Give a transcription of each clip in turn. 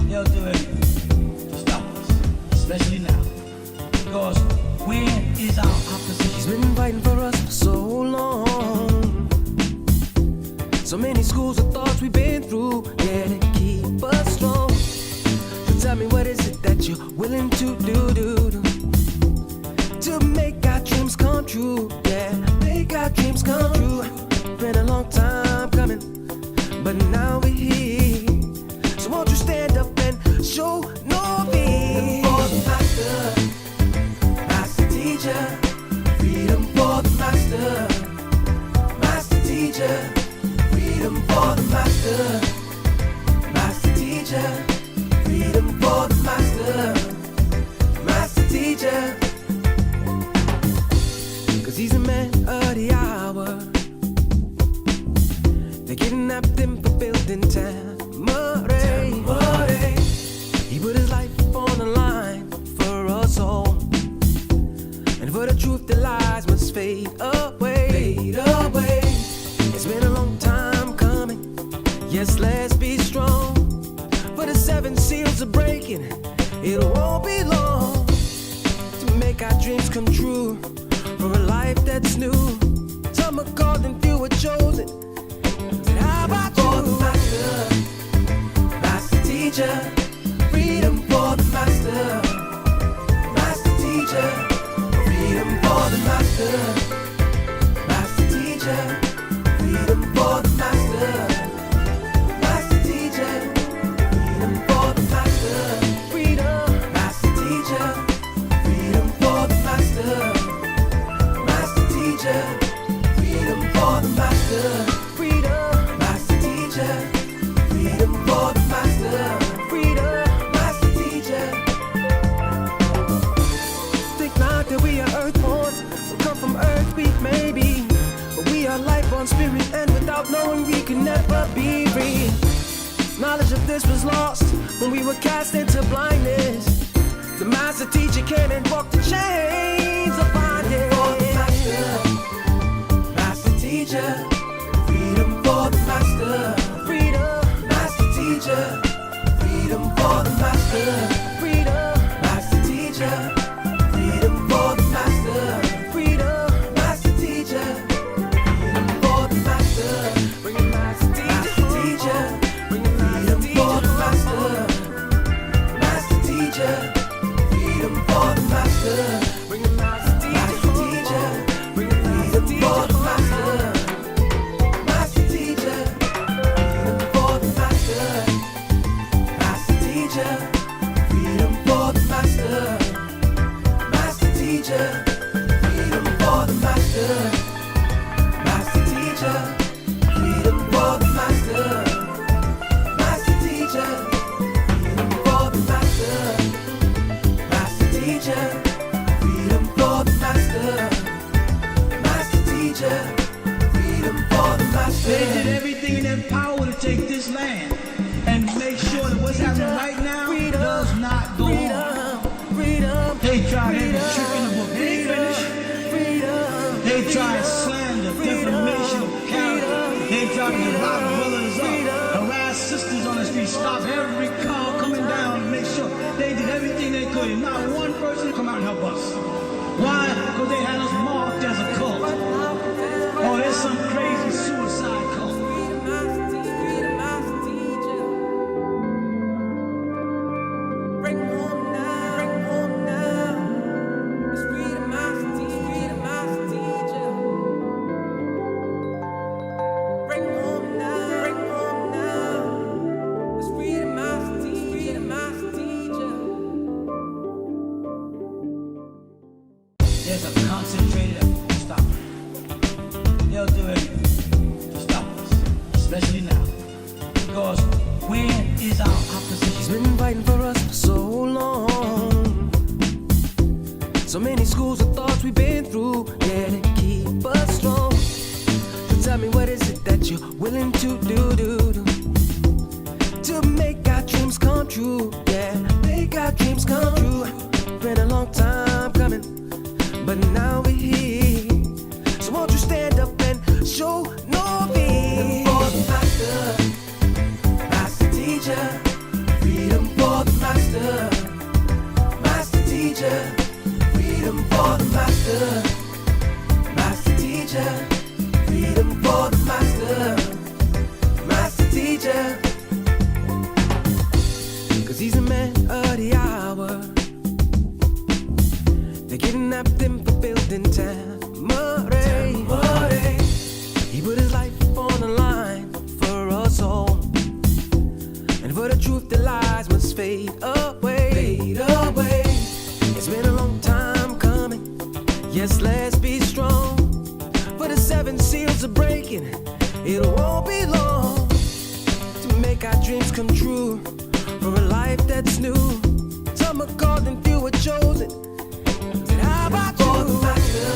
They'll do anything to stop us, especially now. Because where is our opposition? He's been fighting for us for so long. So many schools of thoughts we've been through, yeah, to keep us strong. So tell me, what is it that you're willing to do to make our dreams come true? Yeah, make our dreams come true. Been a long time coming, but now we're here. So won't you stand up and show no fear? For the master, master teacher. Freedom for the master, master teacher. Freedom for the master, master teacher. Freedom for the master, master teacher. 'Cause he's a man of the hour. They kidnapped him for building Tamarae. He put his life on the line for us all. And for the truth, the lies must fade away. Fade away. It's been a long time coming. Yes, let's be strong. For the 7 seals are breaking. It won't be long to make our dreams come true. For a life that's new. Some are called and few are chosen. How about you? For the master, master teacher. Freedom for the master, master teacher. Freedom for the master, master teacher. Freedom for the master, master teacher. Freedom for the master, freedom, master teacher. Freedom for the master, master teacher. Freedom for the master, freedom, master teacher. Freedom for the master, freedom, master teacher. Think not that we are earthborn, so come from earth we may be, but we are life-born spirit, and without knowing we can never be free. Knowledge of this was lost when we were cast into blindness. The master teacher came and broke the chains of bondage. For the master, master teacher. Freedom for the master, freedom, master teacher. Freedom for the master, freedom, master teacher. Freedom for the master, freedom, master teacher. Freedom for the master, bring it master teacher. Bring it freedom for the master, master teacher. Freedom for the master, bring it master teacher. Bring it freedom for the master, master teacher. Freedom for the master, master teacher. Freedom for the master, master teacher. Freedom for the master, master teacher. Freedom for the master, master teacher. Freedom for the master, master teacher. Freedom for the master, master teacher. Freedom for the master. They did everything in their power to take this land and make sure that what's happening right now does not go on. They tried every trick in the book. They ain't finished. They tried slander, defamation of character. They tried to rob brothers up, harass sisters on the street, stop every car coming down to make sure they did everything they could. And not one person come out and help us. Why? Because they had us marked as a cult. Oh, there's some crazy suicide cult. There's a concentrated effort to stop it. They'll do anything to stop us, especially now. Because where is our opposition? He's been fighting for us for so long. So many schools of thoughts we've been through, yeah, to keep us strong. So tell me, what is it that you're willing to do to make our dreams come true? Yeah, make our dreams come true. Been a long time coming, but now we're here. So won't you stand up and show no fear? For the master, master teacher. Freedom for for the master, master teacher. Freedom for the master, master teacher. Freedom for the master, master teacher. 'Cause he's a man of the hour. They kidnapped him for building Tamare. He put his life on the line for us all, and for the truth the lies must fade away. Fade away. It's been a long time coming. Yes, let's be strong. For the 7 seals are breaking, it won't be long to make our dreams come true, for a life that's new. Some are called and few are chosen. But how about you? For the master,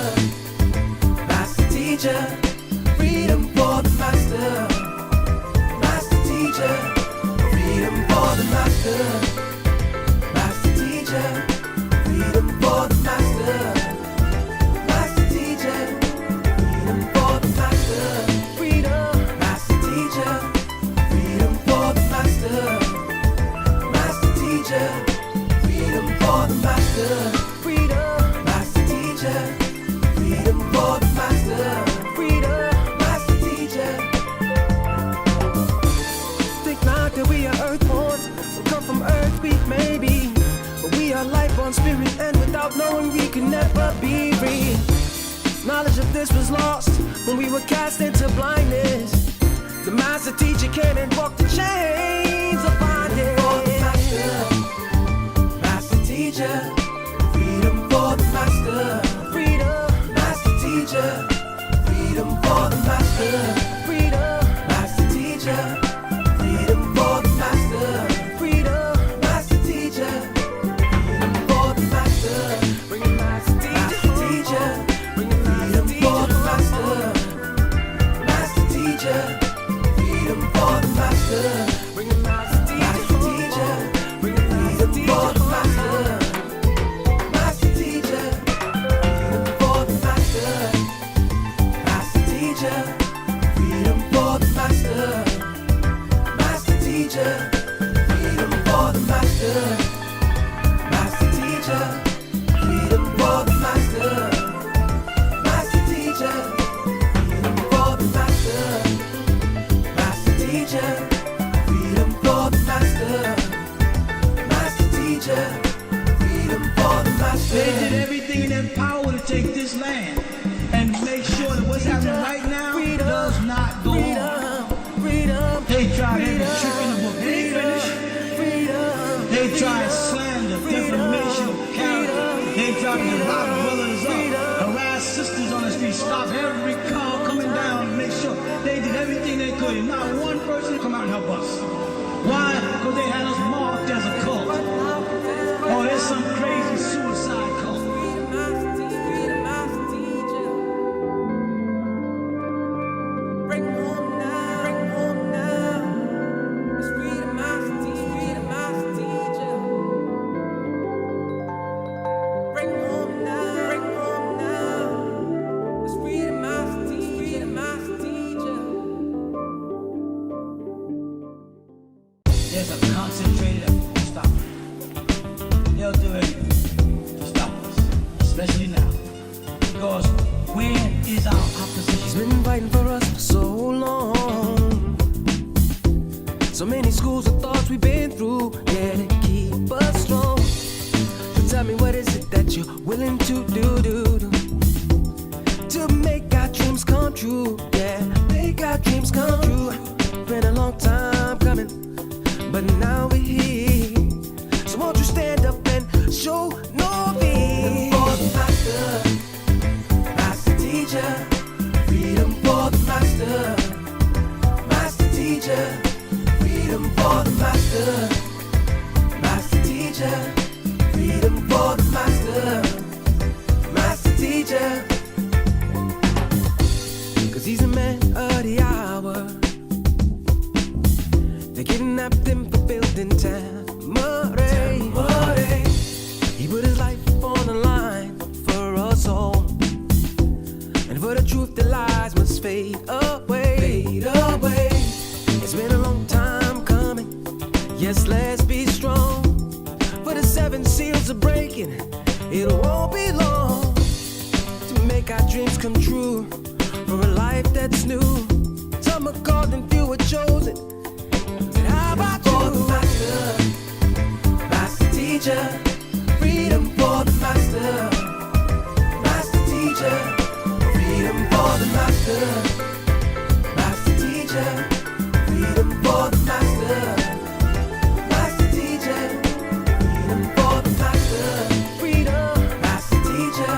master teacher. Freedom for the master, master teacher. Freedom for the master, master teacher. Freedom for the master, master teacher. Freedom for the master, freedom, master teacher. Freedom for the master, master teacher. Freedom for the master, freedom, master teacher. Freedom for the master, freedom, master teacher. Think not that we are earthborn, we come from earth, we may be, but we are life on spirit, and without knowing we can never be free. Knowledge of this was lost when we were cast into blindness. The master teacher came and broke the chains of bondage. For the master, master teacher. Freedom for the master, freedom, master teacher. Freedom for the master, freedom, master teacher. Freedom for the master, freedom, master teacher. Freedom for the master, bring it master teacher. Bring it freedom for the master, master teacher. Freedom for the master, bring it master teacher. Bring it freedom for the master, master teacher. Freedom for the master, master teacher. Freedom for the master, master teacher. Freedom for the master, master teacher. Freedom for the master, master teacher. Freedom for the master, master teacher. Freedom for the master, master teacher. Freedom for the master. They did everything in their power to take this land and make sure that what's happening right now does not go on. They tried every trick in the book. They ain't finished. They tried slander, defamation of character. They tried to lock brothers up, harass sisters on the street, stop every car coming down to make sure they did everything they could, and not one person come out and help us. Why? Because they had us marked as a cult. Oh, there's some crazy suicide cult. Bring home now, bring home now. It's freedom, master teacher, freedom, master teacher. Bring home now, bring home now. It's freedom, master teacher, freedom, master teacher. There's a concentrated effort to stop it. They'll do anything to stop us, especially now. Because where is our He's opposition? been fighting for us for so long. So many schools of thoughts we've been through, yeah, to keep us strong. So tell me, what is it that you're willing to do to make our dreams come true? Yeah, make our dreams come true. Been a long time coming, but now we're here. So won't you stand up and show no fear? For the master, master teacher. Freedom for the master, master teacher. Freedom for the master, master teacher. Freedom for the master, master teacher. 'Cause he's a man of the hour. They kidnapped him for building Tamare. He put his life on the line for us all, and for the truth the lies must fade away. Fade away. It's been a long time coming. Yes, let's be strong. seals are breaking. It won't be long to make our dreams come true. For a life that's new. Some are called and few are chosen. Said, how about you? For the master, master teacher. Freedom for the master, master teacher. Freedom for the master, master teacher. Freedom for the master, master teacher. Freedom for the master, freedom, master teacher.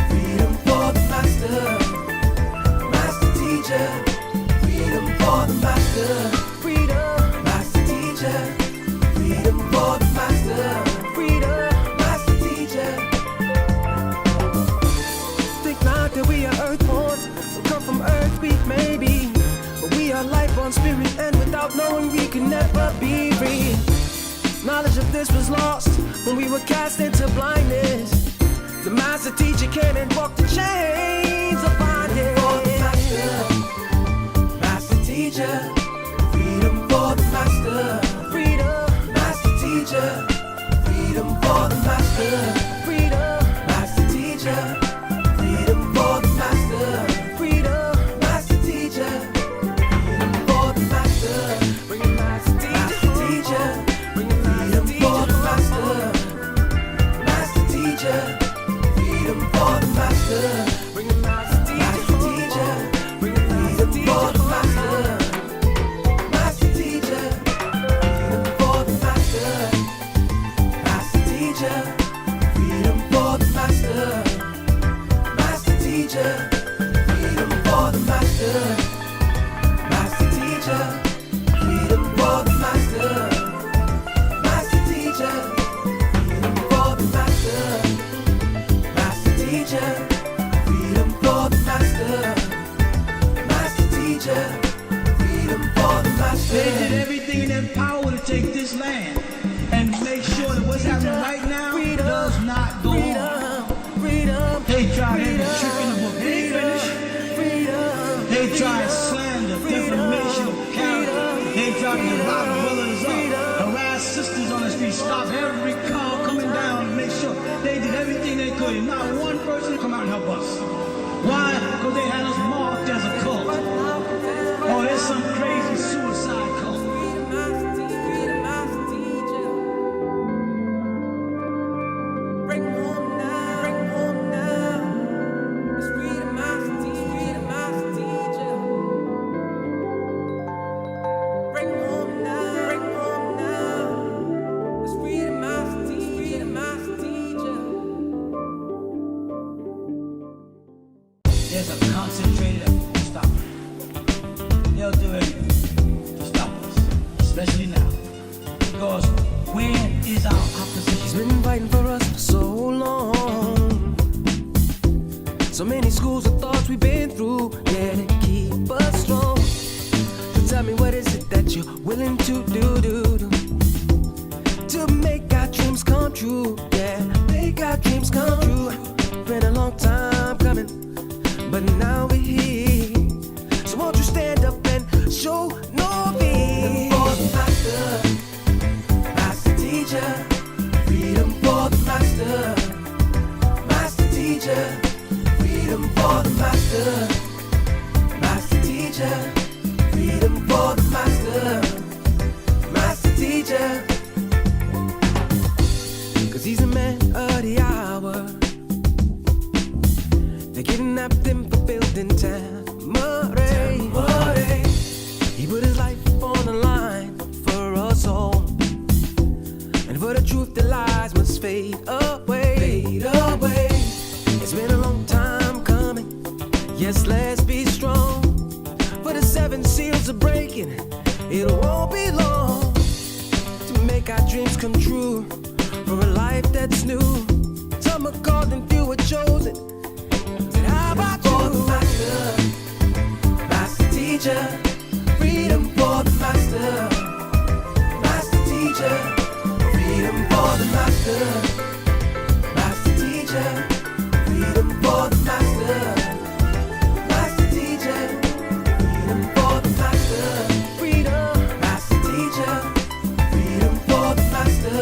Freedom for the master, master teacher. Freedom for the master, freedom, master teacher. Freedom for the master, freedom, master teacher. Think not that we are earthborn, we come from earth, we may be, but we are life on spirit, and without knowing we can never be free. Knowledge of this was lost when we were cast into blindness. The master teacher came and broke the chains of bondage. For the master, master teacher. Freedom for the master, freedom, master teacher. Freedom for the master, freedom, master teacher. Freedom for the master, freedom, master teacher. Freedom for the master, bring it master teacher. Bring it freedom for the master, master teacher. Freedom for the master, bring it master teacher. Bring it freedom for the master, master teacher. Freedom for the master, master teacher. Freedom for the master, master teacher. Freedom for the master, master teacher. Freedom for the master, master teacher. Freedom for the master, master teacher. Freedom for the master, master teacher. Freedom for the master. They did everything in their power to take this land and make sure that what's happening right now does not go on. Freedom, They tried every trick in the book. They ain't finished. freedom. They tried slander, defamation of character. They tried to lock brothers up, harass sisters on the street, stop every car coming down and make sure they did everything they could. And not one person come out and help us. Why? Because they had us marked as a cult. Oh, there's some crazy suicide cult. Bring home now, bring home now. It's freedom, master teacher, freedom, master teacher. Bring home now, bring home now. It's freedom, master teacher, freedom, master teacher. There's a concentrated effort to stop it. They'll do everything to stop us, especially now. Because where is our opposition? He's been fighting for us for so long. So many schools of thoughts we've been through, yeah, to keep us strong. So tell me, what is it that you're willing to do to make our dreams come true? Yeah, make our dreams come true. Been a long time coming, but now we're here. So won't you stand up and show no fear? For the master, master teacher. Freedom for the master, master teacher. Freedom for the master, master teacher. Freedom for the master, master teacher. 'Cause he's a man of the hour. They kidnapped him for building Tamarae. He put his life on the line for us all. And for the truth, the lies must fade away. Fade away. It's been a long time coming. Yes, let's be strong. For the 7 seals are breaking. It won't be long to make our dreams come true. For a life that's new. Some are called and few are chosen. Said, how about you? For the master, master teacher. Freedom for the master, master teacher. Freedom for the master, master teacher. Freedom for the master, master teacher. Freedom for the master, freedom, master teacher. Freedom for the master,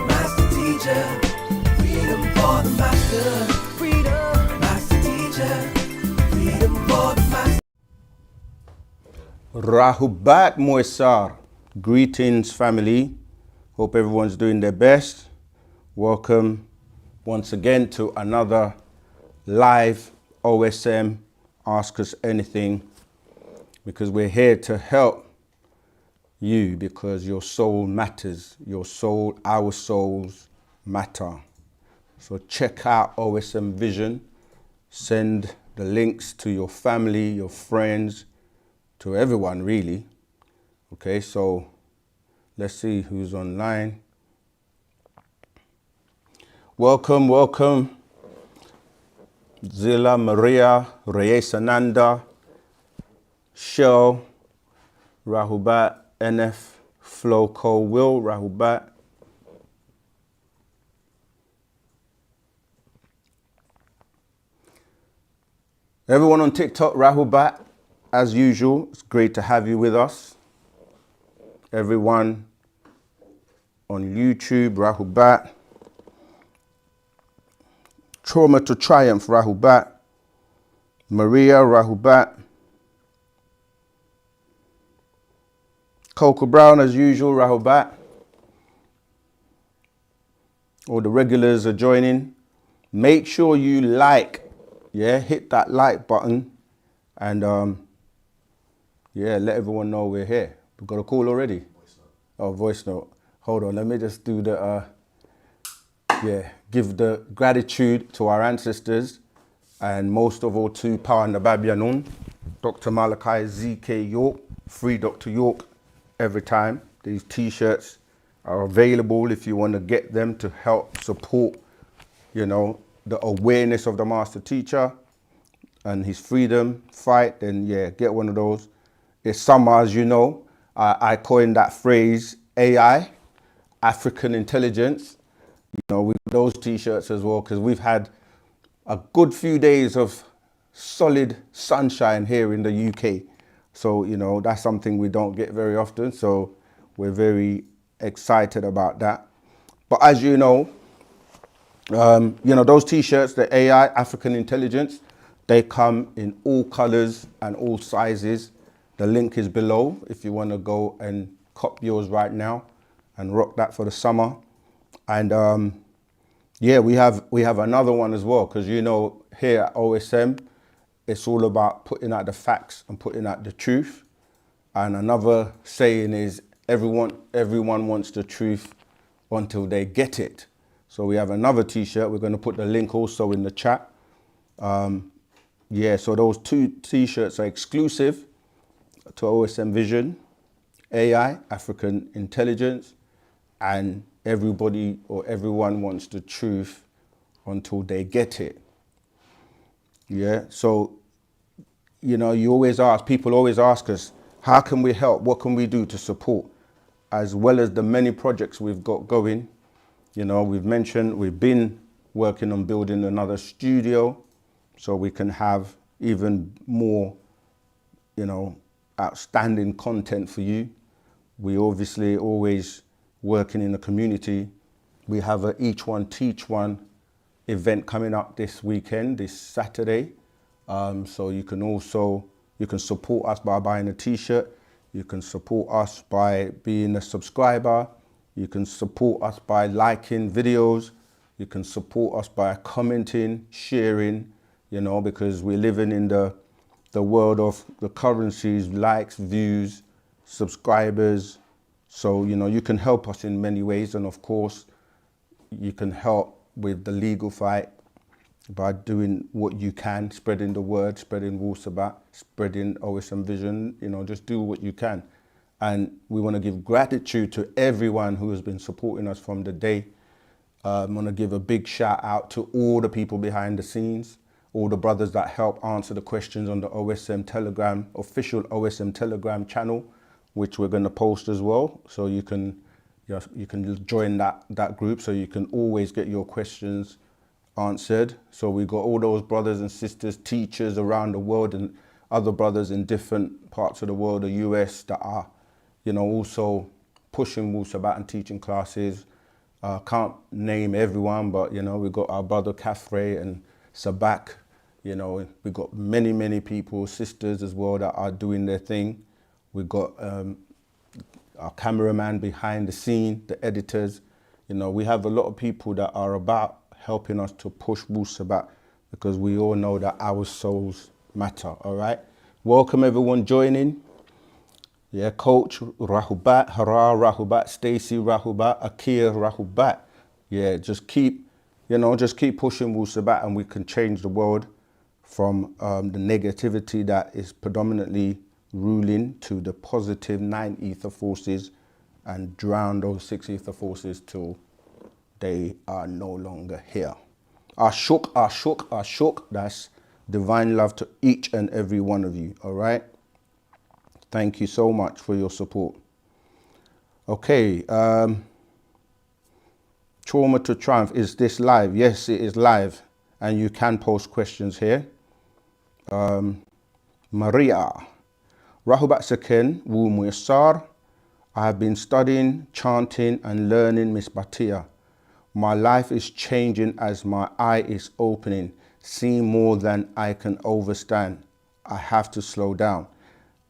master teacher. teacher, freedom for the master, freedom, master teacher, freedom for the master. Rahubat Moisar. Greetings, family. Hope everyone's doing their best. Welcome once again to another live OSM Ask Us Anything, because we're here to help you, because your soul matters. Your soul, our souls matter. So check out OSM Vision. Send the links to your family, your friends, to everyone really. Okay, so let's see who's online. Welcome, welcome. Zilla, Maria, Reyes Ananda, Shell, Rahubat, NF, Flo, Cole, Will, Rahubat. Everyone on TikTok, Rahubat, as usual. It's great to have you with us. Everyone on YouTube, Rahubat. Trauma to Triumph, Rahubat. Maria, Rahubat. Coco Brown, as usual, Rahubat. All the regulars are joining. Make sure you like, hit that like button, and yeah, let everyone know we're here. We've got a call already. Voice note. Oh, voice note. Hold on, let me just do the, give the gratitude to our ancestors, and most of all to Power Nababianun, Dr. Malachi ZK York, free Dr. York every time. These t-shirts are available if you want to get them to help support, the awareness of the master teacher and his freedom fight. Then get one of those. It's summer, as you know. I coined that phrase, AI, African intelligence. With those t-shirts as well, because we've had a good few days of solid sunshine here in the UK. So, that's something we don't get very often. So we're very excited about that. But as you know, those t-shirts, the AI, African intelligence, they come in all colors and all sizes. The link is below if you want to go and cop yours right now and rock that for the summer. And we have another one as well, because here at OSM, it's all about putting out the facts and putting out the truth. And another saying is everyone wants the truth until they get it. So we have another t-shirt. We're going to put the link also in the chat. So those two t-shirts are exclusive to OSM Vision, AI, African intelligence, and everybody or everyone wants the truth until they get it. So, people always ask us, how can we help? What can we do to support? As well as the many projects we've got going. We've mentioned we've been working on building another studio so we can have even more, outstanding content for you. We obviously always working in the community. We have a Each One Teach One event coming up this weekend, this Saturday. So you can support us by buying a t-shirt. You can support us by being a subscriber. You can support us by liking videos. You can support us by commenting, sharing, because we're living in the world of the currencies, likes, views, subscribers. So, you can help us in many ways. And of course, you can help with the legal fight by doing what you can, spreading the word, spreading Wu-Sabat, spreading OSM Vision, just do what you can. And we want to give gratitude to everyone who has been supporting us from the day. I want to give a big shout out to all the people behind the scenes, all the brothers that help answer the questions on the OSM Telegram, official OSM Telegram channel, which we're going to post as well. So you can join that group, so you can always get your questions answered. So we've got all those brothers and sisters, teachers around the world, and other brothers in different parts of the world, the US, that are, also pushing Wu-Sabat and teaching classes. I can't name everyone, but we got our brother Kafre and Sabak. We got many people, sisters as well, that are doing their thing. We got our cameraman behind the scene, the editors. We have a lot of people that are about helping us to push Wu-Sabat, because we all know that our souls matter. All right. Welcome everyone joining. Yeah, Coach Rahubat, Hara Rahubat, Stacy Rahubat, Akia Rahubat. Yeah, just keep pushing Wu-Sabat, and we can change the world from the negativity that is predominantly ruling to the positive 9 ether forces, and drown those 6 ether forces till they are no longer here. Ashuk, Ashuk, Ashuk. That's divine love to each and every one of you. All right. Thank you so much for your support. Okay. Trauma to Triumph. Is this live? Yes, it is live. And you can post questions here. Maria. Rahubat Saken, Wu Muyassar. I have been studying, chanting and learning Miss Batia. My life is changing as my eye is opening, seeing more than I can overstand. I have to slow down.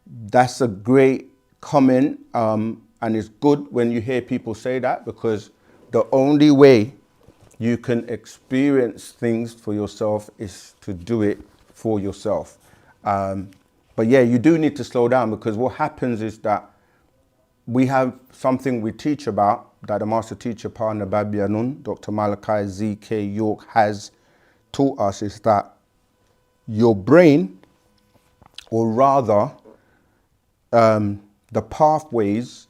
That's a great comment, and it's good when you hear people say that, because the only way you can experience things for yourself is to do it for yourself. But yeah, you do need to slow down, because what happens is that we have something we teach about, that the master teacher, partner Babianun, Dr. Malachi Z.K. York, has taught us, is that your brain, or rather the pathways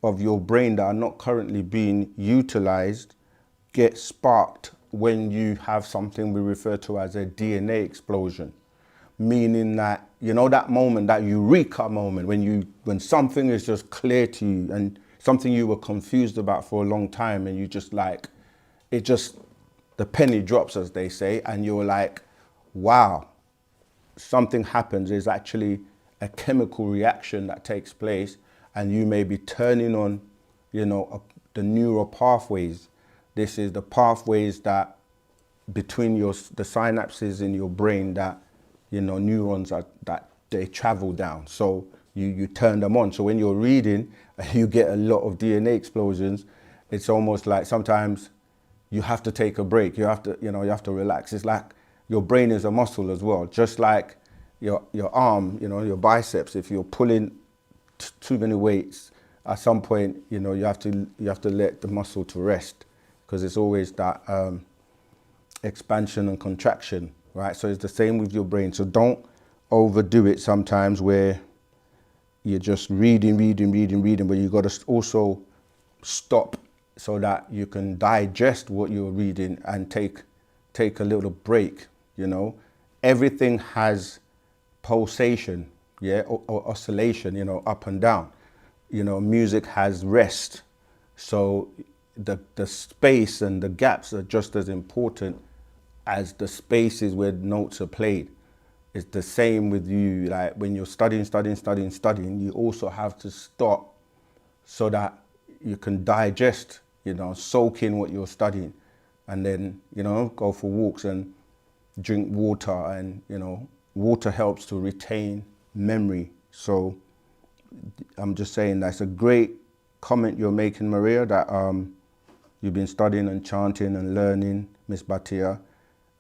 of your brain that are not currently being utilized, get sparked when you have something we refer to as a DNA explosion. Meaning that, that moment, that eureka moment, when something is just clear to you, and something you were confused about for a long time, and you just the penny drops, as they say, and you're like, wow, something happens. There's actually a chemical reaction that takes place, and you may be turning on, the neural pathways. This is the pathways that between the synapses in your brain that, neurons that they travel down. So you turn them on. So when you're reading, you get a lot of DNA explosions. It's almost like sometimes you have to take a break. You have to relax. It's like your brain is a muscle as well. Just like your arm, your biceps. If you're pulling too many weights, at some point, you have to let the muscle to rest, because it's always that expansion and contraction, right? So it's the same with your brain. So don't overdo it sometimes, where you're just reading, but you got to also stop so that you can digest what you're reading and take a little break. Everything has pulsation, yeah, or oscillation, up and down. Music has rest. So the space and the gaps are just as important as the spaces where notes are played. It's the same with you. Like when you're studying, you also have to stop so that you can digest, soak in what you're studying, and then, go for walks and drink water. And, water helps to retain memory. So I'm just saying that's a great comment you're making, Maria, that you've been studying and chanting and learning Miss Batia,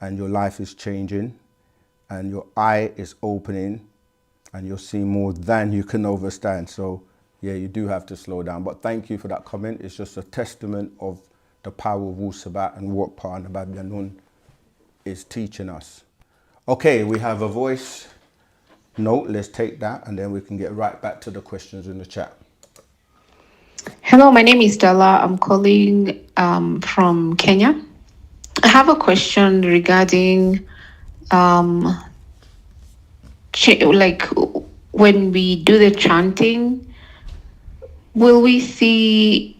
and your life is changing, and your eye is opening, and you'll see more than you can overstand. So yeah, you do have to slow down. But thank you for that comment. It's just a testament of the power of Wu-Sabat and what Partner Babianun is teaching us. Okay, we have a voice note. Let's take that, and then we can get right back to the questions in the chat. Hello, my name is Della. I'm calling from Kenya. I have a question regarding like when we do the chanting, will we see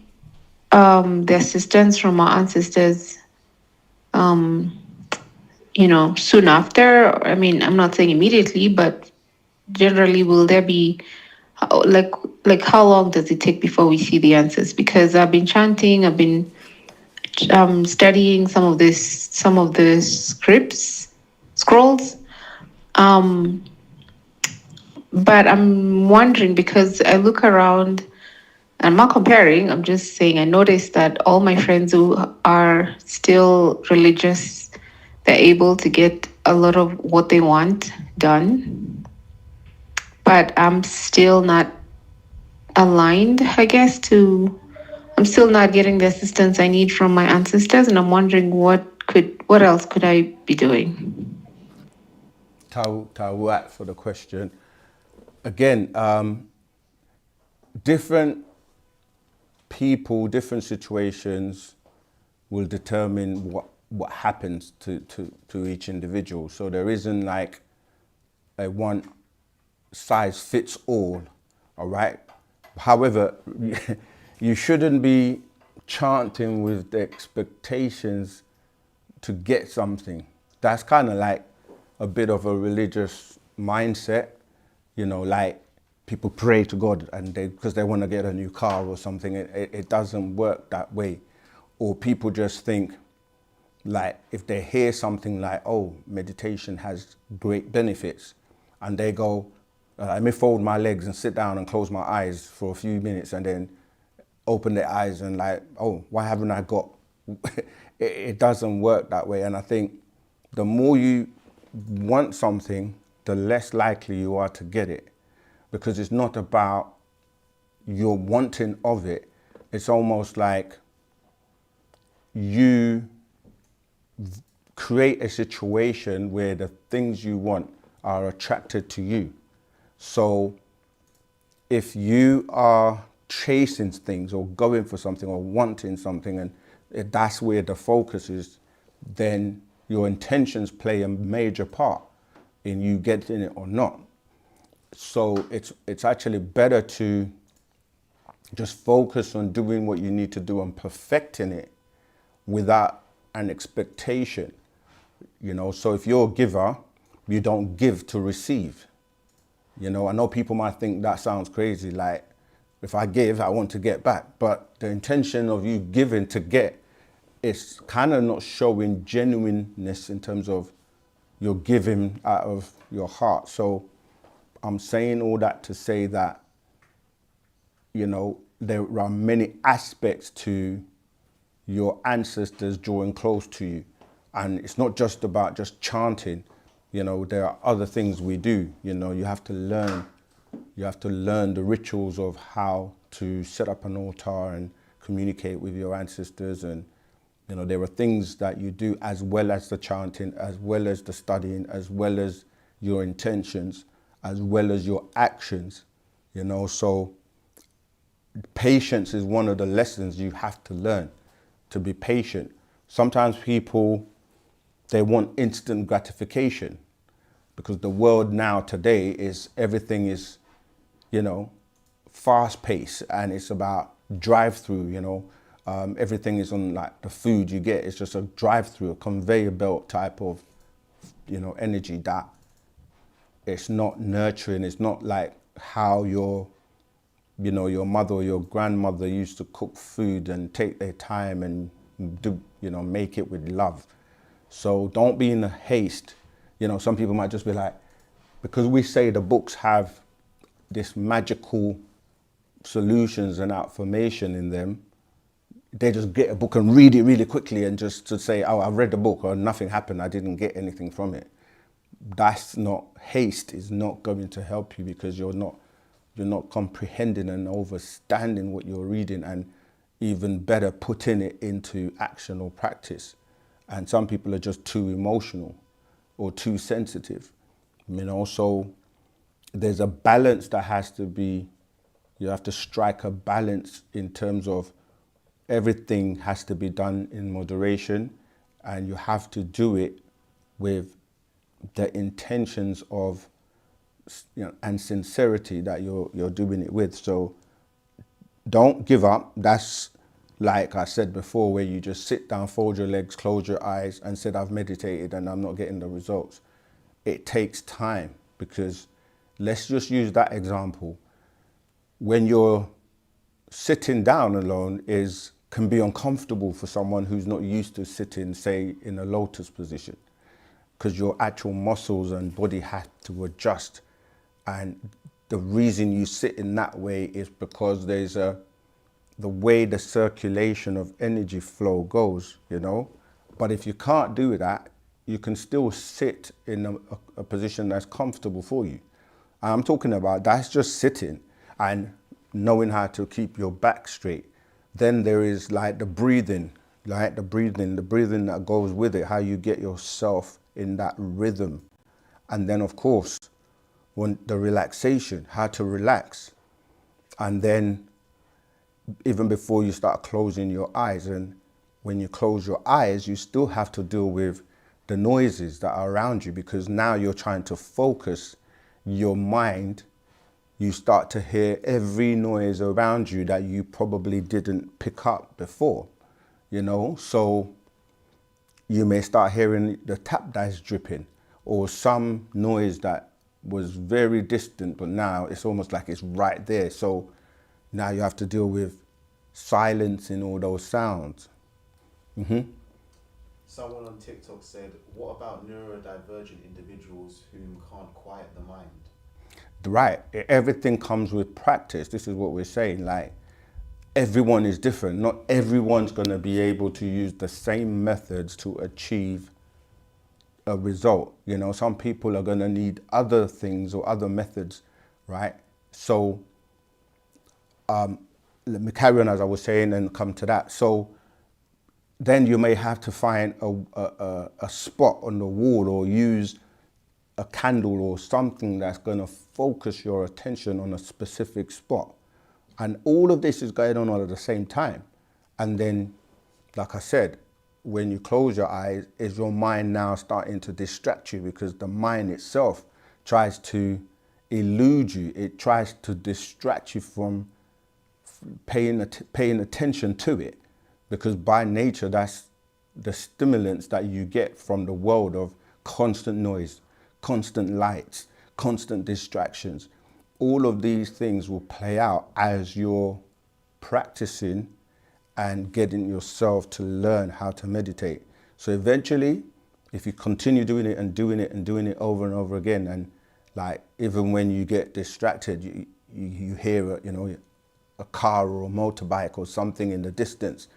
the assistance from our ancestors soon after? I mean, I'm not saying immediately, but generally, will there be like how long does it take before we see the answers? Because I've been chanting, I've been studying some of the scrolls. Um, but I'm wondering because I look around. I'm not comparing. I'm just saying. I noticed that all my friends who are still religious, they're able to get a lot of what they want done. But I'm still not aligned, I guess, to I'm still not getting the assistance I need from my ancestors, and I'm wondering what else could I be doing? Tawat for the question. Again, different people, different situations will determine what happens to each individual. So there isn't like a one size fits all right? However, you shouldn't be chanting with the expectations to get something. That's kind of like a bit of a religious mindset, like people pray to God and because they want to get a new car or something. It doesn't work that way. Or people just think like if they hear something like, oh, meditation has great benefits, and they go, let me fold my legs and sit down and close my eyes for a few minutes and then open their eyes and like, oh, why haven't I got? It doesn't work that way. And I think the more you want something, the less likely you are to get it, because it's not about your wanting of it. It's almost like you create a situation where the things you want are attracted to you. So if you are chasing things or going for something or wanting something, and if that's where the focus is, then your intentions play a major part in you getting it or not. So it's actually better to just focus on doing what you need to do and perfecting it without an expectation. So if you're a giver, you don't give to receive. I know people might think that sounds crazy, like if I give, I want to get back. But the intention of you giving to get is kind of not showing genuineness in terms of you're giving out of your heart. So I'm saying all that to say that, there are many aspects to your ancestors drawing close to you. And it's not just about just chanting. There are other things we do. You have to learn the rituals of how to set up an altar and communicate with your ancestors. And, there are things that you do as well as the chanting, as well as the studying, as well as your intentions, as well as your actions, So patience is one of the lessons you have to learn, to be patient. Sometimes people, they want instant gratification because the world now today is everything is, fast paced, and it's about drive through, everything is on like the food you get. It's just a drive through, a conveyor belt type of, energy that it's not nurturing. It's not like how your mother or your grandmother used to cook food and take their time and do, make it with love. So don't be in a haste. Some people might just be like, because we say the books have this magical solutions and affirmation in them, they just get a book and read it really quickly and just to say, oh, I've read the book or nothing happened, I didn't get anything from it. That's not, haste is not going to help you, because you're not comprehending and understanding what you're reading, and even better, putting it into action or practice. And some people are just too emotional or too sensitive, so there's a balance that has to be, you have to strike a balance in terms of everything has to be done in moderation, and you have to do it with the intentions of, and sincerity that you're doing it with. So don't give up. That's like I said before, where you just sit down, fold your legs, close your eyes and said, I've meditated and I'm not getting the results. It takes time, because let's just use that example. When you're sitting down alone is can be uncomfortable for someone who's not used to sitting, say, in a lotus position, because your actual muscles and body have to adjust. And the reason you sit in that way is because there's the way the circulation of energy flow goes, you know. But if you can't do that, you can still sit in a position that's comfortable for you. I'm talking about that's just sitting and knowing how to keep your back straight. Then there is like the breathing, right? The breathing that goes with it, how you get yourself in that rhythm. And then of course, when the relaxation, how to relax. And then even before you start closing your eyes, and when you close your eyes, you still have to deal with the noises that are around you, because now you're trying to focus your mind. You start to hear every noise around you that you probably didn't pick up before, you know? So you may start hearing the tap that's dripping, or some noise that was very distant, but now it's almost like it's right there. So now you have to deal with silencing all those sounds. Someone on TikTok said, what about neurodivergent individuals who can't quiet the mind? Right, everything comes with practice. This is what we're saying, like everyone is different. Not everyone's gonna be able to use the same methods to achieve a result. You know, some people are gonna need other things or other methods, right? So let me carry on as I was saying and come to that. So then you may have to find a spot on the wall, or use a candle or something that's going to focus your attention on a specific spot. And all of this is going on all at the same time. And then, like I said, when you close your eyes, is your mind now starting to distract you, because the mind itself tries to elude you. It tries to distract you from paying attention to it, because by nature, that's the stimulants that you get from the world of constant noise, constant lights, constant distractions. All of these things will play out as you're practicing and getting yourself to learn how to meditate. So eventually, if you continue doing it and doing it and doing it over and over again, and like even when you get distracted, you hear a car or a motorbike or something in the distance,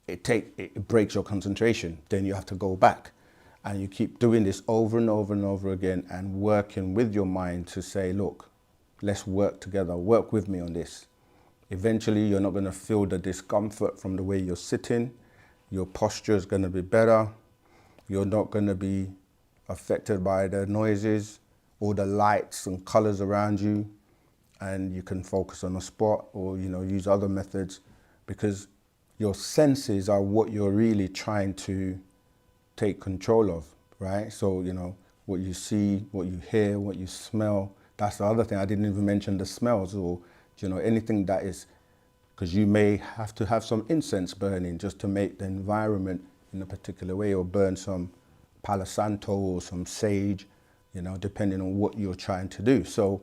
it breaks your concentration. Then you have to go back. And you keep doing this over and over and over again, and working with your mind to say, look, let's work together, work with me on this. Eventually, you're not going to feel the discomfort from the way you're sitting. Your posture is going to be better. You're not going to be affected by the noises or the lights and colors around you. And you can focus on a spot, or use other methods, because your senses are what you're really trying to take control of, right? So, what you see, what you hear, what you smell, that's the other thing. I didn't even mention the smells, or, anything that is, because you may have to have some incense burning just to make the environment in a particular way, or burn some Palo Santo or some sage, depending on what you're trying to do. So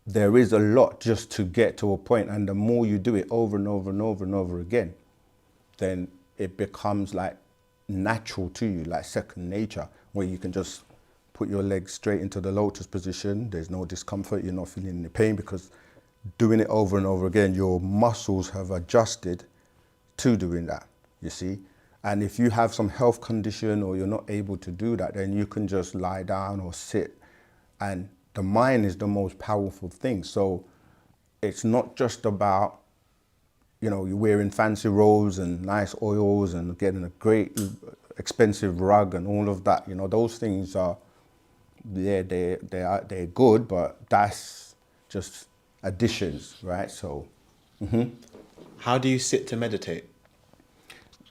there is a lot just to get to a point, and the more you do it over and over and over and over again, then it becomes like natural to you, like second nature, where you can just put your legs straight into the lotus position. There's no discomfort, you're not feeling any pain, because doing it over and over again, your muscles have adjusted to doing that, you see. And if you have some health condition, or you're not able to do that, then you can just lie down or sit. And the mind is the most powerful thing. So it's not just about you're wearing fancy robes and nice oils and getting a great expensive rug and all of that. Those things are, they're good, but that's just additions, right? So, How do you sit to meditate?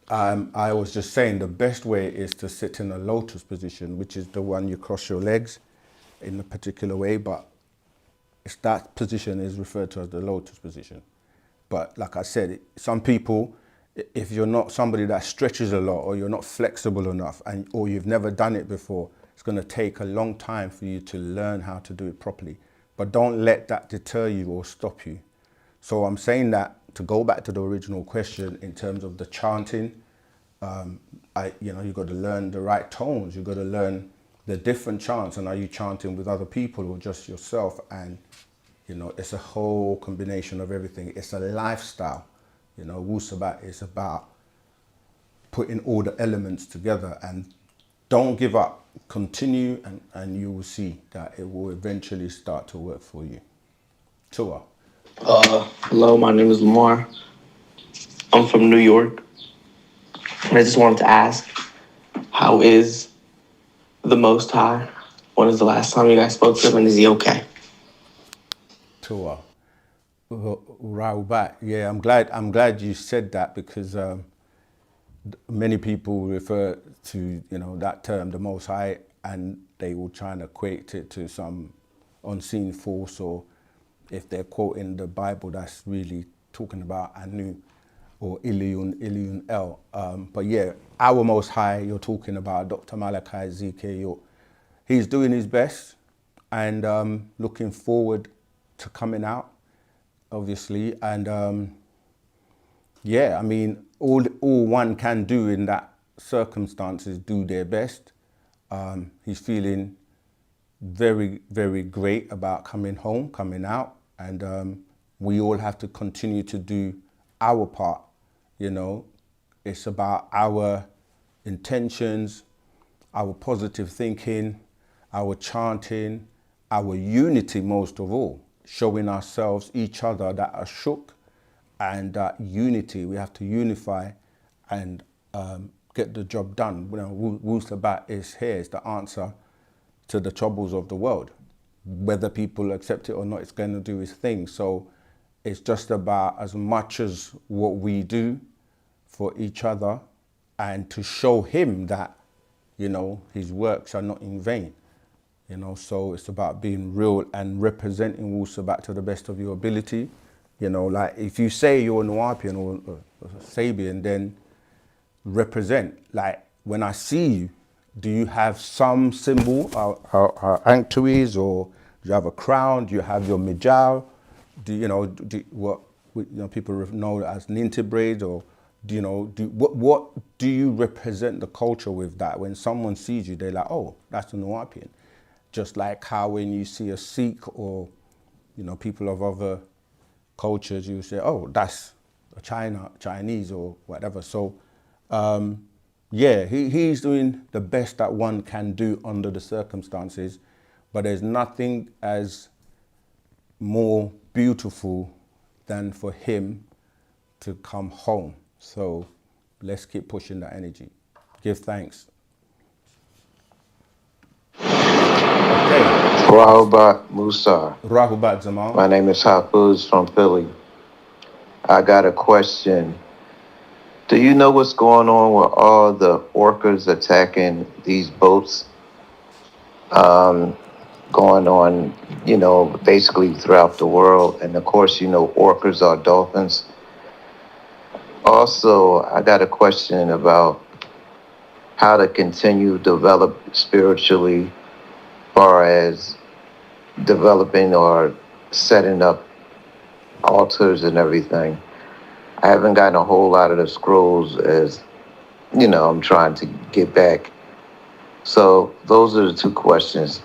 I was just saying the best way is to sit in a lotus position, which is the one you cross your legs in a particular way, but that position is referred to as the lotus position. But like I said, some people, if you're not somebody that stretches a lot, or you're not flexible enough, or you've never done it before, it's going to take a long time for you to learn how to do it properly. But don't let that deter you or stop you. So I'm saying that to go back to the original question in terms of the chanting, you've got to learn the right tones. You've got to learn the different chants. And are you chanting with other people or just yourself? And, it's a whole combination of everything. It's a lifestyle. Wu-Sabat is about putting all the elements together, and don't give up. Continue, and you will see that it will eventually start to work for you. Tua. Hello, my name is Lamar. I'm from New York. And I just wanted to ask, how is the Most High? When is the last time you guys spoke to him, and is he okay? Tua. Rahubat. Yeah, I'm glad you said that, because many people refer to that term, the Most High, and they will try and equate it to some unseen force, or if they're quoting the Bible, that's really talking about Anu or Iliun El. But yeah, our Most High, you're talking about Dr. Malachi ZK. He's doing his best, and looking forward to coming out, obviously. And yeah, I mean, all one can do in that circumstance is do their best. He's feeling very, very great about coming home, coming out, and we all have to continue to do our part. It's about our intentions, our positive thinking, our chanting, our unity, most of all, showing ourselves, each other, that are shook, and that unity. We have to unify and get the job done. Wu-Sabat is here. It's the answer to the troubles of the world. Whether people accept it or not, it's going to do its thing. So it's just about, as much as what we do for each other, and to show him that, his works are not in vain. So it's about being real and representing Wu-Sabat to the best of your ability. Like if you say you're a Nuwapian or a Sabian, then represent. Like when I see you, do you have some symbol, our anctuaries, or do you have a crown? Do you have your mijal? What people know as ninti braids, or what do you represent the culture with that? When someone sees you, they're like, oh, that's a Nuwapian. Just like how when you see a Sikh or people of other cultures, you say, oh, that's a Chinese or whatever. So yeah, he's doing the best that one can do under the circumstances, but there's nothing as more beautiful than for him to come home. So let's keep pushing that energy. Give thanks. Okay. Rahubat Musa. Rahubat Zamal. My name is Hafuz from Philly. I got a question. Do you know what's going on with all the orcas attacking these boats? Going on, basically throughout the world. And of course, orcas are dolphins. Also, I got a question about how to continue to develop spiritually, as far as developing or setting up altars and everything. I haven't gotten a whole lot of the scrolls, as I'm trying to get back. So those are the two questions.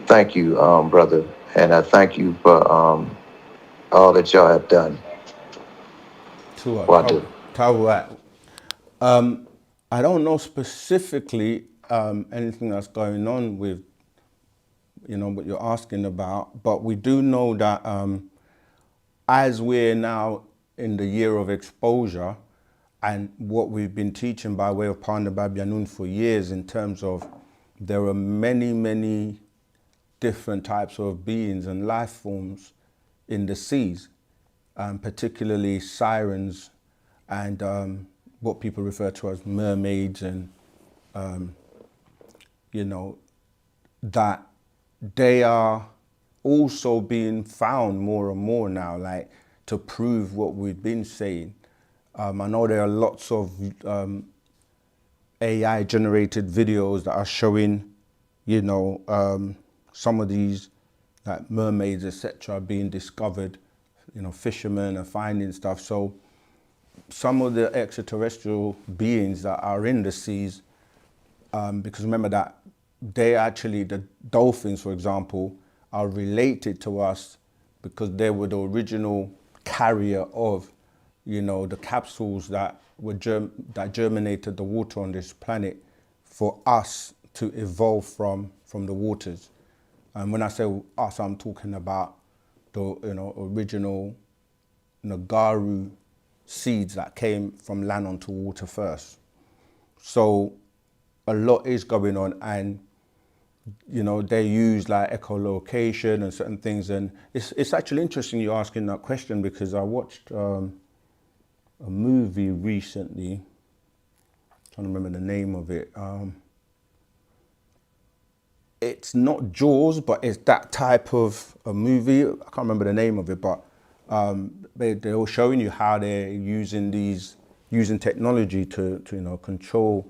Thank you, brother, and I thank you for all that y'all have done. Tawat. I don't know specifically anything that's going on with what you're asking about, but we do know that as we're now in the year of exposure, and what we've been teaching by way of Panda Babyanun for years, in terms of there are many, many different types of beings and life forms in the seas, particularly sirens and what people refer to as mermaids, and that they are also being found more and more now, like to prove what we've been saying. I know there are lots of AI generated videos that are showing, some of these like mermaids, etc., being discovered fishermen and finding stuff. So some of the extraterrestrial beings that are in the seas, because remember that the dolphins, for example, are related to us because they were the original carrier of, the capsules that that germinated the water on this planet for us to evolve from the waters. And when I say us, I'm talking about the original Nagaru seeds that came from land onto water first. So a lot is going on, and they use like echolocation and certain things, and it's actually interesting you asking that question, because I watched a movie recently. I'm trying to remember the name of it. It's not Jaws, but it's that type of a movie. I can't remember the name of it, but they were showing you how they're using technology to control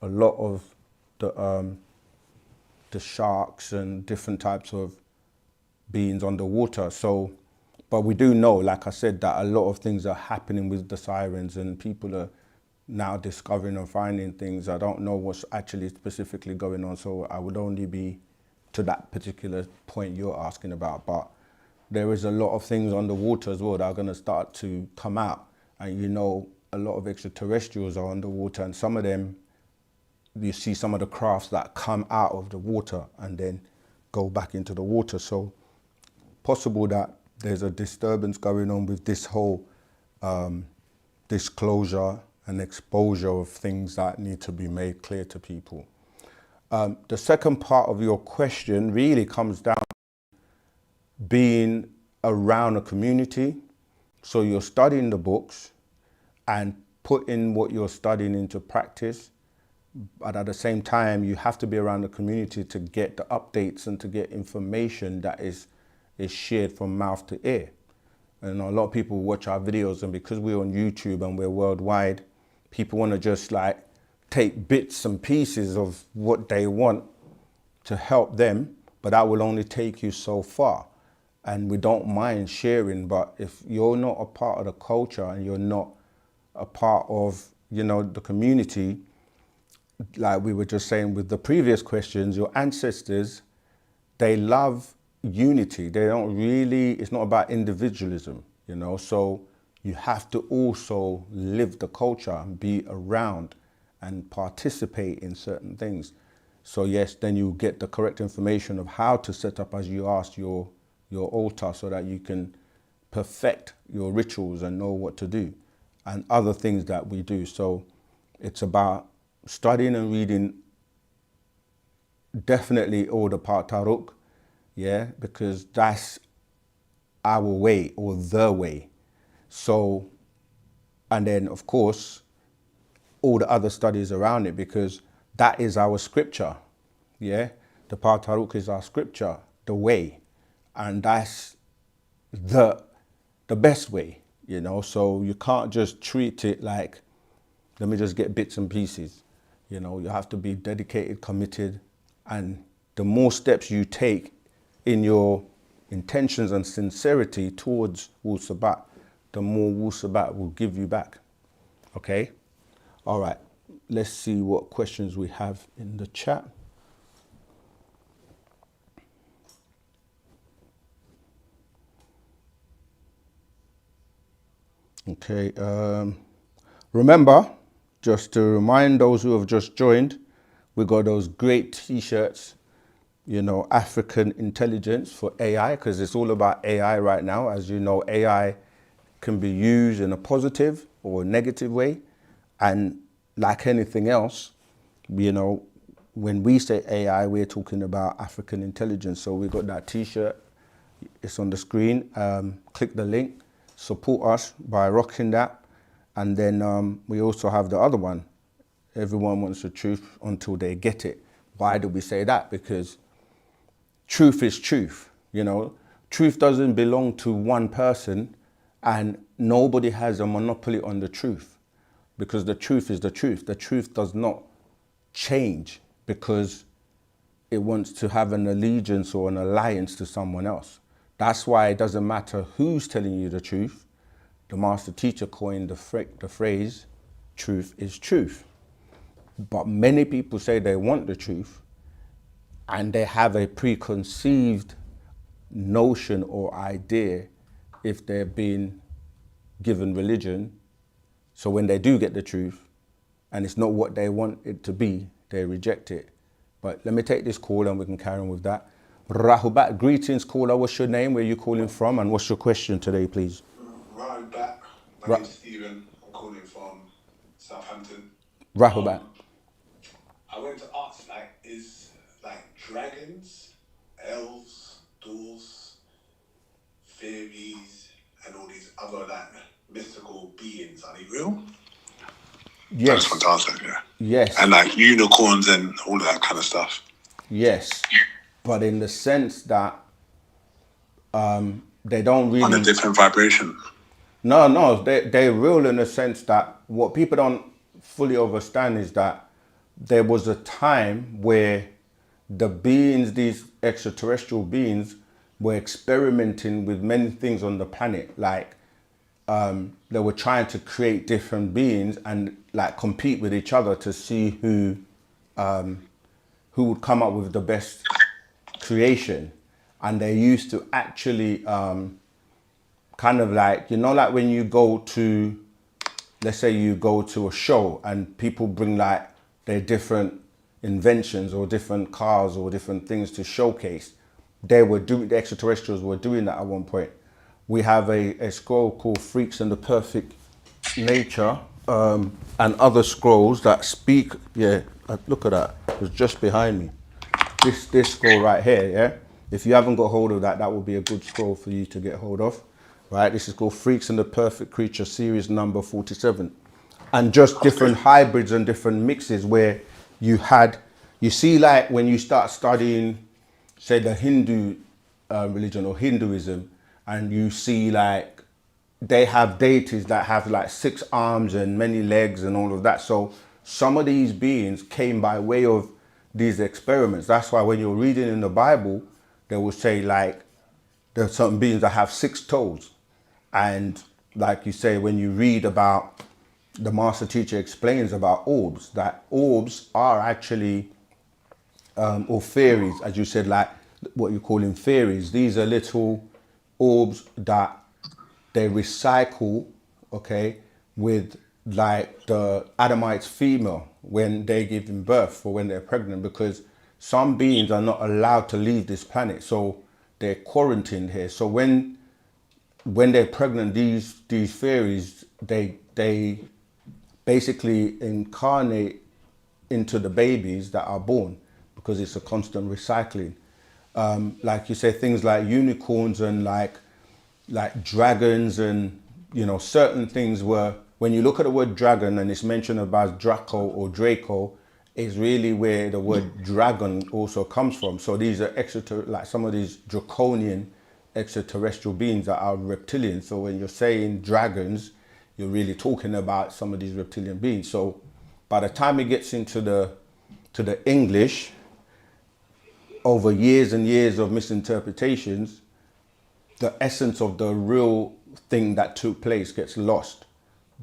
a lot of the sharks and different types of beings underwater. So, but we do know, like I said, that a lot of things are happening with the sirens, and people are now discovering and finding things. I don't know what's actually specifically going on, so I would only be to that particular point you're asking about. But there is a lot of things underwater as well that are going to start to come out, and a lot of extraterrestrials are underwater, and some of them, you see some of the crafts that come out of the water and then go back into the water. So possible that there's a disturbance going on with this whole disclosure and exposure of things that need to be made clear to people. The second part of your question really comes down to being around a community. So you're studying the books and putting what you're studying into practice, but at the same time, you have to be around the community to get the updates and to get information that is shared from mouth to ear. And a lot of people watch our videos, and because we're on YouTube and we're worldwide, people want to just like take bits and pieces of what they want to help them, but that will only take you so far. And we don't mind sharing, but if you're not a part of the culture and you're not a part of, the community, like we were just saying with the previous questions, your ancestors, they love unity. They don't really, it's not about individualism, so you have to also live the culture and be around and participate in certain things. So yes, then you get the correct information of how to set up, as you asked, your altar, so that you can perfect your rituals and know what to do, and other things that we do. So it's about studying and reading definitely all the Pataruk, because that's our way, or the way. So, and then of course, all the other studies around it, because that is our scripture, the Pataruk is our scripture, the way, and that's the best way, so you can't just treat it like, let me just get bits and pieces. You have to be dedicated, committed, and the more steps you take in your intentions and sincerity towards Wu-Sabat, the more Wu-Sabat will give you back. Okay? All right. Let's see what questions we have in the chat. Okay. Remember, just to remind those who have just joined, we got those great t-shirts, African intelligence for AI, because it's all about AI right now. As you know, AI can be used in a positive or a negative way. And like anything else, when we say AI, we're talking about African intelligence. So we got that t-shirt, it's on the screen. Click the link, support us by rocking that. And then we also have the other one. Everyone wants the truth until they get it. Why do we say that? Because truth is truth, Truth doesn't belong to one person, and nobody has a monopoly on the truth, because the truth is the truth. The truth does not change because it wants to have an allegiance or an alliance to someone else. That's why it doesn't matter who's telling you the truth. The master teacher coined the phrase, truth is truth. But many people say they want the truth, and they have a preconceived notion or idea if they're being given religion. So when they do get the truth and it's not what they want it to be, they reject it. But let me take this call and we can carry on with that. Rahubat, greetings caller. What's your name? Where are you calling from? And what's your question today, please? Rahubat. My name's Stephen. I'm calling from Southampton. Rahubat. I wanted to ask, is dragons, elves, dwarves, fairies, and all these other mystical beings, are they real? Yes. I just want to ask that, yeah. Yes. And unicorns and all of that kind of stuff. Yes. But in the sense that they don't really... On a different vibration. No, they're real in the sense that what people don't fully understand is that there was a time where the beings, these extraterrestrial beings, were experimenting with many things on the planet. They were trying to create different beings and compete with each other to see who would come up with the best creation. And they used to actually when you go to, let's say you go to a show and people bring their different inventions or different cars or different things to showcase. The extraterrestrials were doing that at one point. We have a scroll called Freaks and the Perfect Nature, and other scrolls that speak. Yeah, look at that. It's just behind me. This scroll right here, yeah? If you haven't got hold of that, that would be a good scroll for you to get hold of. Right, this is called Freaks and the Perfect Creature, series number 47. And just different hybrids and different mixes where you see when you start studying, say, the Hindu religion or Hinduism, and you see they have deities that have 6 arms and many legs and all of that. So some of these beings came by way of these experiments. That's why when you're reading in the Bible, they will say there's some beings that have 6 toes. And like you say, when you read about, the master teacher explains about orbs, that orbs are actually, or fairies, as you said, what you're calling fairies. These are little orbs that they recycle, okay, with the Adamite's female when they give them birth or when they're pregnant, because some beings are not allowed to leave this planet. So they're quarantined here. So when they're pregnant, these fairies, they basically incarnate into the babies that are born, because it's a constant recycling. Like you say, things like unicorns and like dragons and certain things were, when you look at the word dragon and it's mentioned about Draco or Draco, is really where the word dragon also comes from. So these are some of these draconian extraterrestrial beings that are reptilian. So when you're saying dragons, you're really talking about some of these reptilian beings. So by the time it gets into the English, over years and years of misinterpretations, the essence of the real thing that took place gets lost.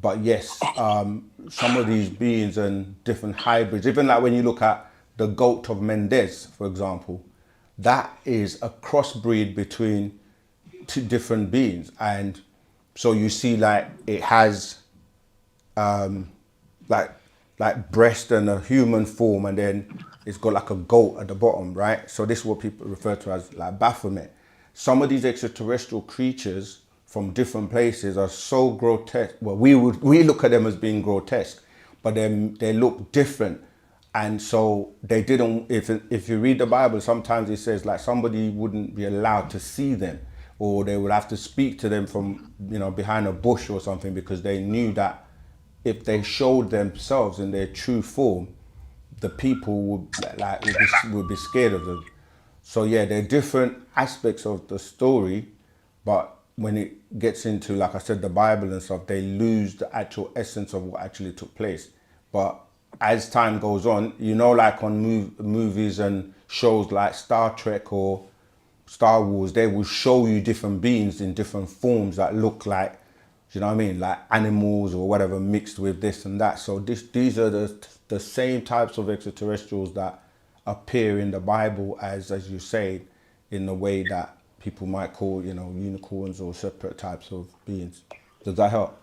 But yes, some of these beings and different hybrids, even when you look at the goat of Mendez, for example, that is a crossbreed between 2 different beings. And so you see it has breast and a human form, and then it's got a goat at the bottom, right? So this is what people refer to as Baphomet. Some of these extraterrestrial creatures from different places are so grotesque. Well, we look at them as being grotesque, but they look different. And so they didn't, if you read the Bible, sometimes it says somebody wouldn't be allowed to see them, or they would have to speak to them from, behind a bush or something, because they knew that if they showed themselves in their true form, the people would be scared of them. So yeah, there are different aspects of the story, but when it gets into, like I said, the Bible and stuff, they lose the actual essence of what actually took place. But as time goes on, on movies and shows like Star Trek or Star Wars, they will show you different beings in different forms that look like, do you know what I mean, like animals or whatever mixed with this and that. So these are the same types of extraterrestrials that appear in the Bible as you say, in the way that people might call, you know, unicorns or separate types of beings. Does that help?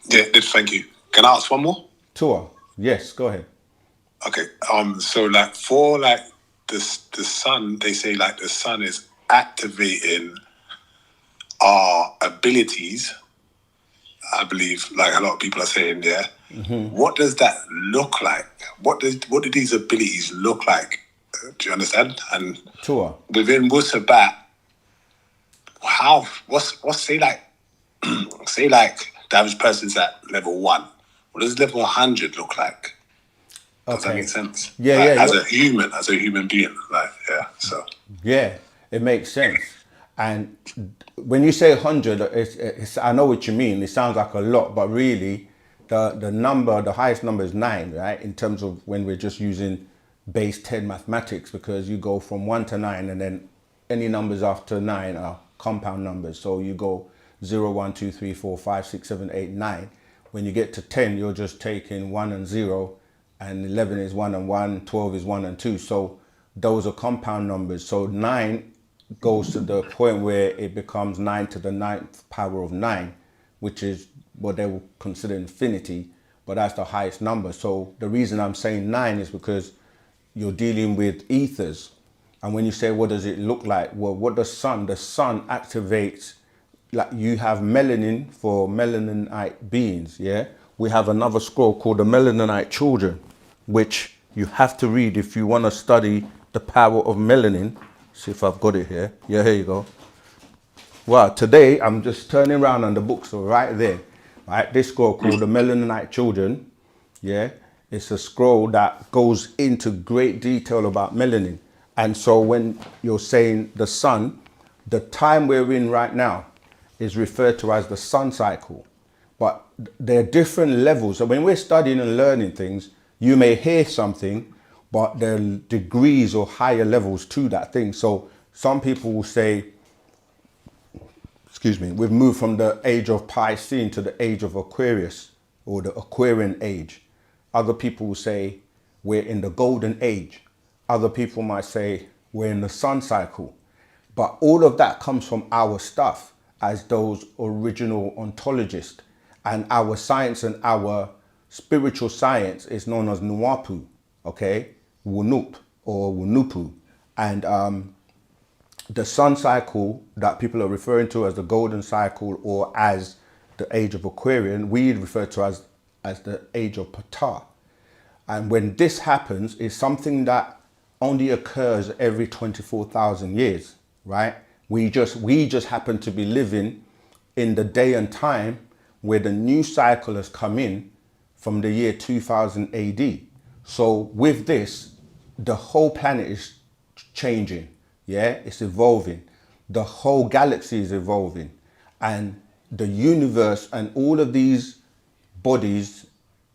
Yeah, thank you. Can I ask one more? Tua, yes, go ahead. Okay. So like for like the sun, they say like the sun is activating our abilities. I believe, like a lot of people are saying there. What does that look like? What do these abilities look like? Do you understand? And Tua. within Wu-Sabat, what's say like the average person's at level 1. What does level 100 look like? Does that Okay. make sense? Yeah, like, yeah. As a human being, like so. Yeah, it makes sense. And when you say 100, I know what you mean. It sounds like a lot, but really, the highest number is 9, right? In terms of when we're just using base 10 mathematics, because you go from 1 to 9, and then any numbers after 9 are compound numbers. So you go 0, 1, 2, 3, 4, 5, 6, 7, 8, 9. When you get to 10, you're just taking 1 and 0, and 11 is 1 and 1, 12 is 1 and 2. So those are compound numbers. So 9 goes to the point where it becomes 9 to the 9th power of 9, which is what they will consider infinity, but that's the highest number. So the reason I'm saying 9 is because you're dealing with ethers. And when you say, what does it look like? Well, what the sun activates, like you have melanin for melaninite beings, yeah? We have another scroll called the Melaninite Children, which you have to read if you want to study the power of melanin. See if I've got it here. Yeah, here you go. Well, today I'm just turning around and the books are right there. Right, this scroll called the Melaninite Children. Yeah, it's a scroll that goes into great detail about melanin. And so when you're saying the sun, the time we're in right now is referred to as the sun cycle. But there are different levels. So when we're studying and learning things, you may hear something, but there are degrees or higher levels to that thing. So some people will say, excuse me, we've moved from the age of Piscean to the age of Aquarius, or the Aquarian age. Other people will say we're in the golden age. Other people might say we're in the sun cycle. But all of that comes from our stuff as those original ontologists. And our science and our spiritual science is known as nuwapu, okay? Wu-nup or wu-nuwapu. And the sun cycle that people are referring to as the golden cycle or as the age of Aquarian, we refer to as the age of Ptah. And when this happens, it's something that only occurs every 24,000 years, right? We just happen to be living in the day and time where the new cycle has come in from the year 2000 AD. So with this, the whole planet is changing. Yeah, it's evolving. The whole galaxy is evolving. And the universe and all of these bodies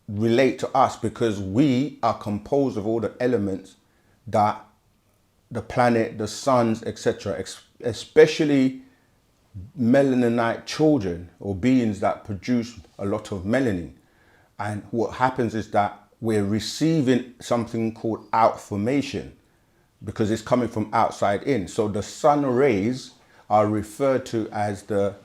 relate to us because we are composed of all the elements that the planet, the suns, etc., especially melaninite children or beings that produce a lot of melanin. And what happens is that we're receiving something called outformation because it's coming from outside in. So the sun rays are referred to as the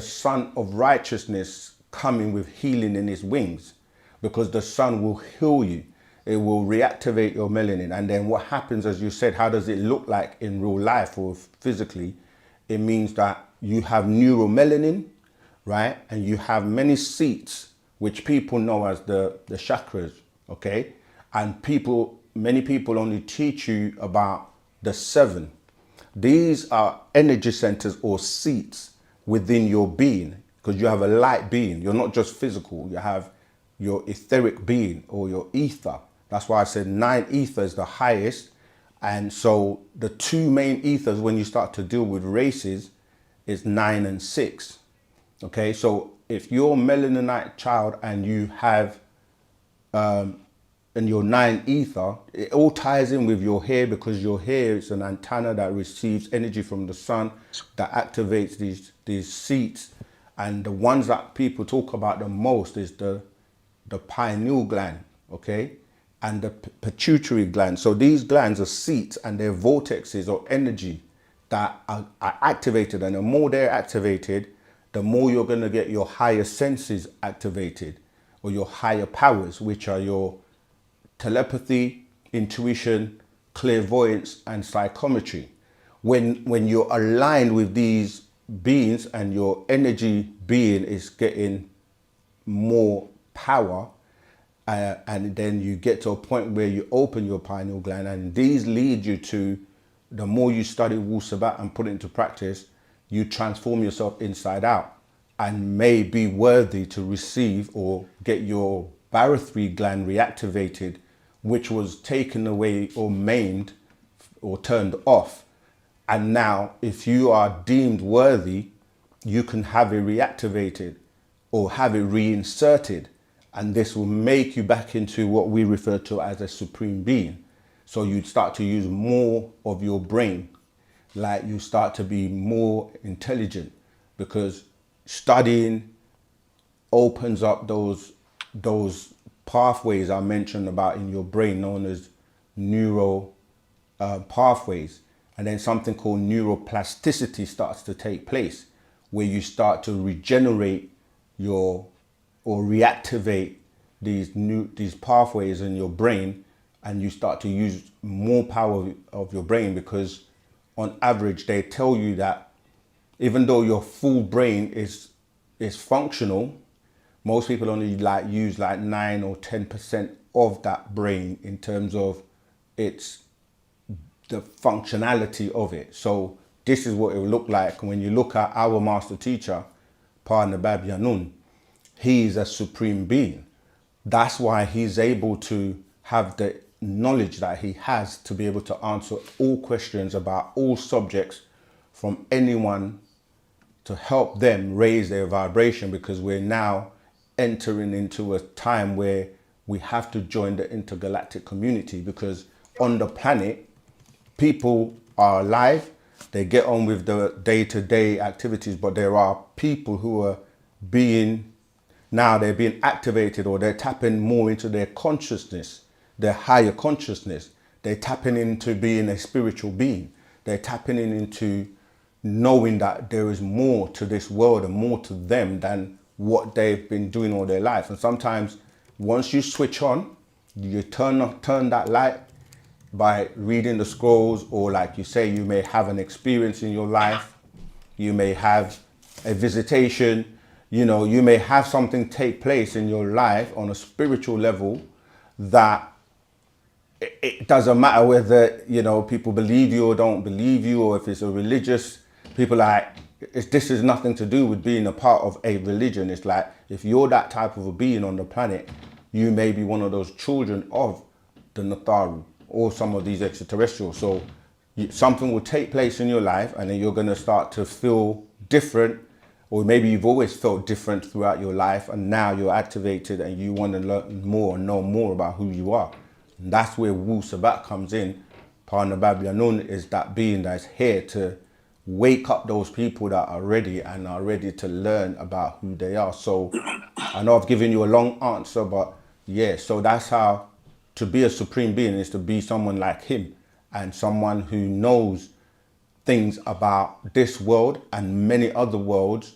sun of righteousness coming with healing in his wings, because the sun will heal you. It will reactivate your melanin. And then what happens, as you said, how does it look like in real life or physically? It means that you have neuromelanin, right? And you have many seats, which people know as the chakras, okay? And many people only teach you about the 7. These are energy centers or seats within your being, because you have a light being. You're not just physical. You have your etheric being or your ether. That's why I said 9 ether is the highest. And so the 2 main ethers when you start to deal with races is 9 and 6. Okay, so if you're a melaninite child and you have and your 9 ether, it all ties in with your hair, because your hair is an antenna that receives energy from the sun, that activates these seats. And the ones that people talk about the most is the pineal gland, okay, and the pituitary gland. So these glands are seats, and they're vortexes or energy that are activated, and the more they're activated, the more you're going to get your higher senses activated, or your higher powers, which are your telepathy, intuition, clairvoyance, and psychometry. When you're aligned with these beings and your energy being is getting more power, and then you get to a point where you open your pineal gland, and these lead you to, the more you study Wu-Sabat and put it into practice, you transform yourself inside out and may be worthy to receive or get your barothry gland reactivated, which was taken away or maimed or turned off. And now, if you are deemed worthy, you can have it reactivated or have it reinserted. And this will make you back into what we refer to as a supreme being. So you start to use more of your brain, like you start to be more intelligent, because studying opens up those pathways I mentioned about in your brain, known as neural pathways. And then something called neuroplasticity starts to take place, where you start to regenerate or reactivate these pathways in your brain, and you start to use more power of your brain, because on average they tell you that even though your full brain is functional, most people only use 9 or 10% of that brain in terms of its the functionality of it. So this is what it will look like when you look at our master teacher, Pa Nabab Yanun. He is a supreme being. That's why he's able to have the knowledge that he has to be able to answer all questions about all subjects from anyone, to help them raise their vibration, because we're now entering into a time where we have to join the intergalactic community, because on the planet, people are alive, they get on with the day-to-day activities, but there are people who are they're being activated, or they're tapping more into their consciousness, their higher consciousness. They're tapping into being a spiritual being. They're tapping into knowing that there is more to this world and more to them than what they've been doing all their life. And sometimes once you switch on, you turn that light by reading the scrolls, or like you say, you may have an experience in your life, you may have a visitation, you may have something take place in your life on a spiritual level that it doesn't matter whether, people believe you or don't believe you, or if it's a religious, this is nothing to do with being a part of a religion. It's like, if you're that type of a being on the planet, you may be one of those children of the Natharu or some of these extraterrestrials. So something will take place in your life, and then you're going to start to feel different, or maybe you've always felt different throughout your life, and now you're activated and you want to learn more and know more about who you are. And that's where Wu-Sabat comes in. Pa Nabab Yanun is that being that's here to wake up those people that are ready and are ready to learn about who they are. So I know I've given you a long answer, but yeah, so that's how to be a supreme being is to be someone like him, and someone who knows things about this world and many other worlds,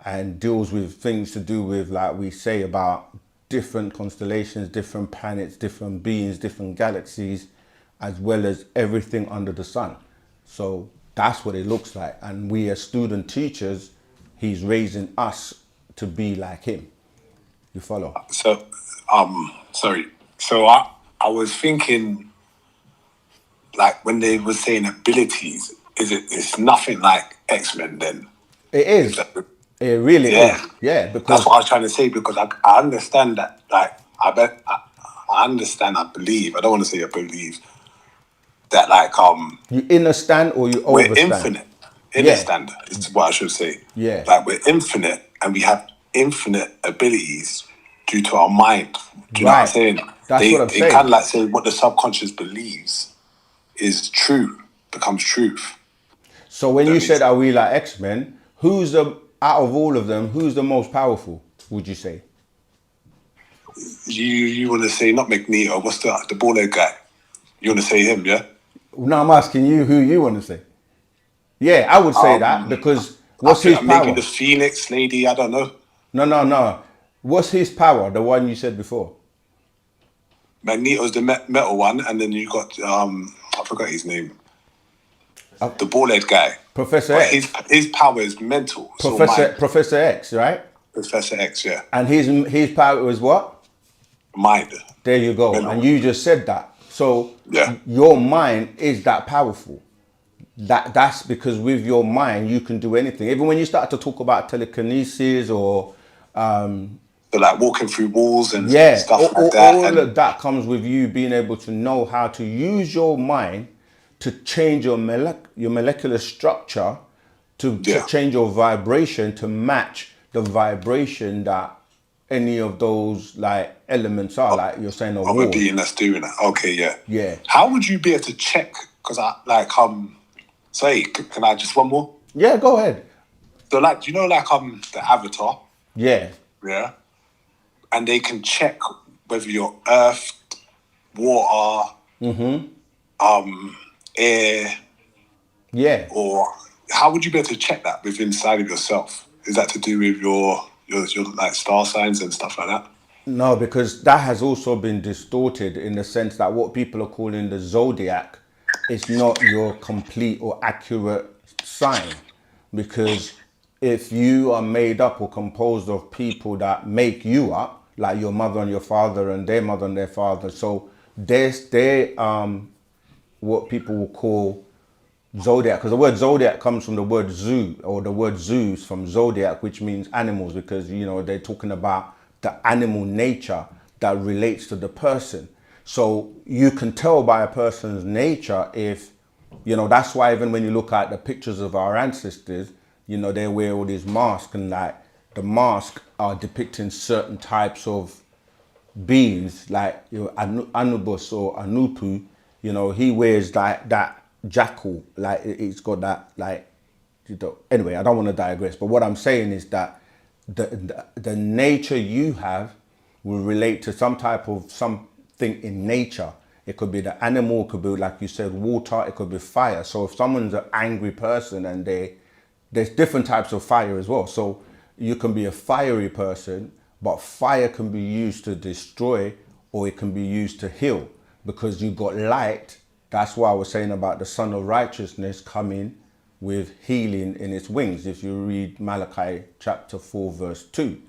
and deals with things to do with, like we say, about different constellations, different planets, different beings, different galaxies, as well as everything under the sun. So that's what it looks like. And we as student teachers, he's raising us to be like him. You follow? So, sorry. So I was thinking, like, when they were saying abilities, it's nothing like X-Men then? It is. It really is. Yeah, because that's what I was trying to say, because I understand that, like, I understand, I believe, I don't want to say I believe, that, like, you understand or you we're overstand? infinite. Understand is what I should say. Yeah. Like, we're infinite, and we have infinite abilities due to our mind. Do you know what I'm Right. saying? That's what I'm They kind saying. of like say what the subconscious believes is true, becomes truth. So when That you makes said, are we like X-Men, who's the, out of all of them, who's the most powerful, would you say? you want to say not Magneto? What's the bald-head guy? You want to say him? Yeah. No, I'm asking you who you want to say. Yeah, I would say that because I what's his think maybe the power? Phoenix lady. I don't know. No. What's his power? The one you said before. Magneto's the metal one, and then you got I forgot his name. The bald-head guy. Professor But X. his power is mental. So mind. Professor X, right? Professor X, yeah. And his power is what? Mind. There you go. Mental. And you just said that. So Yeah. your mind is that powerful. That's because with your mind you can do anything. Even when you start to talk about telekinesis or So like walking through walls and yeah, stuff like that. all And of that comes with you being able to know how to use your mind to change your molecular structure, to yeah. change your vibration to match the vibration that any of those like elements are. Like you're saying, a Of a wall. being that's doing that. Okay, yeah. Yeah. How would you be able to check? Because I like Say, can I just one more? Yeah, go ahead. So like, do you know like the avatar? Yeah. Yeah. And they can check whether you're earth, water, air, Yeah. or how would you be able to check that within inside of yourself? Is that to do with your like star signs and stuff like that? No, because that has also been distorted in the sense that what people are calling the zodiac is not your complete or accurate sign. Because if you are made up or composed of people that make you up, like your mother and your father and their mother and their father, so there's what people will call zodiac, because the word zodiac comes from the word zoo, or the word zoos from zodiac, which means animals, because they're talking about the animal nature that relates to the person. So you can tell by a person's nature if that's why even when you look at the pictures of our ancestors, they wear all these masks, and like the masks are depicting certain types of beings, like Anubis or Anupu. He wears that jackal, like it's got that like anyway, I don't want to digress, but what I'm saying is that the nature you have will relate to some type of something in nature. It could be the animal, it could be, like you said, water, it could be fire. So if someone's an angry person, and there's different types of fire as well. So you can be a fiery person, but fire can be used to destroy, or it can be used to heal, because you got light. That's why I was saying about the Son of Righteousness coming with healing in its wings. If you read Malachi chapter 4 verse 2,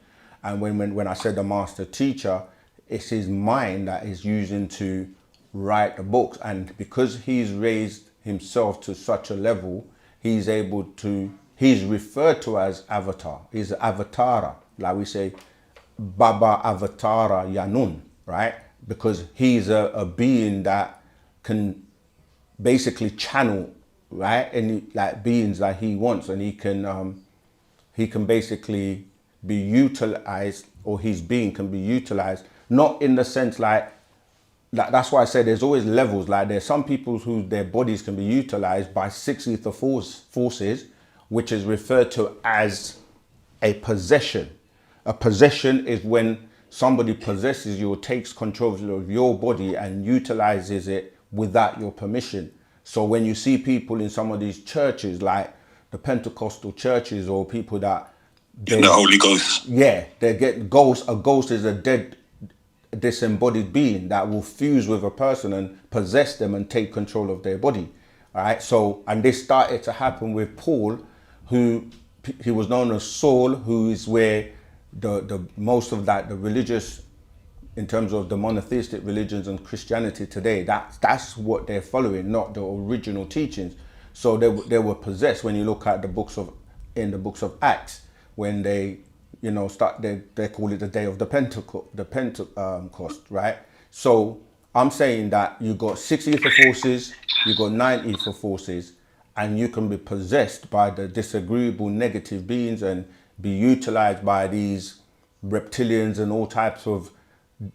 and when I said the master teacher, it's his mind that is using to write the books, and because he's raised himself to such a level, he's referred to as avatar. He's avatara, like we say Baba Avatara Yanun, right? Because he's a being that can basically channel, right, any like beings that he wants, and he can basically be utilized, or his being can be utilized, not in the sense like that's why I said there's always levels. Like there's some people who their bodies can be utilized by six ether forces, which is referred to as a possession. A possession is when somebody possesses you or takes control of your body and utilizes it without your permission. So when you see people in some of these churches, like the Pentecostal churches, or people that In the Holy Ghost. yeah, they get ghosts. A ghost is a dead disembodied being that will fuse with a person and possess them and take control of their body. All right. So, and this started to happen with Paul, who he was known as Saul, who is where the most of that, the religious, in terms of the monotheistic religions and Christianity today, that's what they're following, not the original teachings. So they were possessed. When you look at the books of Acts, when they they call it the day of the Pentecost, right? So I'm saying that you got 6 ether forces, you got 9 ether forces, and you can be possessed by the disagreeable negative beings and be utilized by these reptilians and all types of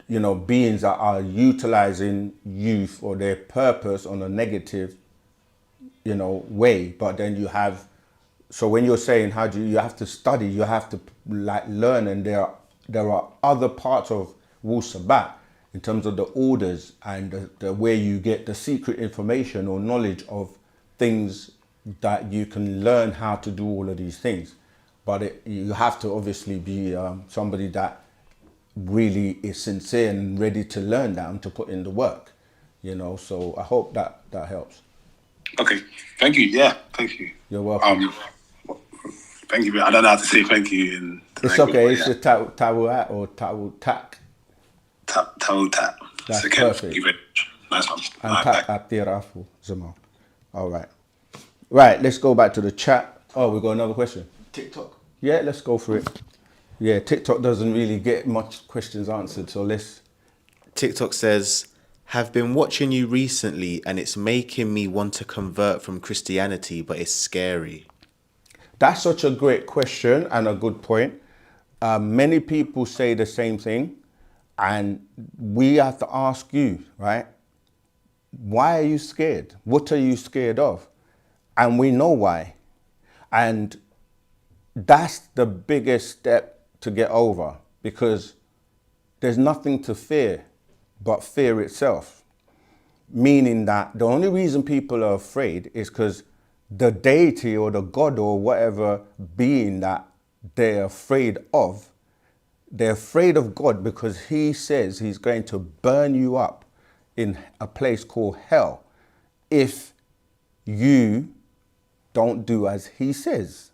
you know, beings that are utilizing you for their purpose on a negative, you know, way. But then you have, so when you're saying how do you have to study, you have to like learn, and there are other parts of Wu-Sabat in terms of the orders and the where you get the secret information or knowledge of things that you can learn how to do all of these things. But you have to obviously be somebody that really is sincere and ready to learn that and to put in the work, you know. So I hope that helps. Okay, thank you. Yeah, thank you. You're welcome. Thank you. I don't know how to say thank you in the It's language, okay. but It's a tawuat or tawutak. Tautat. That's Okay, perfect. thank you very much. Nice one. And Alright, tak bye. atirafu zaman. All right. Right, let's go back to the chat. Oh, we got another question. TikTok. Yeah, let's go for it. Yeah, TikTok doesn't really get much questions answered, so let's. TikTok says, have been watching you recently and it's making me want to convert from Christianity, but it's scary. That's such a great question and a good point. Many people say the same thing, and we have to ask you, right? Why are you scared? What are you scared of? And we know why. And that's the biggest step to get over, because there's nothing to fear but fear itself. Meaning that the only reason people are afraid is because the deity or the God or whatever being that they're afraid of, they're afraid of God because he says he's going to burn you up in a place called hell if you don't do as he says.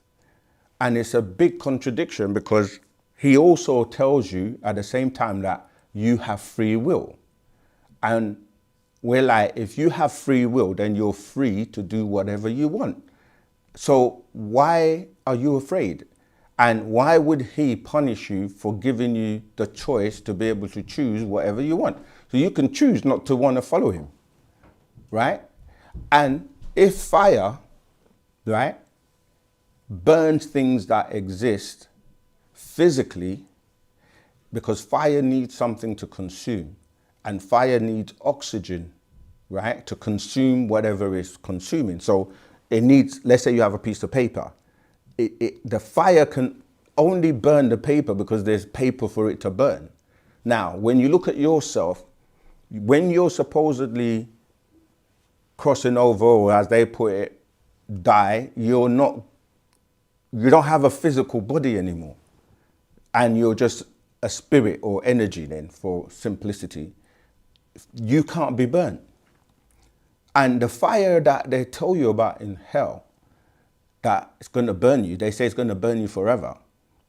And it's a big contradiction because he also tells you at the same time that you have free will. And we're like, if you have free will, then you're free to do whatever you want. So why are you afraid? And why would he punish you for giving you the choice to be able to choose whatever you want? So you can choose not to want to follow him, right? And if fire, right, burns things that exist physically, because fire needs something to consume, and fire needs oxygen, right, to consume whatever is consuming. So it needs, let's say you have a piece of paper. The fire can only burn the paper because there's paper for it to burn. Now, when you look at yourself, when you're supposedly crossing over, or as they put it, die, you don't have a physical body anymore. And you're just a spirit or energy then, for simplicity. You can't be burnt. And the fire that they tell you about in hell, that it's going to burn you, they say it's going to burn you forever.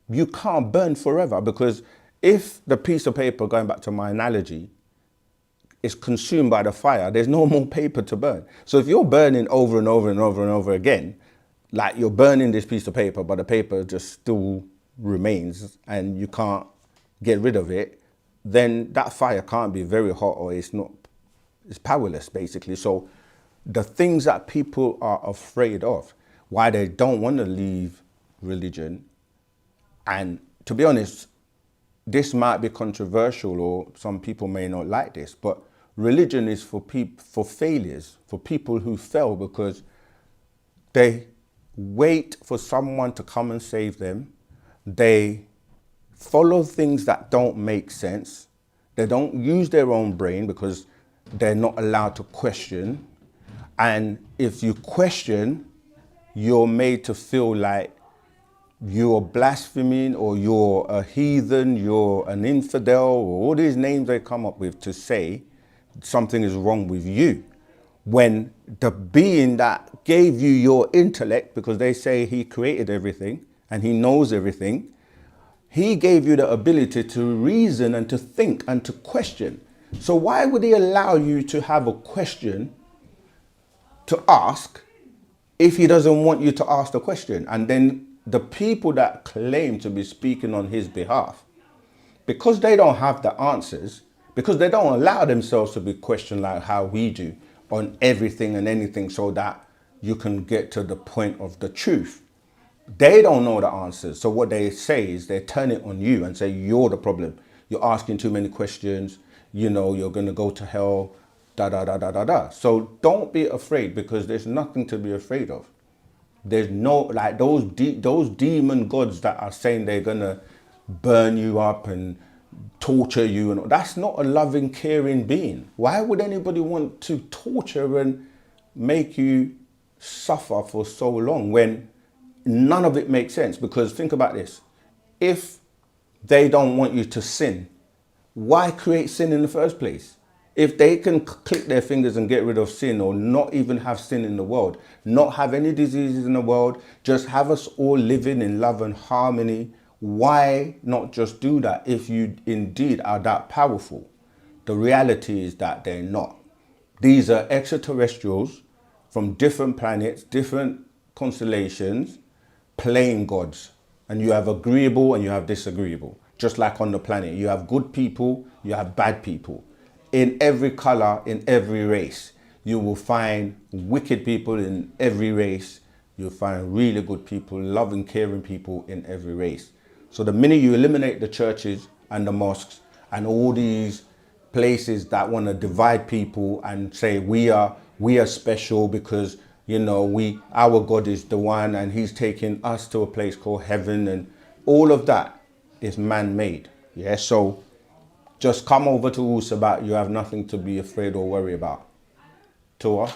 You can't burn forever, because if the piece of paper, going back to my analogy, is consumed by the fire, there's no more paper to burn. So if you're burning over and over and over and over again, like you're burning this piece of paper, but the paper just still remains and you can't get rid of it, then that fire can't be very hot, or it's powerless basically. So the things that people are afraid of, why they don't want to leave religion, and to be honest, this might be controversial or some people may not like this, but religion is for failures, for people who fail because they wait for someone to come and save them. They follow things that don't make sense. They don't use their own brain because they're not allowed to question. And if you question, you're made to feel like you're blaspheming, or you're a heathen, you're an infidel, or all these names they come up with to say something is wrong with you. When the being that gave you your intellect, because they say he created everything and he knows everything, he gave you the ability to reason and to think and to question. So why would he allow you to have a question to ask if he doesn't want you to ask the question? And then the people that claim to be speaking on his behalf, because they don't have the answers, because they don't allow themselves to be questioned like how we do on everything and anything, so that you can get to the point of the truth. They don't know the answers. So what they say is they turn it on you and say, you're the problem. you're asking too many questions, you know, you're going to go to hell, da da da da da da. So don't be afraid, because there's nothing to be afraid of. There's no, like, those demon gods that are saying they're going to burn you up and torture you, and that's not a loving, caring being. Why would anybody want to torture and make you suffer for so long when none of it makes sense? Because think about this. If they don't want you to sin, why create sin in the first place? If they can click their fingers and get rid of sin, or not even have sin in the world, not have any diseases in the world, just have us all living in love and harmony, why not just do that if you indeed are that powerful? The reality is that they're not. These are extraterrestrials from different planets, different constellations, playing gods. And you have agreeable and you have disagreeable. Just like on the planet, you have good people, you have bad people. In every color, in every race, you will find wicked people in every race. You'll find really good people, loving, caring people in every race. So the minute you eliminate the churches and the mosques and all these places that want to divide people and say we are special because, you know, our God is the one and he's taking us to a place called heaven, and all of that is man-made. Yeah, so just come over to Wu-Sabat. You have nothing to be afraid or worry about. Tua?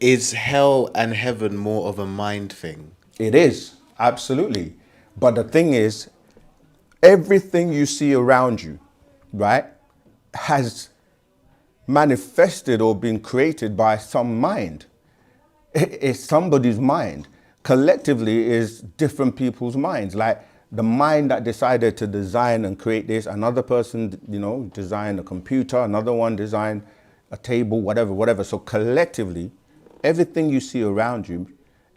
Is hell and heaven more of a mind thing? It is, absolutely. But the thing is, everything you see around you, right, has manifested or been created by some mind. It's somebody's mind. Collectively is different people's minds. Like the mind that decided to design and create this, another person, you know, designed a computer, another one designed a table, whatever. So collectively, everything you see around you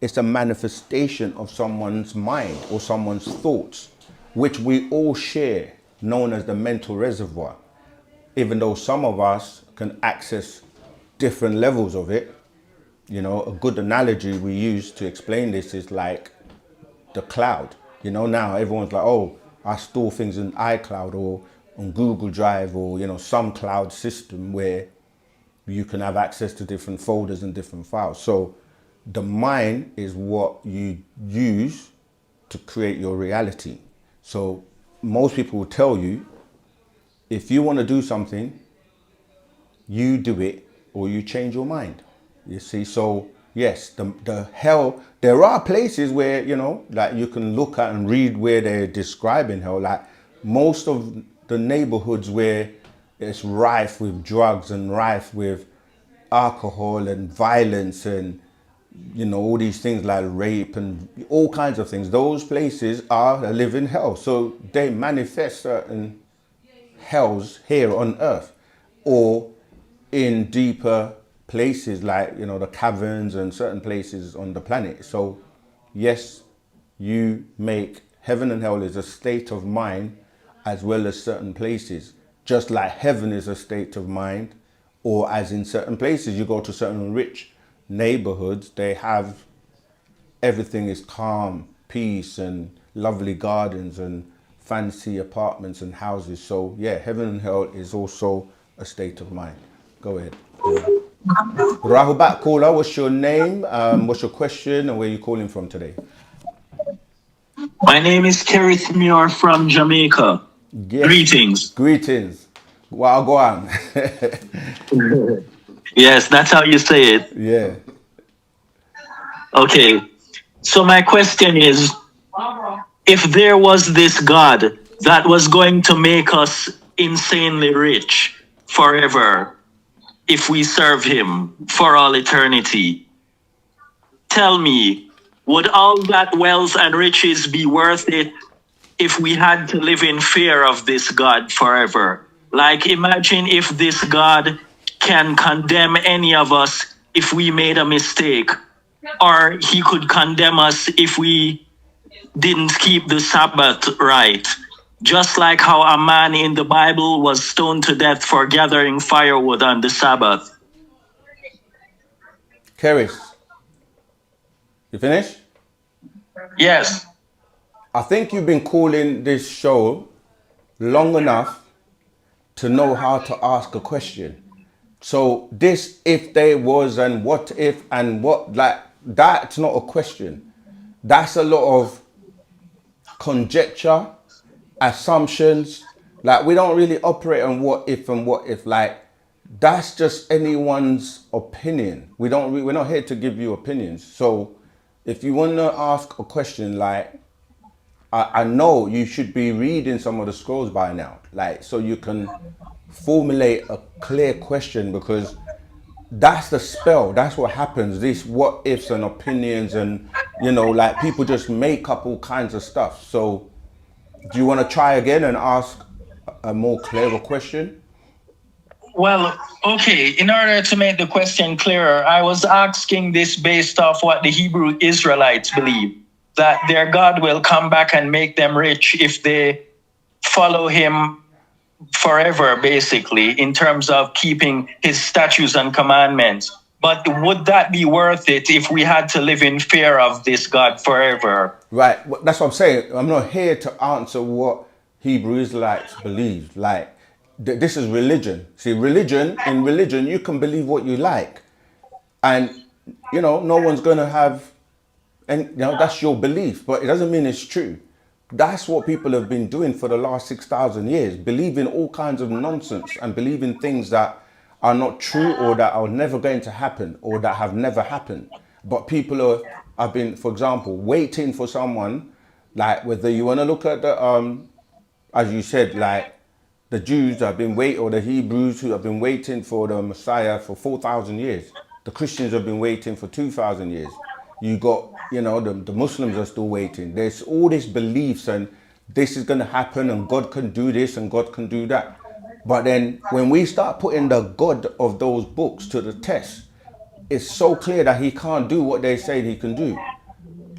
is a manifestation of someone's mind or someone's thoughts, which we all share, known as the mental reservoir. Even though some of us can access different levels of it. You know, a good analogy we use to explain this is like the cloud. You know, now everyone's like, oh, I store things in iCloud or on Google Drive, or, you know, some cloud system where you can have access to different folders and different files. So the mind is what you use to create your reality. So most people will tell you, if you want to do something, you do it or you change your mind. You see, so yes, the hell, there are places where, you know, like you can look at and read where they're describing hell. Like most of the neighborhoods where it's rife with drugs and rife with alcohol and violence and, you know, all these things like rape and all kinds of things, those places are a living hell. So they manifest certain hells here on earth or in deeper places like, you know, the caverns and certain places on the planet. So yes, you make heaven and hell is a state of mind as well as certain places. Just like heaven is a state of mind, or as in certain places, you go to certain rich neighborhoods, they have everything is calm, peace and lovely gardens and fancy apartments and houses. So yeah, heaven and hell is also a state of mind. Go ahead. Rahubat caller, what's your name? What's your question, and where are you calling from today? My name is Kerith Muir from Jamaica. Yes. Greetings. Greetings. Wow, go on. Yes, that's how you say it. Yeah. Okay. So my question is, if there was this God that was going to make us insanely rich forever, if we serve him for all eternity, tell me, would all that wealth and riches be worth it if we had to live in fear of this God forever? Like, imagine if this God can condemn any of us if we made a mistake, or he could condemn us if we didn't keep the Sabbath right. Just like how a man in the Bible was stoned to death for gathering firewood on the Sabbath. Keris, you finished? Yes. I think you've been calling this show long enough to know how to ask a question. So this, if there was, and what if, and what, like, that's not a question. That's a lot of conjecture, assumptions. Like, we don't really operate on what if and what if. Like, that's just anyone's opinion. We're not here to give you opinions. So if you want to ask a question, like, I know you should be reading some of the scrolls by now, like, so you can formulate a clear question, because that's the spell. That's what happens. These what ifs and opinions, and like, people just make up all kinds of stuff. So do you want to try again and ask a more clearer question? Well, okay, in order to make the question clearer, I was asking this based off what the Hebrew Israelites believe, that their God will come back and make them rich if they follow him forever, basically, in terms of keeping his statutes and commandments. But would that be worth it if we had to live in fear of this God forever? Right, that's what I'm saying. I'm not here to answer what Hebrew Israelites believe. Like, this is religion. See, in religion, you can believe what you like. And, no one's going to have, and that's your belief, but it doesn't mean it's true. That's what people have been doing for the last 6,000 years, believing all kinds of nonsense and believing things that are not true, or that are never going to happen, or that have never happened. But people have been, for example, waiting for someone, like, whether you want to look at the, as you said, like, the Jews have been waiting, or the Hebrews who have been waiting for the Messiah for 4,000 years. The Christians have been waiting for 2,000 years. You got, the Muslims are still waiting. There's all these beliefs, and this is going to happen, and God can do this, and God can do that. But then when we start putting the God of those books to the test, it's so clear that he can't do what they say he can do.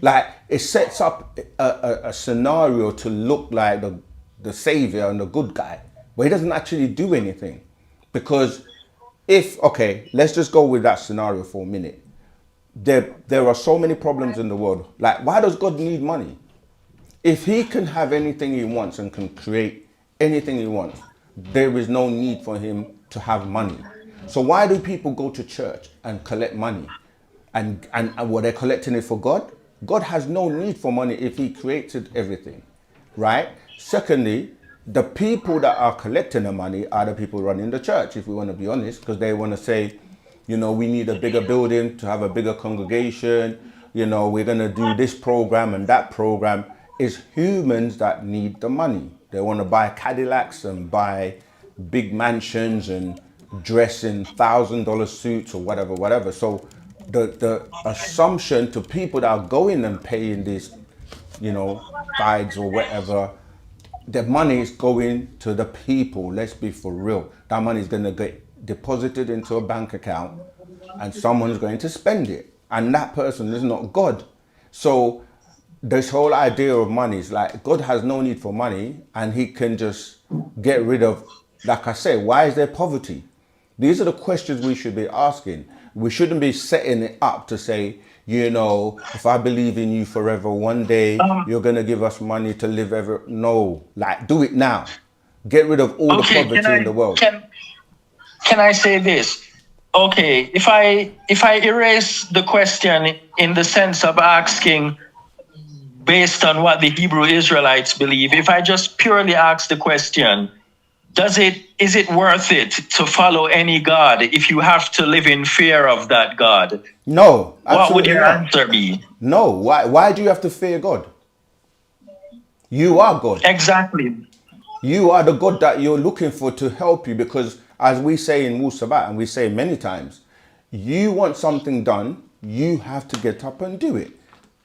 Like, it sets up a scenario to look like the savior and the good guy, but he doesn't actually do anything. Because okay, let's just go with that scenario for a minute. There are so many problems in the world. Like, why does God need money? If he can have anything he wants and can create anything he wants, there is no need for him to have money. So why do people go to church and collect money? And what, they're collecting it for God? God has no need for money if he created everything, right? Secondly, the people that are collecting the money are the people running the church, if we want to be honest, because they want to say, we need a bigger building to have a bigger congregation. We're going to do this program and that program. It's humans that need the money. They want to buy Cadillacs and buy big mansions and dress in $1,000 suits or whatever. So the assumption to people that are going and paying these, guides or whatever, the money is going to the people. Let's be for real. That money is going to get deposited into a bank account, and someone's going to spend it, and that person is not God. So this whole idea of money is like, God has no need for money, and he can just get rid of, like I say, why is there poverty? These are the questions we should be asking. We shouldn't be setting it up to say, if I believe in you forever, one day you're going to give us money to live ever. No, like, do it now. Get rid of all the poverty in the world. Can I say this? Okay, if I erase the question in the sense of asking based on what the Hebrew Israelites believe, if I just purely ask the question, is it worth it to follow any God if you have to live in fear of that God? No, absolutely what would your not. answer be? No, why do you have to fear God? You are God. Exactly. You are the God that you're looking for to help you, because as we say in Wu-Sabat, and we say many times, you want something done, you have to get up and do it.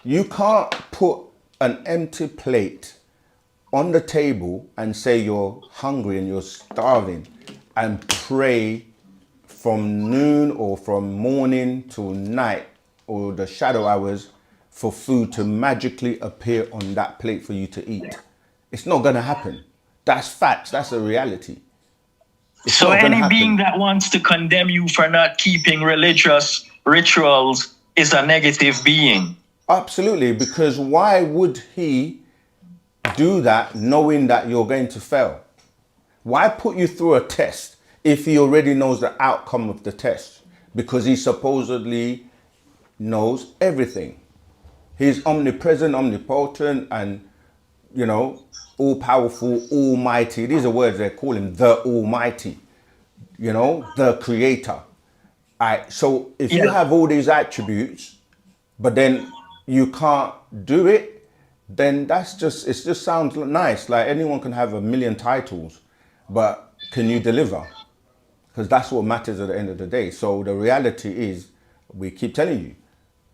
You can't put an empty plate on the table and say you're hungry and you're starving and pray from noon or from morning till night or the shadow hours for food to magically appear on that plate for you to eat. It's not going to happen. That's facts. That's a reality. It's so any being that wants to condemn you for not keeping religious rituals is a negative being. Absolutely, because why would he do that knowing that you're going to fail? Why put you through a test if he already knows the outcome of the test? Because he supposedly knows everything. He's omnipresent, omnipotent, and, you know, all powerful, almighty. These are words they call him, the Almighty, you know, the Creator. So if you Yeah. have all these attributes, but then you can't do it, then it just sounds nice. Like anyone can have a million titles, but can you deliver? Because that's what matters at the end of the day. So the reality is, we keep telling you,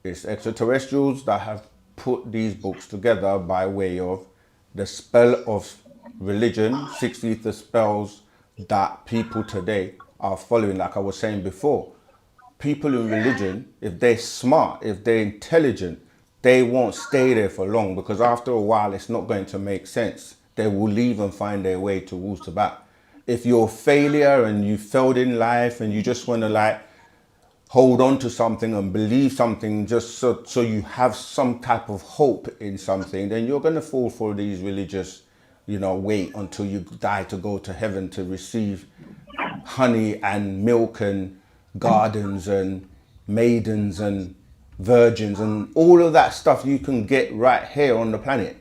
it's extraterrestrials that have put these books together by way of the spell of religion, 6 ether spells that people today are following, like I was saying before. People in religion, if they're smart, if they're intelligent, they won't stay there for long, because after a while it's not going to make sense. They will leave and find their way to Wu-Sabat. If you're a failure and you failed in life and you just want to like hold on to something and believe something just so you have some type of hope in something, then you're going to fall for these religious, you know, wait until you die to go to heaven to receive honey and milk and gardens and maidens and virgins and all of that stuff you can get right here on the planet.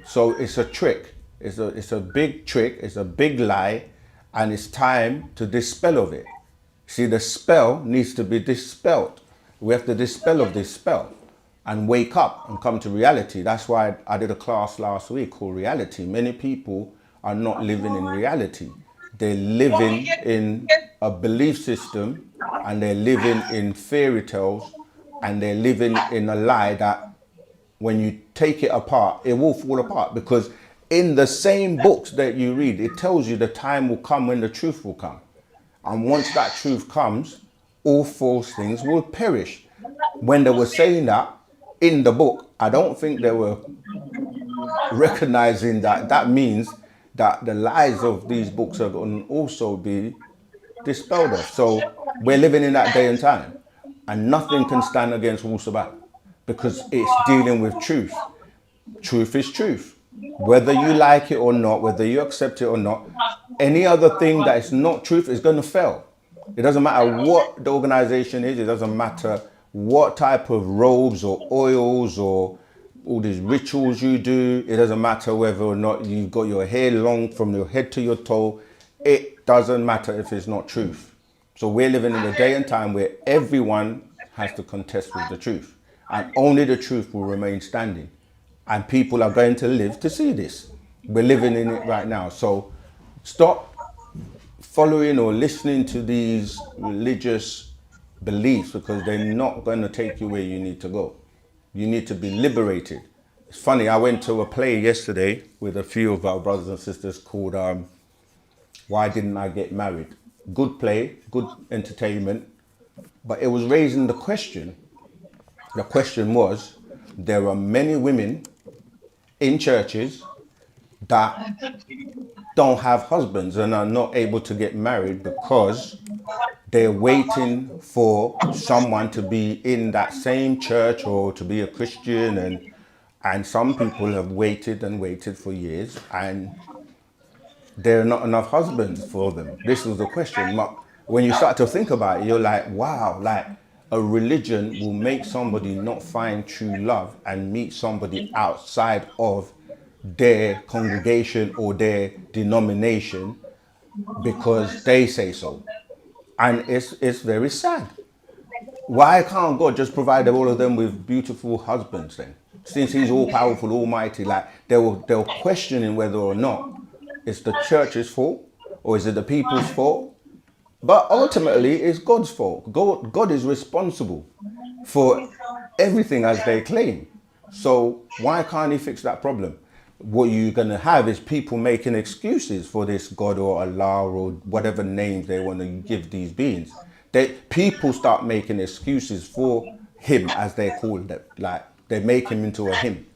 So it's a trick. It's a big trick. It's a big lie, and it's time to dispel of it. See, the spell needs to be dispelled. We have to dispel of this spell and wake up and come to reality. That's why I did a class last week called Reality. Many people are not living in reality. They're living in a belief system, and they're living in fairy tales, and they're living in a lie that when you take it apart, it will fall apart. Because in the same books that you read, it tells you the time will come when the truth will come. And once that truth comes, all false things will perish. When they were saying that in the book, I don't think they were recognizing that that means that the lies of these books are going to also be dispelled of. So we're living in that day and time, and nothing can stand against Wu-Sabat, because it's dealing with truth. Truth is truth. Whether you like it or not, whether you accept it or not, any other thing that is not truth is going to fail. It doesn't matter what the organization is. It doesn't matter what type of robes or oils or all these rituals you do. It doesn't matter whether or not you've got your hair long from your head to your toe. It doesn't matter if it's not truth. So we're living in a day and time where everyone has to contest with the truth, and only the truth will remain standing. And people are going to live to see this. We're living in it right now. So stop following or listening to these religious beliefs, because they're not going to take you where you need to go. You need to be liberated. It's funny, I went to a play yesterday with a few of our brothers and sisters called Why Didn't I Get Married? Good play, good entertainment, but it was raising the question. The question was, there are many women in churches that don't have husbands and are not able to get married because they're waiting for someone to be in that same church or to be a Christian, and some people have waited and waited for years, and there are not enough husbands for them. This was the question. When you start to think about it, you're like, wow, like a religion will make somebody not find true love and meet somebody outside of their congregation or their denomination because they say so. And it's very sad. Why can't God just provide all of them with beautiful husbands then? Since he's all powerful, almighty, like they're questioning whether or not it's the church's fault or is it the people's fault? But ultimately, it's God's fault. God is responsible for everything as they claim. So why can't he fix that problem? What you're going to have is people making excuses for this God or Allah or whatever names they want to give these beings. People start making excuses for him, as they call it. Like they make him into a him.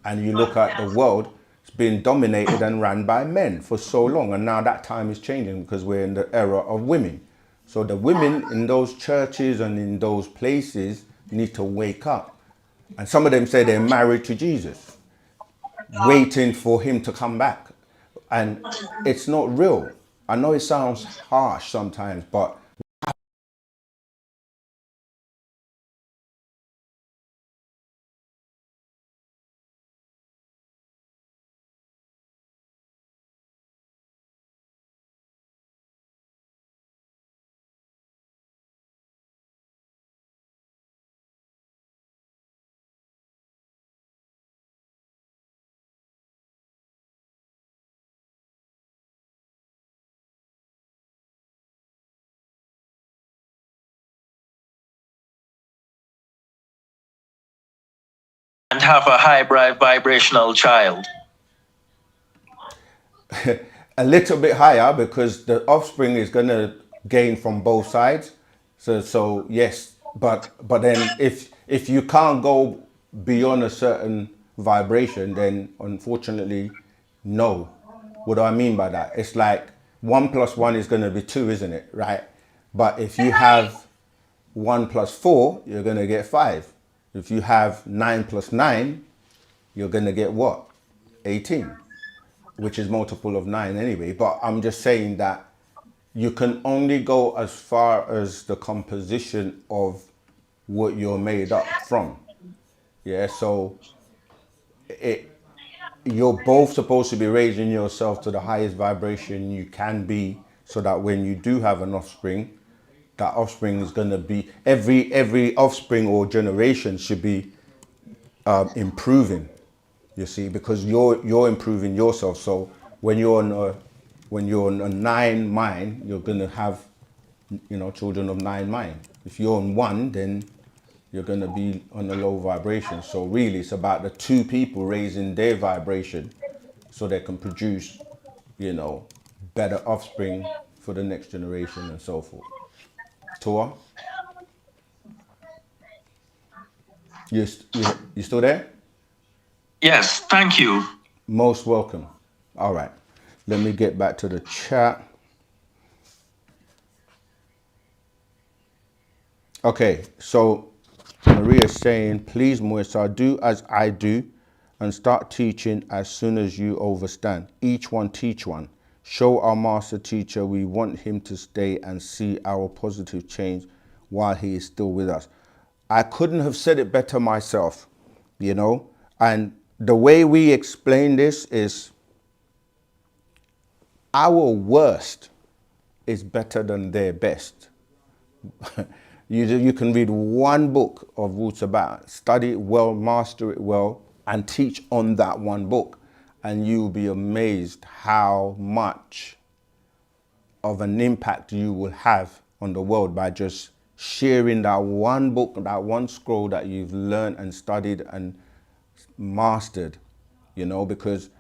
And you look at the world, it's been dominated and run by men for so long. And now that time is changing because we're in the era of women. So the women in those churches and in those places need to wake up. And some of them say they're married to Jesus. waiting for him to come back. And it's not real. I know it sounds harsh sometimes, but And have a high vibrational child. a little bit higher, because the offspring is going to gain from both sides. So yes, but then if you can't go beyond a certain vibration, then unfortunately, no. What do I mean by that? It's like 1 + 1 is going to be 2, isn't it? Right? But if you have 1 + 4, you're going to get 5. If you have 9 + 9, you're going to get what? 18, which is multiple of 9 anyway. But I'm just saying that you can only go as far as the composition of what you're made up from. Yeah, so you're both supposed to be raising yourself to the highest vibration you can be, so that when you do have an offspring, that offspring is going to be, every offspring or generation should be improving, you see, because you're improving yourself. So when you're on a 9 mind, you're going to have, children of 9 mind. If you're on 1, then you're going to be on a low vibration. So really, it's about the 2 people raising their vibration so they can produce, better offspring for the next generation and so forth. Tua, you still there? Yes, thank you. Most welcome. All right, let me get back to the chat. Okay, so Maria's saying, please, Moisa, do as I do and start teaching as soon as you overstand. Each one teach one. Show our master teacher we want him to stay and see our positive change while he is still with us. I couldn't have said it better myself, and the way we explain this is our worst is better than their best. You can read one book of Wu-Sabat, study it well, master it well, and teach on that one book. And you'll be amazed how much of an impact you will have on the world by just sharing that one book, that one scroll that you've learned and studied and mastered, because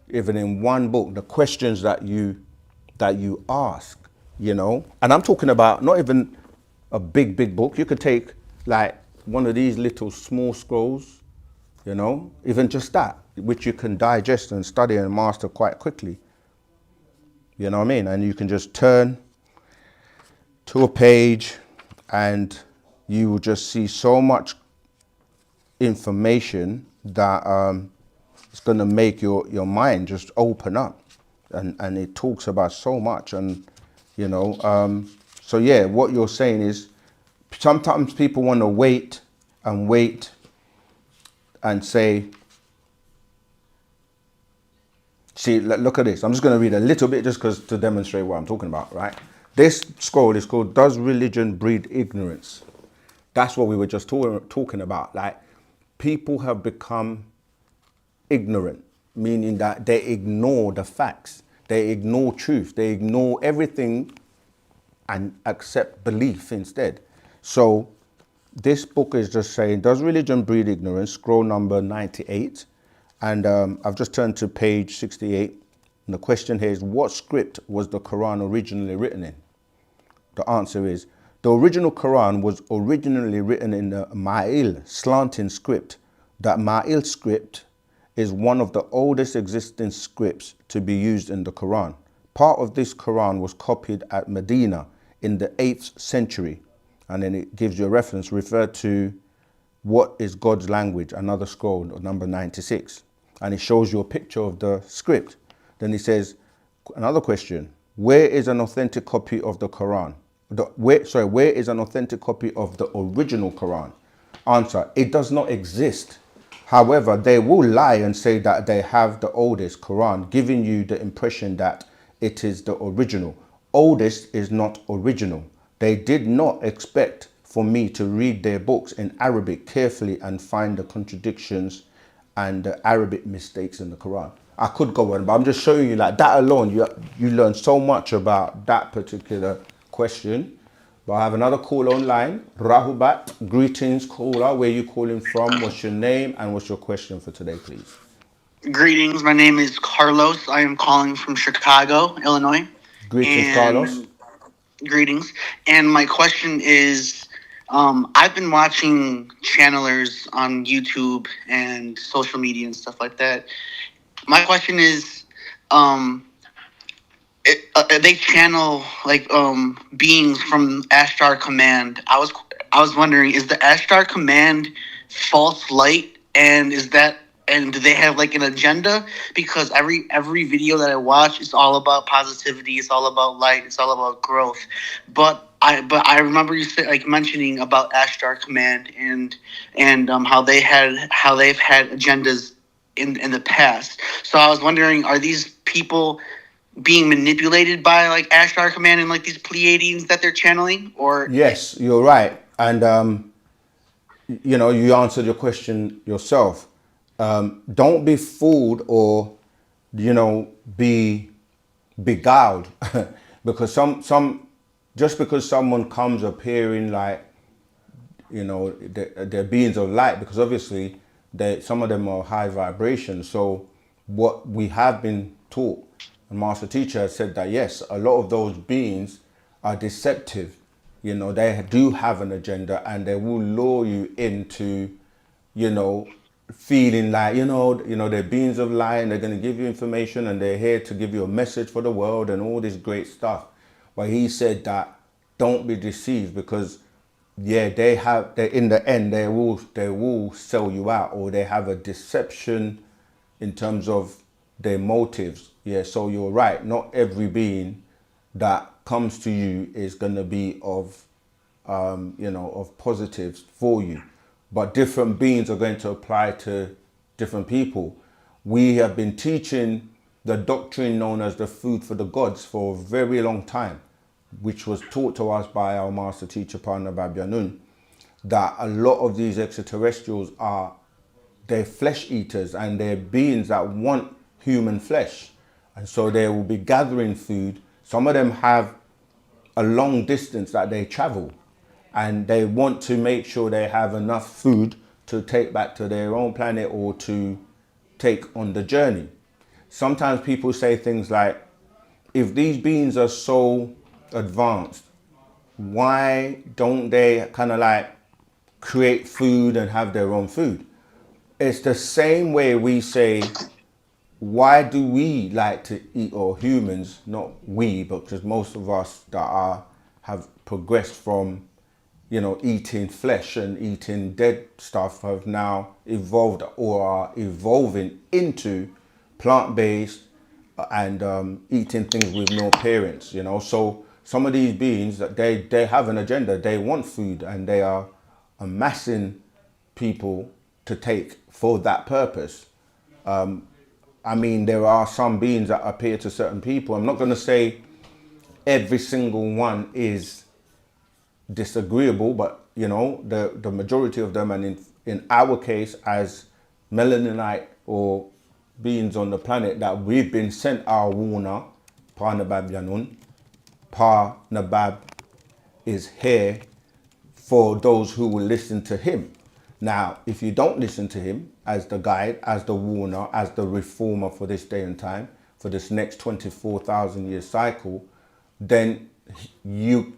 even in one book, the questions that you ask, and I'm talking about not even a big book. You could take like one of these little small scrolls, even just that, which you can digest and study and master quite quickly. You know what I mean? And you can just turn to a page and you will just see so much information that it's going to make your mind just open up. And it talks about so much. And, so yeah, what you're saying is sometimes people want to wait and say, see, look at this. I'm just going to read a little bit just to demonstrate what I'm talking about, right? This scroll is called, Does Religion Breed Ignorance? That's what we were just talking about. Like, people have become ignorant, meaning that they ignore the facts. They ignore truth. They ignore everything and accept belief instead. So this book is just saying, Does Religion Breed Ignorance? Scroll number 98. And I've just turned to page 68. And the question here is, what script was the Quran originally written in? The answer is, the original Quran was originally written in the Ma'il slanting script. That Ma'il script is one of the oldest existing scripts to be used in the Quran. Part of this Quran was copied at Medina in the 8th century. And then it gives you a reference, referred to What is God's Language, another scroll, number 96. and it shows you a picture of the script. Then it says, another question, where is an authentic copy of the Quran? Where is an authentic copy of the original Quran? Answer, it does not exist. However, they will lie and say that they have the oldest Quran, giving you the impression that it is the original. Oldest is not original. They did not expect for me to read their books in Arabic carefully and find the contradictions and the Arabic mistakes in the Quran. I could go on, but I'm just showing you like that alone. You learn so much about that particular question. But I have another call online. Rahubat, greetings caller. Where you calling from? What's your name and what's your question for today, please? Greetings. My name is Carlos. I am calling from Chicago, Illinois. Greetings, Carlos. Greetings. And my question is, I've been watching channelers on YouTube and social media and stuff like that. My question is, they channel like beings from Ashtar Command. I was wondering, is the Ashtar Command false light, and do they have like an agenda? Because every video that I watch is all about positivity, it's all about light, it's all about growth. But I remember you mentioning about Ashtar Command and how they've had agendas in the past. So I was wondering, are these people being manipulated by like Ashtar Command and like these Pleiadians that they're channeling? Or yes, you're right. And you answered your question yourself. Don't be fooled or be beguiled because just because someone comes appearing like they're beings of light, because obviously some of them are high vibration. So what we have been taught, the master teacher has said that yes, a lot of those beings are deceptive. They do have an agenda, and they will lure you into feeling like they're beings of light and they're going to give you information and they're here to give you a message for the world and all this great stuff. But he said that don't be deceived, because in the end they will sell you out, or they have a deception in terms of their motives. So you're right, not every being that comes to you is going to be of positives for you. But different beings are going to apply to different people. We have been teaching the doctrine known as the food for the gods for a very long time, which was taught to us by our master teacher, Parnabab Yanun, that a lot of these extraterrestrials they're flesh eaters, and they're beings that want human flesh. And so they will be gathering food. Some of them have a long distance that they travel, and they want to make sure they have enough food to take back to their own planet or to take on the journey. Sometimes people say things like, if these beings are so advanced, why don't they kind of like create food and have their own food? It's the same way we say, why do we like to eat, or humans, not we, but because most of us that have progressed from eating flesh and eating dead stuff have now evolved or are evolving into plant-based and eating things with no parents, So some of these beings, that they have an agenda. They want food, and they are amassing people to take for that purpose. There are some beings that appear to certain people. I'm not going to say every single one is disagreeable, but the majority of them, and in our case as melaninite or beings on the planet, that we've been sent our Wuna, Pa Nabab Yanun. Pa Nabab is here for those who will listen to him. Now, if you don't listen to him as the guide, as the Wuna, as the reformer for this day and time, for this next 24,000 year cycle, then you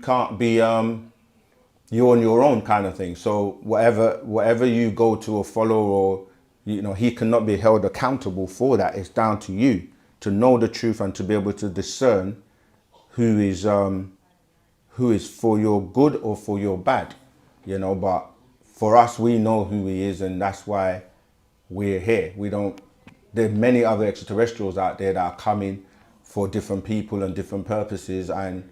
can't be you're on your own kind of thing. So whatever you go to or follow, or he cannot be held accountable for that. It's down to you to know the truth and to be able to discern who is for your good or for your bad. But for us, we know who he is, and that's why we're here. We don't. There are many other extraterrestrials out there that are coming for different people and different purposes, and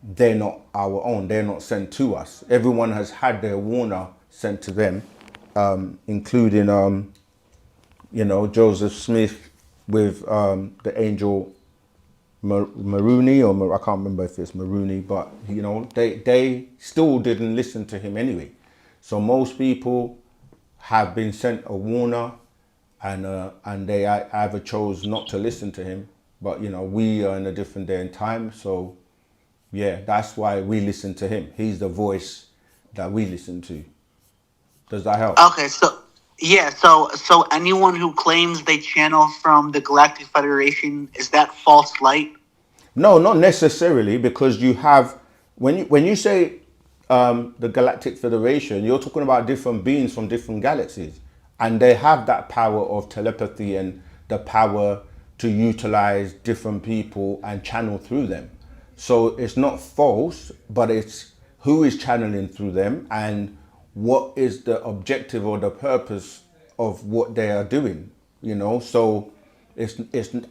they're not our own. They're not sent to us. Everyone has had their warner sent to them, including Joseph Smith with the angel Maruni, or I can't remember if it's Maruni, but they still didn't listen to him anyway. So most people have been sent a warner, and they either chose not to listen to him. But we are in a different day and time, so yeah, that's why we listen to him. He's the voice that we listen to. Does that help? Okay, so yeah, so anyone who claims they channel from the Galactic Federation, is that false light? No, not necessarily, because you have when you say the Galactic Federation, you're talking about different beings from different galaxies, and they have that power of telepathy and the power to utilize different people and channel through them. So it's not false, but it's who is channeling through them and what is the objective or the purpose of what they are doing. So it's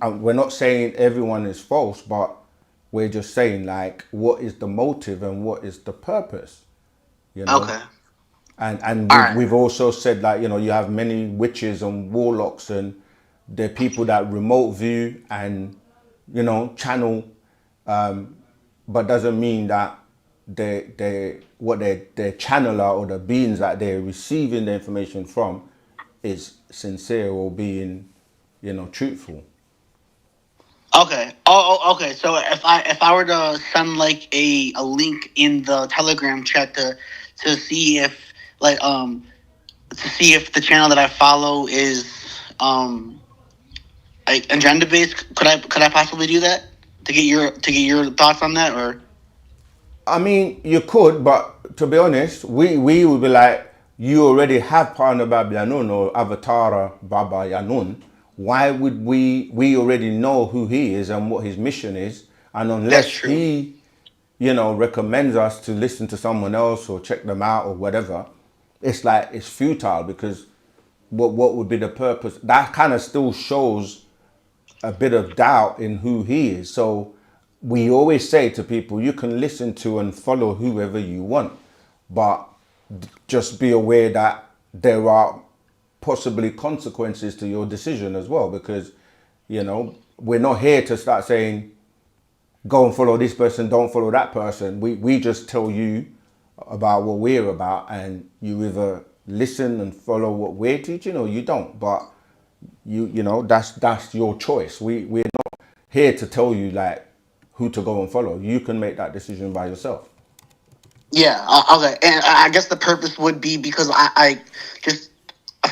we're not saying everyone is false, but we're just saying like what is the motive and what is the purpose. Okay. And All right. we've also said like you have many witches and warlocks, and they're people that remote view and channel, but doesn't mean that their channeler or the beings that they're receiving the information from is sincere or being truthful. Okay. Okay. So if I were to send like a link in the Telegram chat to see if the channel that I follow is agenda based, could I possibly do that to get your thoughts on that? Or I mean, you could, but to be honest, we would be like, you already have Partner Baba Yanun or Avatara Baba Yanun. Why would we already know who he is and what his mission is? And unless he, recommends us to listen to someone else or check them out or whatever, it's like, it's futile, because what would be the purpose? That kind of still shows a bit of doubt in who he is. So we always say to people, you can listen to and follow whoever you want, but just be aware that there are possibly consequences to your decision as well, because we're not here to start saying go and follow this person, don't follow that person. We just tell you about what we're about, and you either listen and follow what we're teaching or you don't. But that's your choice. We're not here to tell you like who to go and follow. You can make that decision by yourself. yeah, okay. And I guess the purpose would be because I just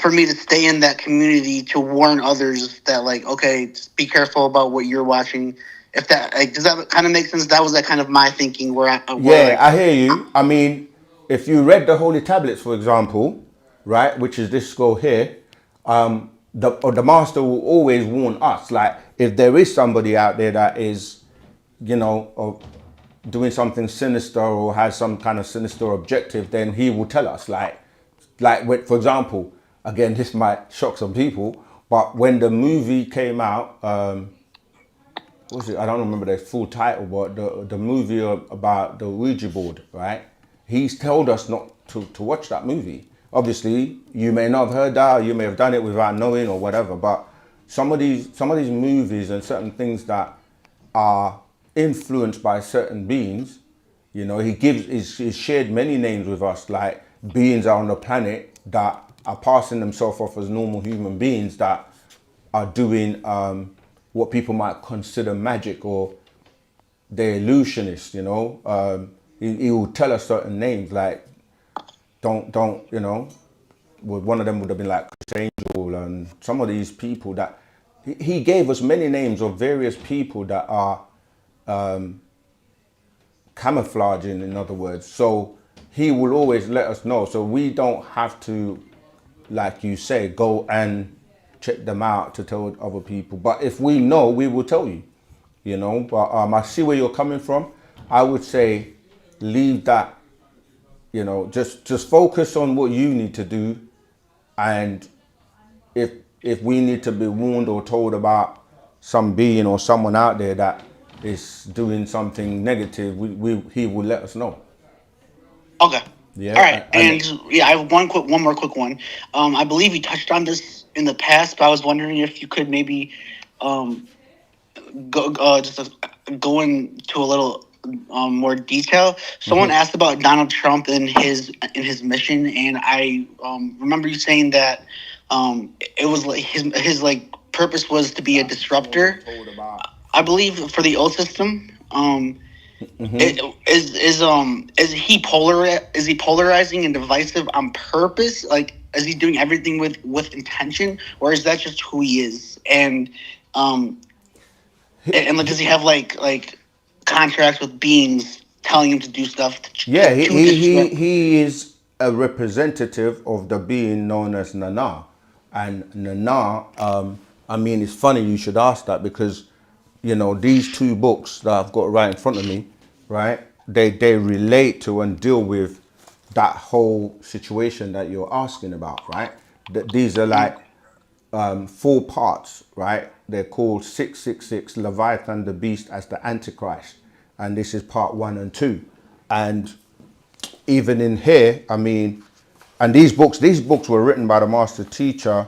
for me to stay in that community to warn others that like, okay, just be careful about what you're watching. If that does that kind of make sense? That was kind of my thinking I hear you. I mean, if you read the Holy Tablets, for example, right, which is this scroll here, the master will always warn us, like if there is somebody out there that is, doing something sinister or has some kind of sinister objective, then he will tell us. Like for example, again, this might shock some people, but when the movie came out, what was it? I don't remember the full title, but the movie about the Ouija board, right? He's told us not to watch that movie. Obviously, you may not have heard that, or you may have done it without knowing or whatever, but some of these movies and certain things that are influenced by certain beings, he's shared many names with us, like beings on the planet that are passing themselves off as normal human beings that are doing what people might consider magic, or they're illusionists. He will tell us certain names, like don't one of them would have been like Chris Angel, and some of these people that he gave us many names of various people that are camouflaging, in other words. So he will always let us know, so we don't have to, like you say, go and check them out to tell other people. But if we know, we will tell you, but I see where you're coming from. I would say leave that, just focus on what you need to do, and if we need to be warned or told about some being or someone out there that is doing something negative, he will let us know. Okay. Yeah. All right. And And yeah, I have one more quick one. I believe you touched on this in the past, but I was wondering if you could maybe um go into a little more detail. Someone asked about Donald Trump and his mission, and I remember you saying that it was like his like purpose was to be a disruptor. I believe for the old system. Is he polarizing and divisive on purpose? Like, is he doing everything with intention, or is that just who he is? And like, does he have like contracts with beings telling him to do stuff? yeah, To disrupt? he is a representative of the being known as Nana. And Nana, I mean, it's funny you should ask that, because, you know, these two books that I've got right in front of me, right, they relate to and deal with that whole situation that you're asking about, right? These are like 4 parts, right? They're called 666, Leviathan, the Beast as the Antichrist. And this is part 1 and 2. And even in here, I mean, and these books were written by the master teacher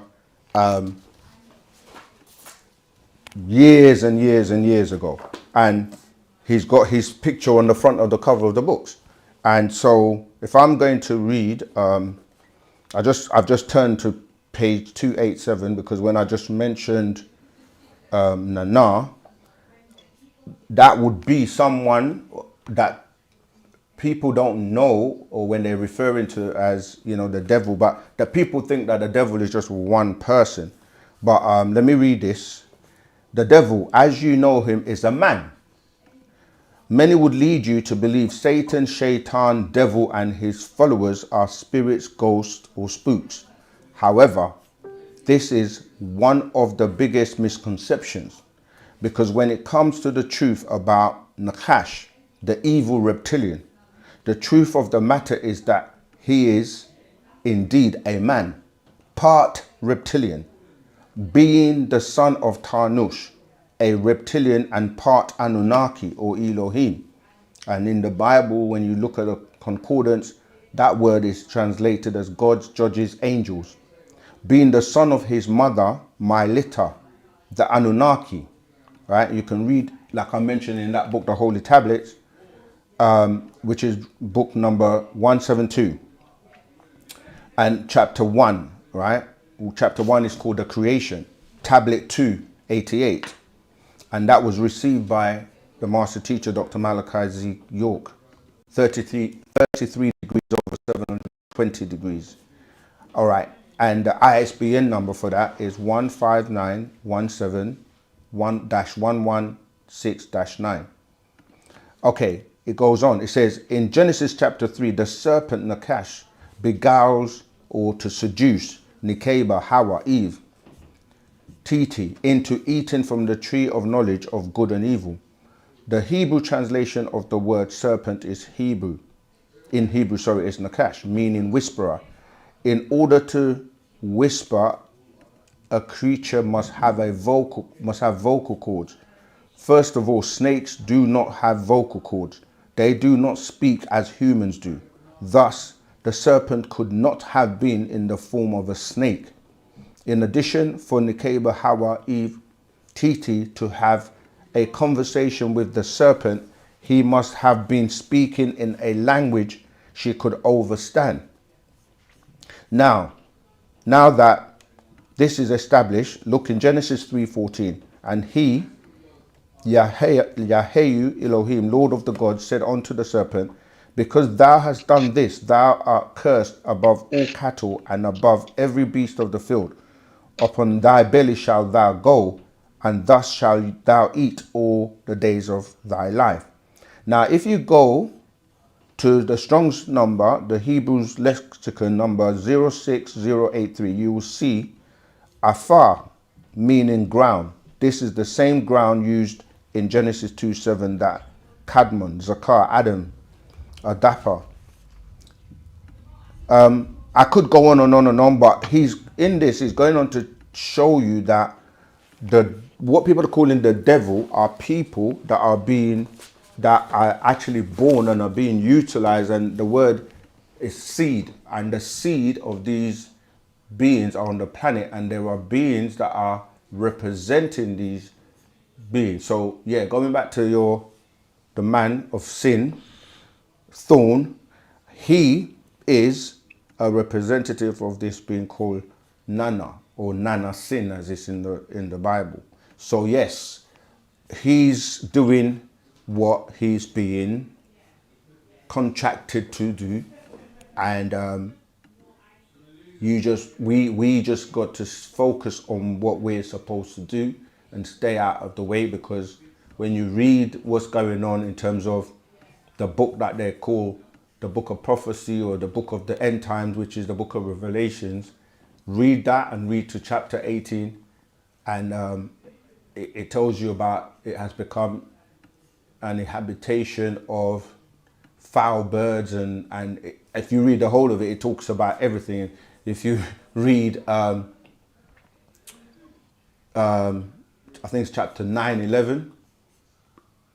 years and years and years ago. And he's got his picture on the front of the cover of the books. And so if I'm going to read, I've just turned to page 287, because when I just mentioned Nana, that would be someone that people don't know, or when they're referring to as, you know, the devil, but that people think that the devil is just one person. But let me read this. The devil, as you know him, is a man. Many would lead you to believe Satan, Shaitan, devil, and his followers are spirits, ghosts, or spooks. However, this is one of the biggest misconceptions, because when it comes to the truth about Nakash, the evil reptilian, the truth of the matter is that he is indeed a man, part reptilian, being the son of Tarnush, a reptilian, and part Anunnaki or Elohim. And in the Bible, when you look at a concordance, that word is translated as God's judges, angels. Being the son of his mother, Mylita, the Anunnaki, right? You can read, like I mentioned in that book, The Holy Tablets, which is book number 172 and chapter 1, right? Chapter 1 is called The Creation, tablet 2, 88. And that was received by the master teacher, Dr. Malachi Z. York, 33 degrees over 720 degrees. All right. And the ISBN number for that is 15917-116-9. Okay, it goes on. It says, in Genesis chapter 3, the serpent Nakash beguiles or to seduce Nikeba, Hawa, Eve, Titi, into eating from the tree of knowledge of good and evil. The Hebrew translation of the word serpent is Hebrew. In Hebrew, sorry, is Nakash, meaning whisperer. In order to whisper, a creature must have vocal cords. First of all, snakes do not have vocal cords. They do not speak as humans do. Thus, the serpent could not have been in the form of a snake. In addition, for Nikeba, Hawa, Eve, Titi to have a conversation with the serpent, he must have been speaking in a language she could understand. Now that this is established, look in Genesis 3:14. And he, Yaheyu Elohim, Lord of the gods, said unto the serpent, because thou hast done this, thou art cursed above all cattle and above every beast of the field. Upon thy belly shalt thou go, and thus shalt thou eat all the days of thy life. Now, if you go to the Strong's number, the Hebrews lexicon number 06083, you will see afar, meaning ground. This is the same ground used in Genesis 2:7 that Kadmon, Zakar, Adam, Adapa. I could go on and on and on, but he's going on to show you that what people are calling the devil are people that are actually born and are being utilized, and the word is seed, and the seed of these beings are on the planet, and there are beings that are representing these beings. So yeah, going back to the man of sin, Thorn, he is a representative of this being called Nana, or Nana Sin, as it's in the Bible. So yes, he's doing what he's being contracted to do, and we just got to focus on what we're supposed to do and stay out of the way, because when you read what's going on in terms of the book that they call the book of prophecy or the book of the end times, which is the book of Revelations, read that and read to chapter 18, and it tells you about it has become an habitation of foul birds, and if you read the whole of it, it talks about everything. If you read I think it's chapter 9-11,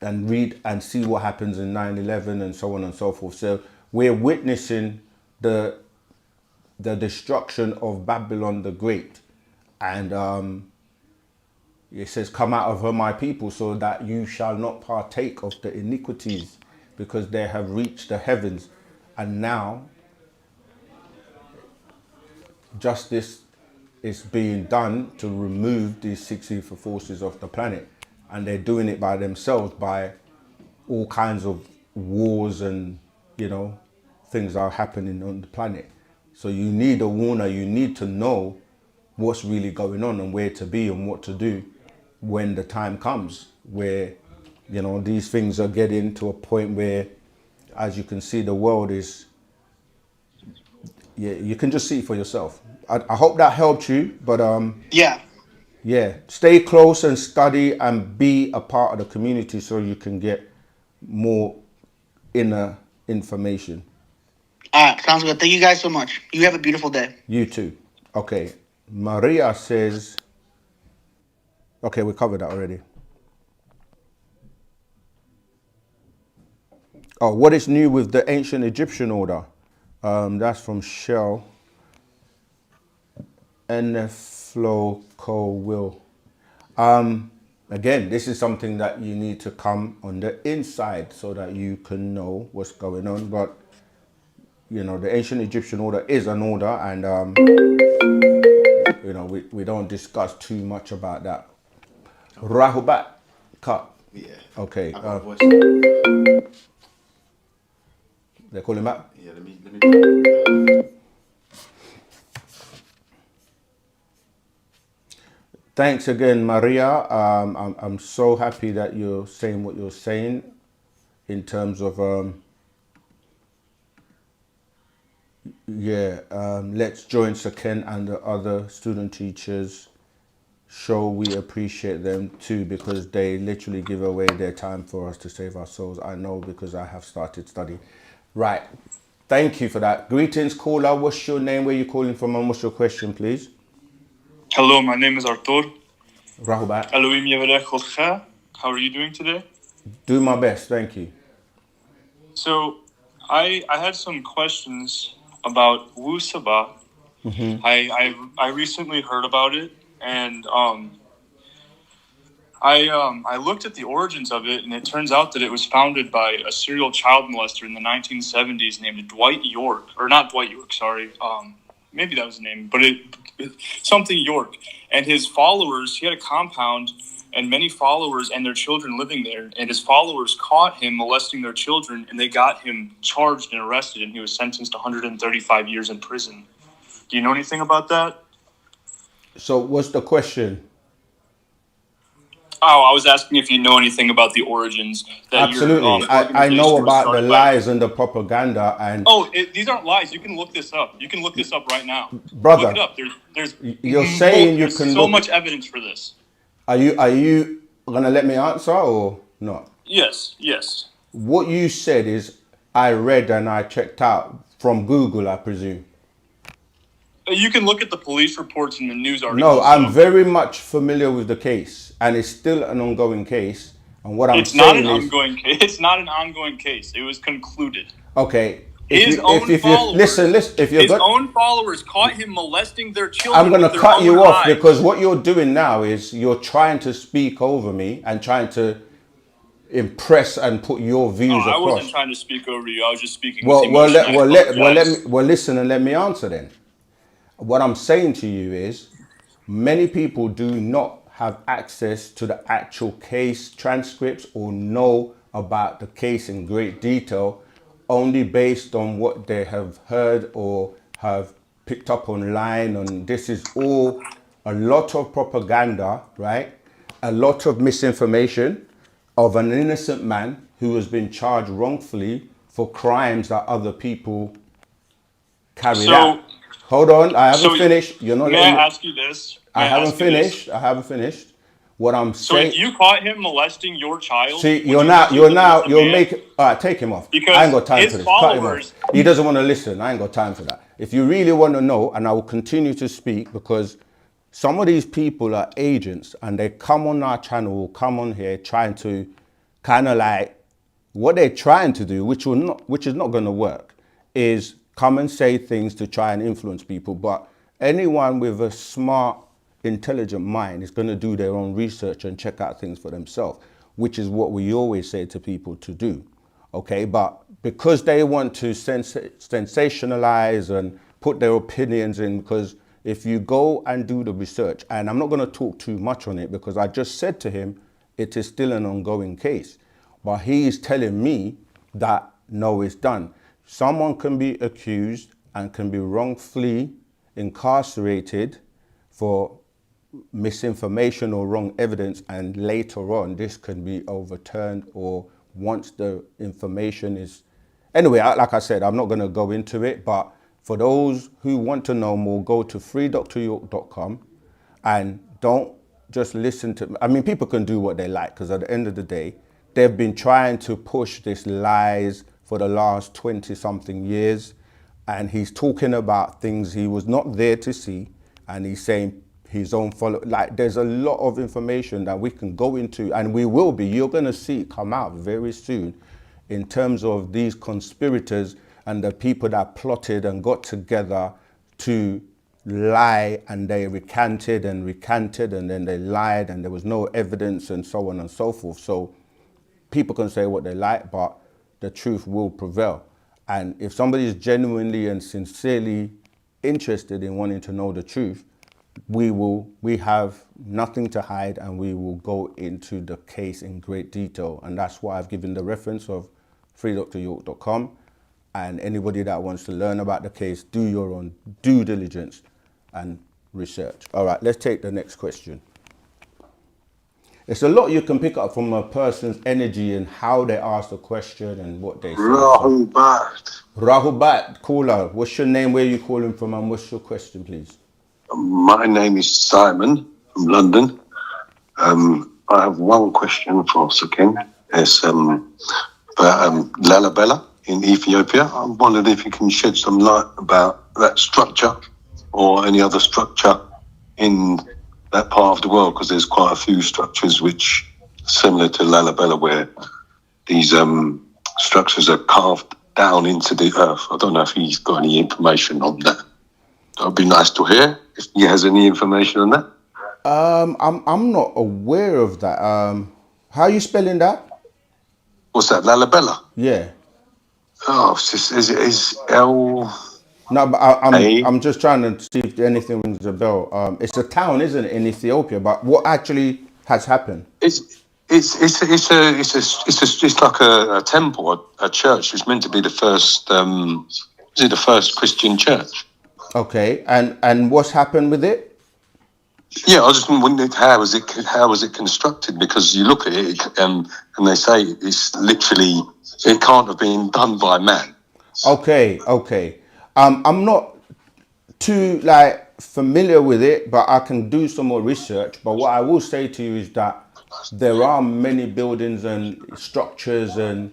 and read and see what happens in 9/11 and so on and so forth. So we're witnessing the destruction of Babylon the Great, and it says, "Come out of her, my people, so that you shall not partake of the iniquities, because they have reached the heavens." And now justice is being done to remove these 6 evil forces off the planet, and they're doing it by themselves, by all kinds of wars and things are happening on the planet. So you need a warner. You need to know what's really going on and where to be and what to do when the time comes, where these things are getting to a point where, as you can see, the world is, you can just see for yourself. I hope that helped you, but yeah, stay close and study and be a part of the community so you can get more inner information. All right, sounds good. Thank you guys so much. You have a beautiful day. You too. Okay, Maria says, okay, we covered that already. Oh, what is new with the ancient Egyptian order? That's from Shell. Flow will. Again, this is something that you need to come on the inside so that you can know what's going on. But the ancient Egyptian order is an order, and we don't discuss too much about that. Rahubat, cut. Yeah. Okay. They call him back. Yeah. Let me. Thanks again, Maria. I'm so happy that you're saying what you're saying in terms of let's join Saken and the other student teachers. Show we appreciate them too, because they literally give away their time for us to save our souls. I know, because I have started studying. Right. Thank you for that. Greetings, caller. What's your name? Where you calling from? And what's your question, please? Hello, my name is Artur. Rahubat. Elohim Yevarech Otcha. How are you doing today? Do my best, thank you. So, I had some questions about Wu-Sabat. Mm-hmm. I recently heard about it, and I looked at the origins of it, and it turns out that it was founded by a serial child molester in the 1970s named Dwight York, or not Dwight York, sorry. Maybe that was the name, but something York. And his followers, he had a compound and many followers and their children living there. And his followers caught him molesting their children, and they got him charged and arrested, and he was sentenced to 135 years in prison. Do you know anything about that? So what's the question? Oh, I was asking if you know anything about the origins. That Absolutely. I know about the lies and the propaganda. And these aren't lies. You can look this up. You can look this up right now. Brother, look it up. There's you're saying you can so much evidence for this. Are you gonna let me answer or not? Yes. What you said is I read and I checked out from Google, I presume. You can look at the police reports and the news articles. No, I'm very much familiar with the case, and it's still an ongoing case. And what I'm It's not an saying is, ongoing case. It's not an ongoing case. It was concluded. okay. His own followers caught him molesting their children. I'm going with to their cut own you off eyes. because what you're doing now is you're trying to speak over me and trying to impress and put your views I across. wasn't trying to speak over you. I was just speaking. Well, with emotion. listen and let me answer then. What I'm saying to you is many people do not have access to the actual case transcripts or know about the case in great detail, only based on what they have heard or have picked up online. And this is all a lot of propaganda, right? A lot of misinformation of an innocent man who has been charged wrongfully for crimes that other people carried out. Hold on, I haven't finished. You're not. May I ask you this? I haven't finished. What I'm saying. So if you caught him molesting your child, see, you're making. All right, take him off. Because I ain't got time his for this. followers, Cut him off. He doesn't want to listen. I ain't got time for that. If you really want to know, and I will continue to speak because some of these people are agents and they come on our channel, come on here trying to kind of like what they're trying to do, which is not going to work, is come and say things to try and influence people. But anyone with a smart, intelligent mind is going to do their own research and check out things for themselves, which is what we always say to people to do. Okay, but because they want to sensationalize and put their opinions in, because if you go and do the research, and I'm not going to talk too much on it because I just said to him, it is still an ongoing case. But he is telling me that no, it's done. Someone can be accused and can be wrongfully incarcerated for misinformation or wrong evidence, and later on this can be overturned, or once the information is... Anyway, like I said, I'm not going to go into it, but for those who want to know more, go to freedryork.com and don't just listen to... I mean, people can do what they like because at the end of the day, they've been trying to push this lies for the last 20-something years, and he's talking about things he was not there to see, and he's saying his own follow. Like, there's a lot of information that we can go into, and we will be. You're going to see it come out very soon in terms of these conspirators and the people that plotted and got together to lie, and they recanted and recanted, and then they lied, and there was no evidence, and so on and so forth. So people can say what they like, but the truth will prevail. And if somebody is genuinely and sincerely interested in wanting to know the truth, we have nothing to hide, and we will go into the case in great detail. And that's why I've given the reference of freedryork.com. And anybody that wants to learn about the case, do your own due diligence and research. All right, let's take the next question. It's a lot you can pick up from a person's energy and how they ask the question and what they say. Rahubat. Rahubat, caller. What's your name, where you calling from, and what's your question, please? My name is Simon from London. I have one question for Sakin. It's about Lalibela in Ethiopia. I'm wondering if you can shed some light about that structure or any other structure in that part of the world, because there's quite a few structures which similar to Lalibela, where these structures are carved down into the earth. I don't know if he's got any information on that. That would be nice to hear if he has any information on that. I'm not aware of that. How are you spelling that? What's that, Lalibela? Yeah. Oh, is L... No, but I'm just trying to see if anything rings a bell. It's a town, isn't it, in Ethiopia? But what actually has happened? It's like a temple, a church. It's meant to be the first. Is it the first Christian church? Okay, and what's happened with it? Yeah, I just wondered how was it constructed? Because you look at it and they say it's literally, it can't have been done by man. Okay. I'm not too familiar with it, but I can do some more research. But what I will say to you is that there are many buildings and structures and,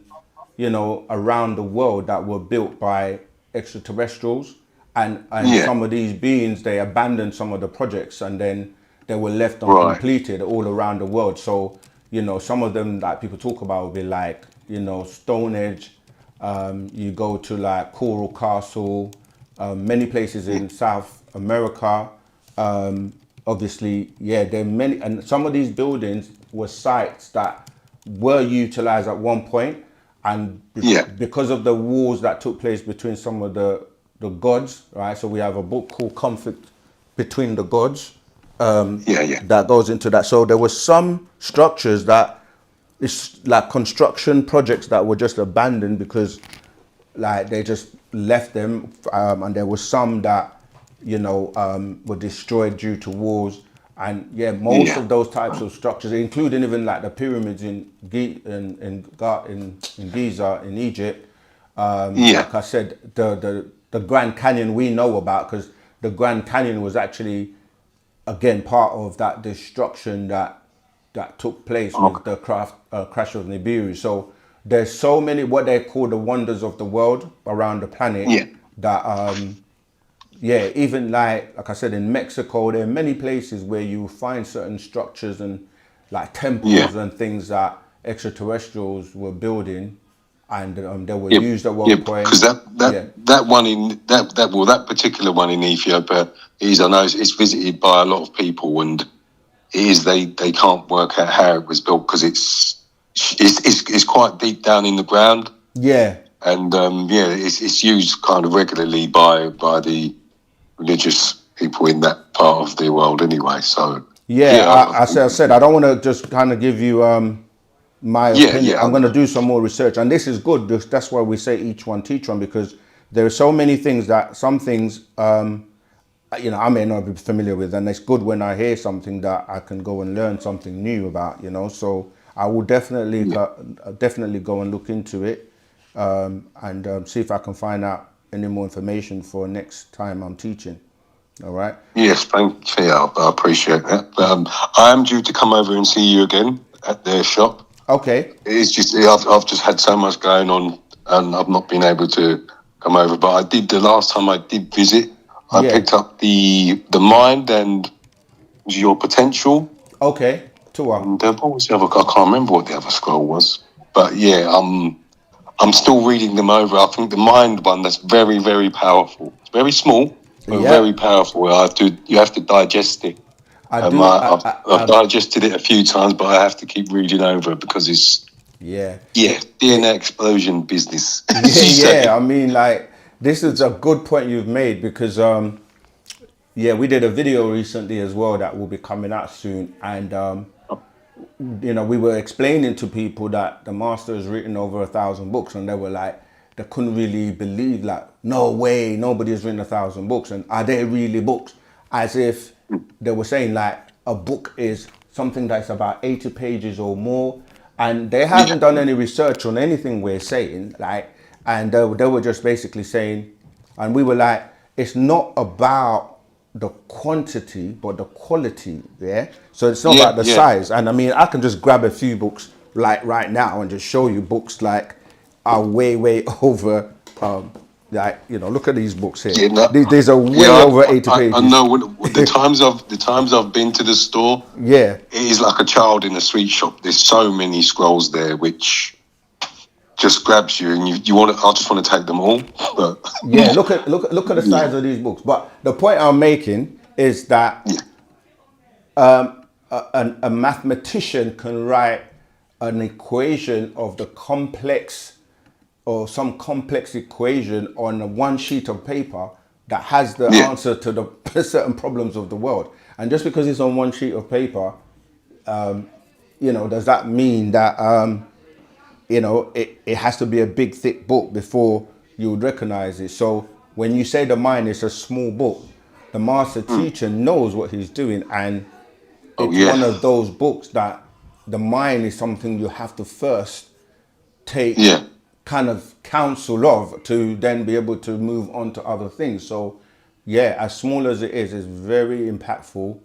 around the world that were built by extraterrestrials. and Yeah. some of these beings, they abandoned some of the projects, and then they were left Right. uncompleted all around the world. So, you know, some of them that people talk about will be like, you know, Stonehenge. You go to like Coral Castle, many places in South America. Obviously, yeah, there are many, and some of these buildings were sites that were utilized at one point, and Yeah. because of the wars that took place between some of the gods, right? So we have a book called Conflict Between the Gods, Yeah. that goes into that. So there were some structures that it's like construction projects that were just abandoned because like they just left them, and there was some that, you know, were destroyed due to wars. And yeah, most Yeah. of those types of structures, including even like the pyramids in Giza in Egypt, Yeah. like I said, the Grand Canyon we know about, because the Grand Canyon was actually again part of that destruction that took place with Okay. the crash of Nibiru. So there's so many what they call the wonders of the world around the planet Yeah. that yeah, even like I said, in Mexico, there are many places where you find certain structures and like temples Yeah. and things that extraterrestrials were building, and they were Yeah. used at Yeah. one point. Because Yeah, that one in that particular one in Ethiopia is, I know it's visited by a lot of people, and it is they can't work out how it was built because it's quite deep down in the ground, yeah, and yeah, it's used kind of regularly by the religious people in that part of the world anyway. So yeah. yeah, As I said, I don't want to just kind of give you my opinion. yeah, I'm going to do some more research, and this is good. That's why we say each one teach one, because there are so many things that some things you know I may not be familiar with, and it's good when I hear something that I can go and learn something new about. You know, so I will definitely go and look into it, and see if I can find out any more information for next time I'm teaching. All right. yes, thank you. I appreciate that. I am due to come over and see you again at their shop. Okay. It's just I've just had so much going on, and I've not been able to come over. But I did the last time I did visit. I Yeah. picked up the mind and your potential. Okay. Tua. And what was the other? I can't remember what the other scroll was. But yeah, I'm still reading them over. I think the mind one, that's very, very powerful. It's very small, but Yeah. very powerful. You have to digest it. I do. I've digested it a few times, but I have to keep reading over it because it's Yeah. DNA explosion business. Yeah. I mean, like, this is a good point you've made, because yeah, we did a video recently as well that will be coming out soon, and you know, we were explaining to people that the master has written over 1,000 books, and they were like, they couldn't really believe, like, no way, nobody has written 1,000 books, and are they really books? As if they were saying like a book is something that's about 80 pages or more, and they haven't done any research on anything we're saying, like, and they were just basically saying, and we were like, it's not about the quantity but the quality. Yeah, so it's not about the size. And I mean, I can just grab a few books like right now and just show you books like are way over like, you know, look at these books here. These are way over 80 pages. I know the times I've been to the store, yeah, it is like a child in a sweet shop. There's so many scrolls there which just grabs you, and you want to. I just want to take them all. But yeah, look at the size of these books. But the point I'm making is that a mathematician can write an equation of the complex, or some complex equation on one sheet of paper that has the answer to the certain problems of the world. And just because it's on one sheet of paper, you know, does that mean that you know, it has to be a big thick book before you would recognize it? So when you say the mind is a small book, the master teacher knows what he's doing, and it's one of those books that the mind is something you have to first take kind of counsel of to then be able to move on to other things. So yeah, as small as it is, it's very impactful.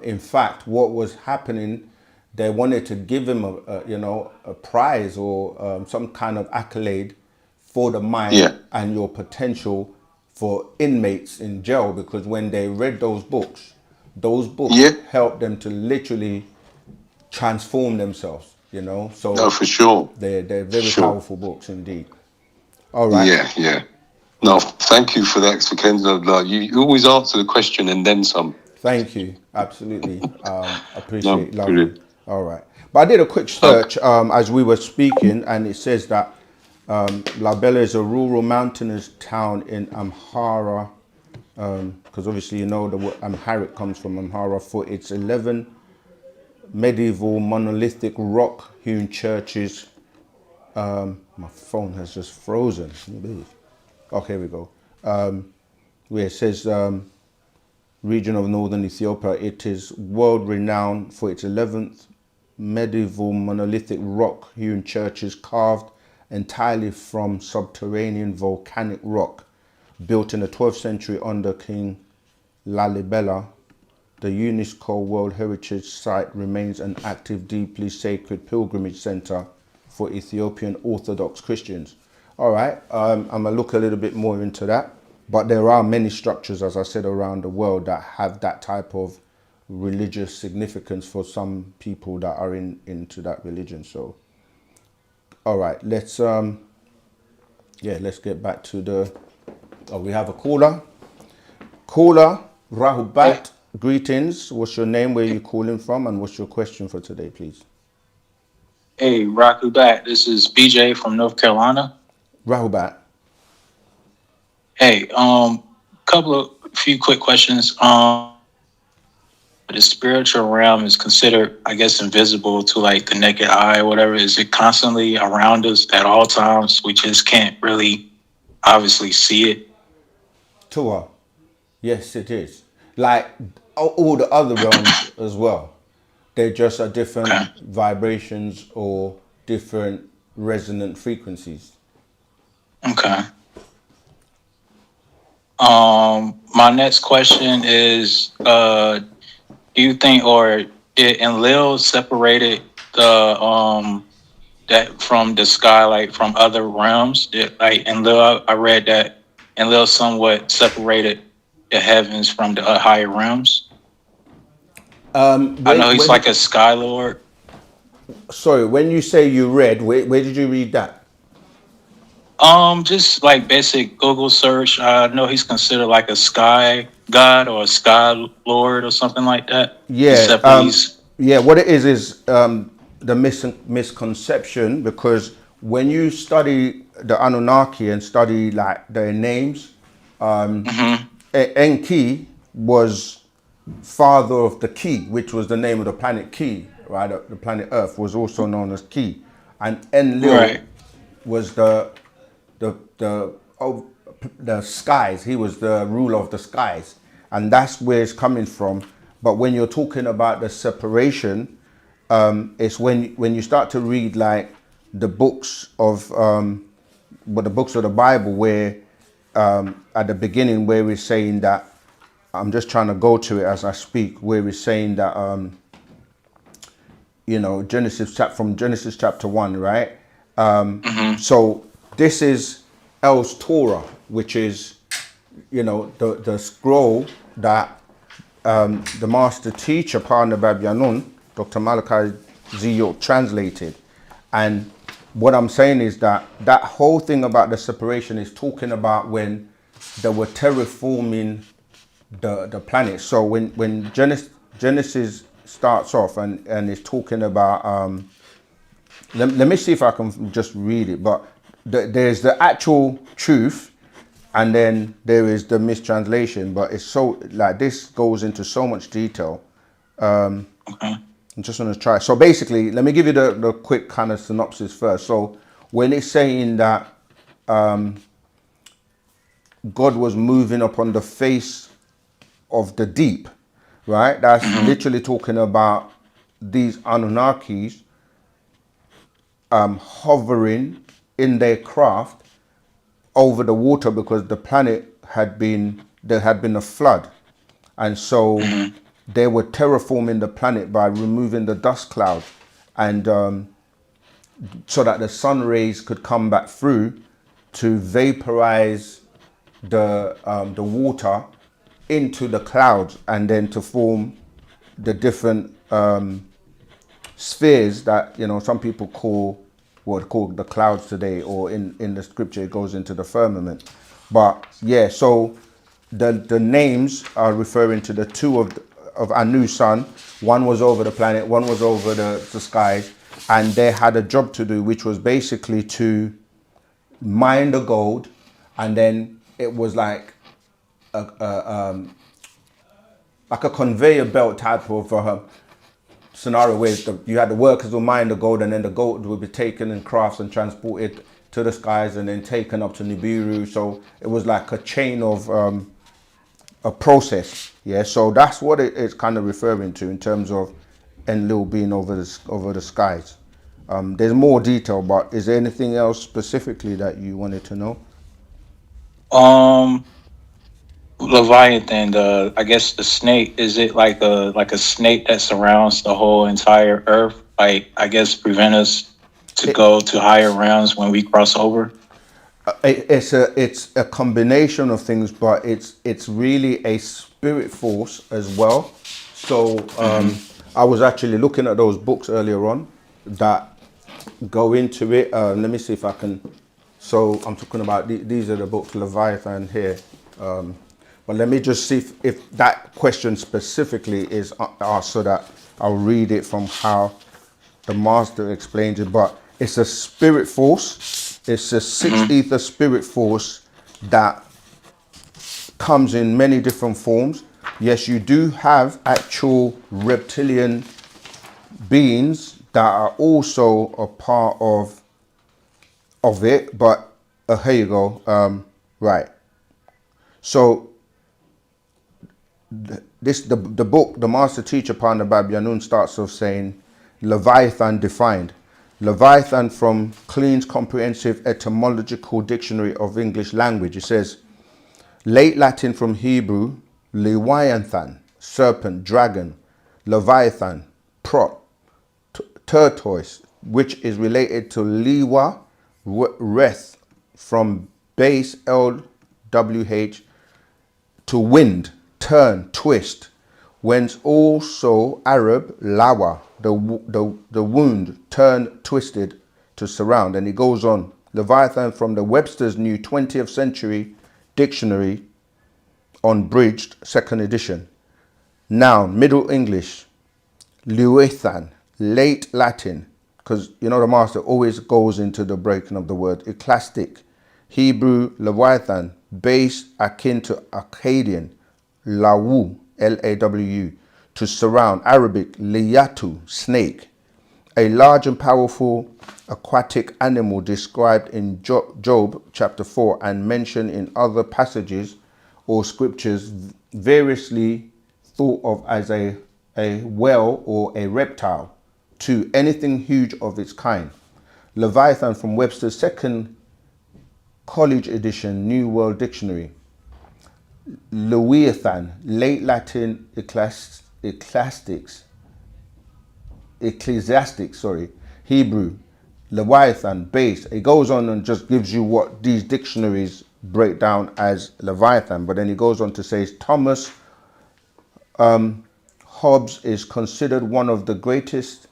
In fact, what was happening, they wanted to give him a prize or some kind of accolade for the mind and your potential for inmates in jail, because when they read those books Yeah. help them to literally transform themselves, you know. So No, for sure. they're For very sure. powerful books indeed. All right. Yeah, yeah. No, thank you for that, Mr. Kenzo. Like, you always answer the question and then some. Thank you. Absolutely. No, Appreciate it. Lovely. brilliant. All right. But I did a quick Okay. search as we were speaking, and it says that La Bella is a rural mountainous town in Amhara, because obviously you know the word Amharic comes from Amhara, for its 11 medieval monolithic rock-hewn churches. My phone has just frozen. Okay, here we go. Where it says region of northern Ethiopia. It is world renowned for its 11th medieval monolithic rock-hewn churches carved entirely from subterranean volcanic rock, built in the 12th century under King Lalibela. The UNESCO World Heritage Site remains an active, deeply sacred pilgrimage center for Ethiopian Orthodox Christians. All right, I'm gonna look a little bit more into that. But there are many structures, as I said, around the world that have that type of religious significance for some people that are into that religion. So, all right, let's get back to the. Oh, we have a caller. Caller, Rahubat. Greetings. What's your name? Where are you calling from? And what's your question for today, please? Hey, Rahubat. This is BJ from North Carolina. Rahubat. Hey, few quick questions. The spiritual realm is considered, I guess, invisible to like the naked eye or whatever. Is it constantly around us at all times? We just can't really obviously see it. Tua. Yes, it is. Like all the other realms as well. They're just at different vibrations or different resonant frequencies. Okay. My next question is, do you think, or did Enlil separated the that from the sky, like from other realms? Did, like Enlil, I read that Enlil somewhat separated the heavens from the higher realms. I know he's like a sky lord. Sorry, when you say you read, where did you read that? Just like basic Google search. I know he's considered like a sky god or a sky lord or something like that. Yeah, yeah. What it is the misconception, because when you study the Anunnaki and study like their names, Enki was father of the Ki, which was the name of the planet Ki, right? The planet Earth was also known as Ki, and Enlil was the skies. He was the ruler of the skies, and that's where it's coming from. But when you're talking about the separation, it's when you start to read like the books of the books of the Bible, where at the beginning where we're saying that, I'm just trying to go to it as I speak, where we're saying that you know, from Genesis chapter 1, right? So this is El's Torah, which is, you know, the scroll that the master teacher, Partner Babyanun, Dr. Malachi Ziyot, translated. And what I'm saying is that that whole thing about the separation is talking about when they were terraforming the planet. So when Genesis starts off and is talking about, let me see if I can just read it, but there's the actual truth, and then there is the mistranslation, but it's so, like, this goes into so much detail. I'm just going to try. So basically, let me give you the quick kind of synopsis first. So when it's saying that God was moving upon the face of the deep, right? That's literally talking about these Anunnakis hovering in their craft over the water, because the planet there had been a flood, and so they were terraforming the planet by removing the dust cloud, and so that the sun rays could come back through to vaporize the water into the clouds and then to form the different spheres that, you know, some people call the clouds today, or in the scripture it goes into the firmament. But yeah, so the names are referring to the two of our new son. One was over the planet, one was over the skies, and they had a job to do, which was basically to mine the gold, and then it was like a conveyor belt type of scenario where you had the workers will mine the gold, and then the gold would be taken in crafts and transported to the skies and then taken up to Nibiru. So it was like a chain of a process. Yeah, so that's what it's kind of referring to in terms of Enlil being over the skies. There's more detail, but is there anything else specifically that you wanted to know? Leviathan, I guess the snake, is it like a snake that surrounds the whole entire earth? Like, I guess prevent us to go to higher realms when we cross over? It's a combination of things, but it's really a spirit force as well. So I was actually looking at those books earlier on that go into it. Let me see if I can. So I'm talking about these are the books, Leviathan here. But let me just see if that question specifically is asked, so that I'll read it from how the master explains it. But it's a spirit force. It's a sixth ether spirit force that comes in many different forms. Yes, you do have actual reptilian beings that are also a part of it. But here you go. Right. So the book, the Master Teacher Panda Babyanun, starts off saying Leviathan defined. Leviathan from Clean's Comprehensive Etymological Dictionary of English Language. It says, late Latin from Hebrew, Leviathan, serpent, dragon, Leviathan, prot, tortoise, which is related to Liwa, reth, from base LWH, to wind, turn, twist, whence also Arab lawa, the wound, turn, twisted, to surround. And it goes on. Leviathan from the Webster's New 20th Century Dictionary, unbridged, 2nd edition. Noun, Middle English, Leviathan, late Latin, because you know the master always goes into the breaking of the word. Ecclesiastic, Hebrew, Leviathan, base akin to Akkadian, Lawu, Lawu, to surround. Arabic, Liyatu, snake, a large and powerful aquatic animal described in Job chapter 4 and mentioned in other passages or scriptures, variously thought of as a whale or a reptile. 2. Anything huge of its kind. Leviathan from Webster's 2nd College Edition, New World Dictionary. Leviathan, late Latin, ecclesiastics, Hebrew, Leviathan, base. It goes on and just gives you what these dictionaries break down as Leviathan. But then he goes on to say Thomas Hobbes is considered one of the greatest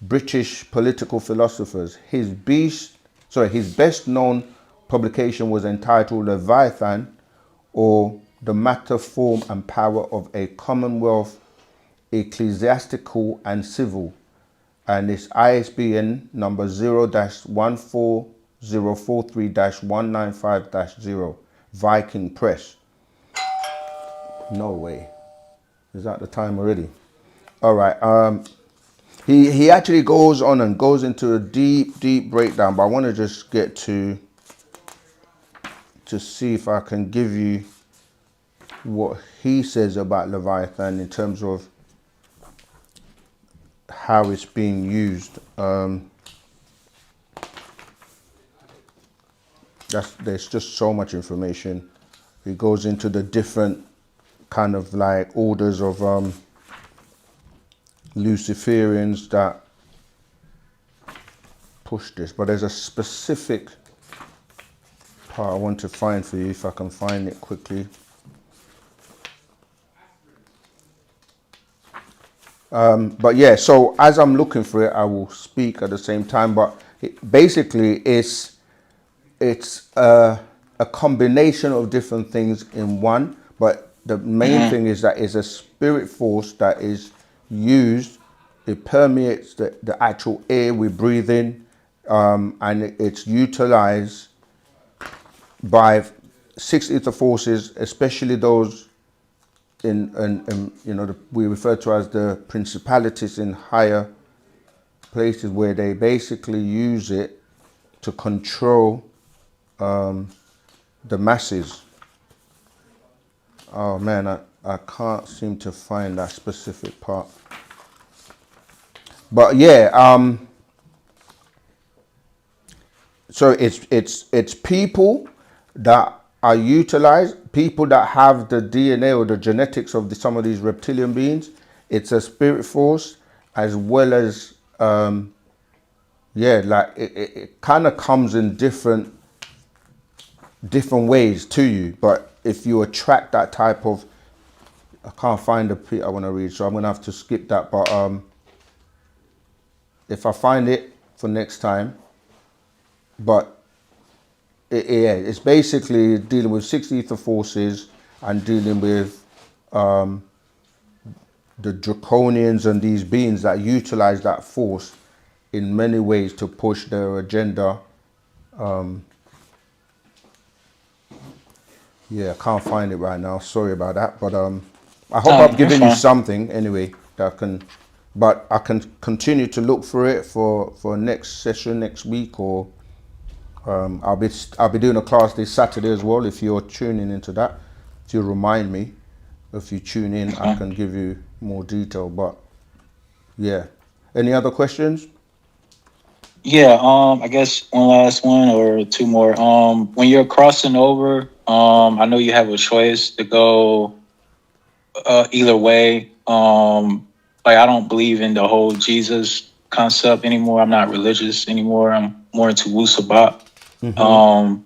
British political philosophers. His best known publication was entitled Leviathan, or the Matter, Form and Power of a Commonwealth, Ecclesiastical and Civil, and it's ISBN number 0-14043-195-0, Viking Press. No way. Is that the time already? All right. He actually goes on and goes into a deep breakdown, but I want to just get to see if I can give you what he says about Leviathan in terms of how it's being used. There's just so much information. He goes into the different kind of like orders of Luciferians that push this, but there's a specific part I want to find for you, if I can find it quickly. But yeah, so as I'm looking for it, I will speak at the same time. But basically, it's a combination of different things in one. But the main thing is that it's a spirit force that is used. It permeates the actual air we breathe in, and it's utilized by six ether forces, especially those in you know, we refer to as the principalities in higher places, where they basically use it to control the masses. Oh man, I can't seem to find that specific part. But yeah, so it's people that are utilized, people that have the DNA or the genetics of some of these reptilian beings. It's a spirit force, as well as yeah, like it kind of comes in different ways to you. But if you attract that type of, I can't find the bit I want to read, so I'm gonna have to skip that. But if I find it for next time. But yeah, it's basically dealing with six ether forces and dealing with the draconians and these beings that utilize that force in many ways to push their agenda. Yeah, I can't find it right now. Sorry about that. But I hope I've given you something anyway that can. But I can continue to look for it for next session next week, or I'll be doing a class this Saturday as well. If you're tuning into that, to remind me, if you tune in, I can give you more detail. But yeah, any other questions? Yeah, I guess one last one or two more. When you're crossing over, I know you have a choice to go either way. Like, I don't believe in the whole Jesus concept anymore. I'm not religious anymore. I'm more into Wu-Sabat. When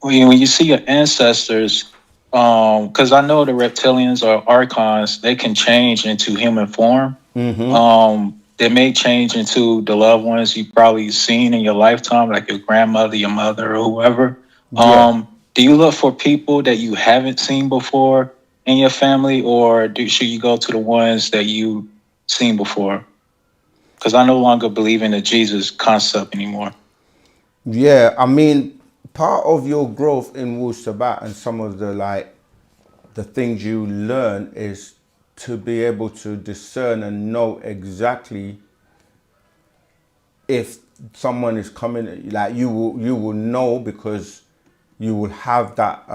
you see your ancestors, because I know the reptilians or archons, they can change into human form. They may change into the loved ones you've probably seen in your lifetime, like your grandmother, your mother, or whoever. Yeah. Do you look for people that you haven't seen before in your family, or should you go to the ones that you've seen before? Because I no longer believe in the Jesus concept anymore. Yeah, I mean, part of your growth in Wu-Sabat and some of the things you learn is to be able to discern and know exactly if someone is coming. Like, you will know, because you will have that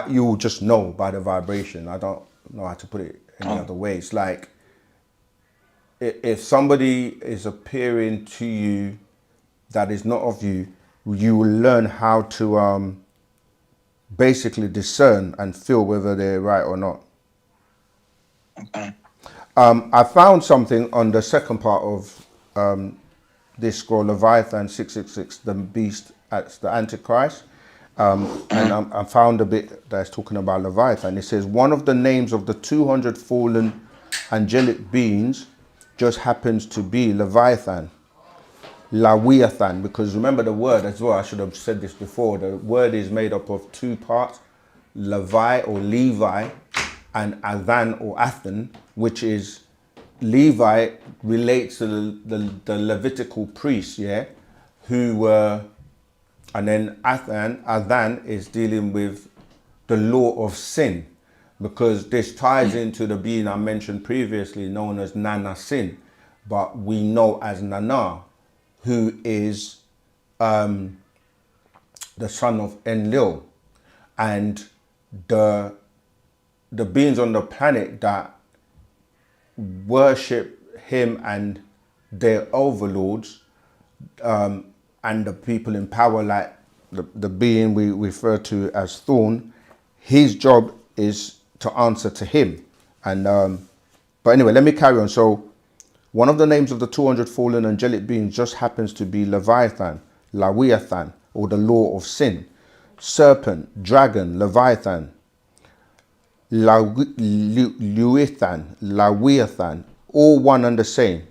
you will just know by the vibration. I don't know how to put it any other way. It's like, if somebody is appearing to you that is not of you, you will learn how to basically discern and feel whether they're right or not. I found something on the second part of this scroll, Leviathan 666, the beast, that's the Antichrist. And I found a bit that's talking about Leviathan. It says, one of the names of the 200 fallen angelic beings just happens to be Leviathan. Lawiathan, because remember the word as well, I should have said this before, the word is made up of two parts, Levi or Levi, and Athan or Athan, which is, Levi relates to the Levitical priests, yeah, who were, and then Athan is dealing with the law of sin, because this ties into the being I mentioned previously, known as Nana Sin, but we know as Nana, who is the son of Enlil, and the beings on the planet that worship him and their overlords, and the people in power, like the being we refer to as Thorn, his job is to answer to him. And but anyway, let me carry on. So one of the names of the 200 fallen angelic beings just happens to be Leviathan, Lawiathan, or the law of sin. Serpent, dragon, Leviathan, Leviathan, all one and the same.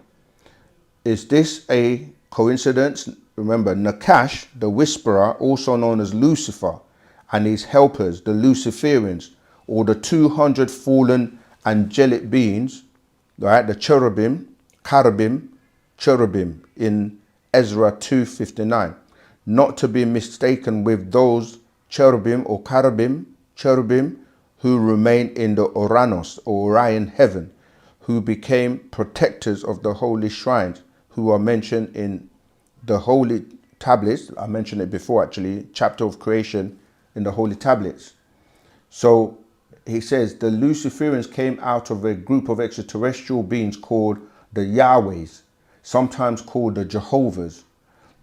Is this a coincidence? Remember, Nakash, the whisperer, also known as Lucifer, and his helpers, the Luciferians, or the 200 fallen angelic beings, right? The cherubim in Ezra 2:59, not to be mistaken with those cherubim or cherubim who remain in the Oranos or Orion heaven, who became protectors of the holy shrines, who are mentioned in the holy tablets. I mentioned it before actually, chapter of creation in the holy tablets. So he says the Luciferians came out of a group of extraterrestrial beings called the Yahwehs, sometimes called the Jehovahs.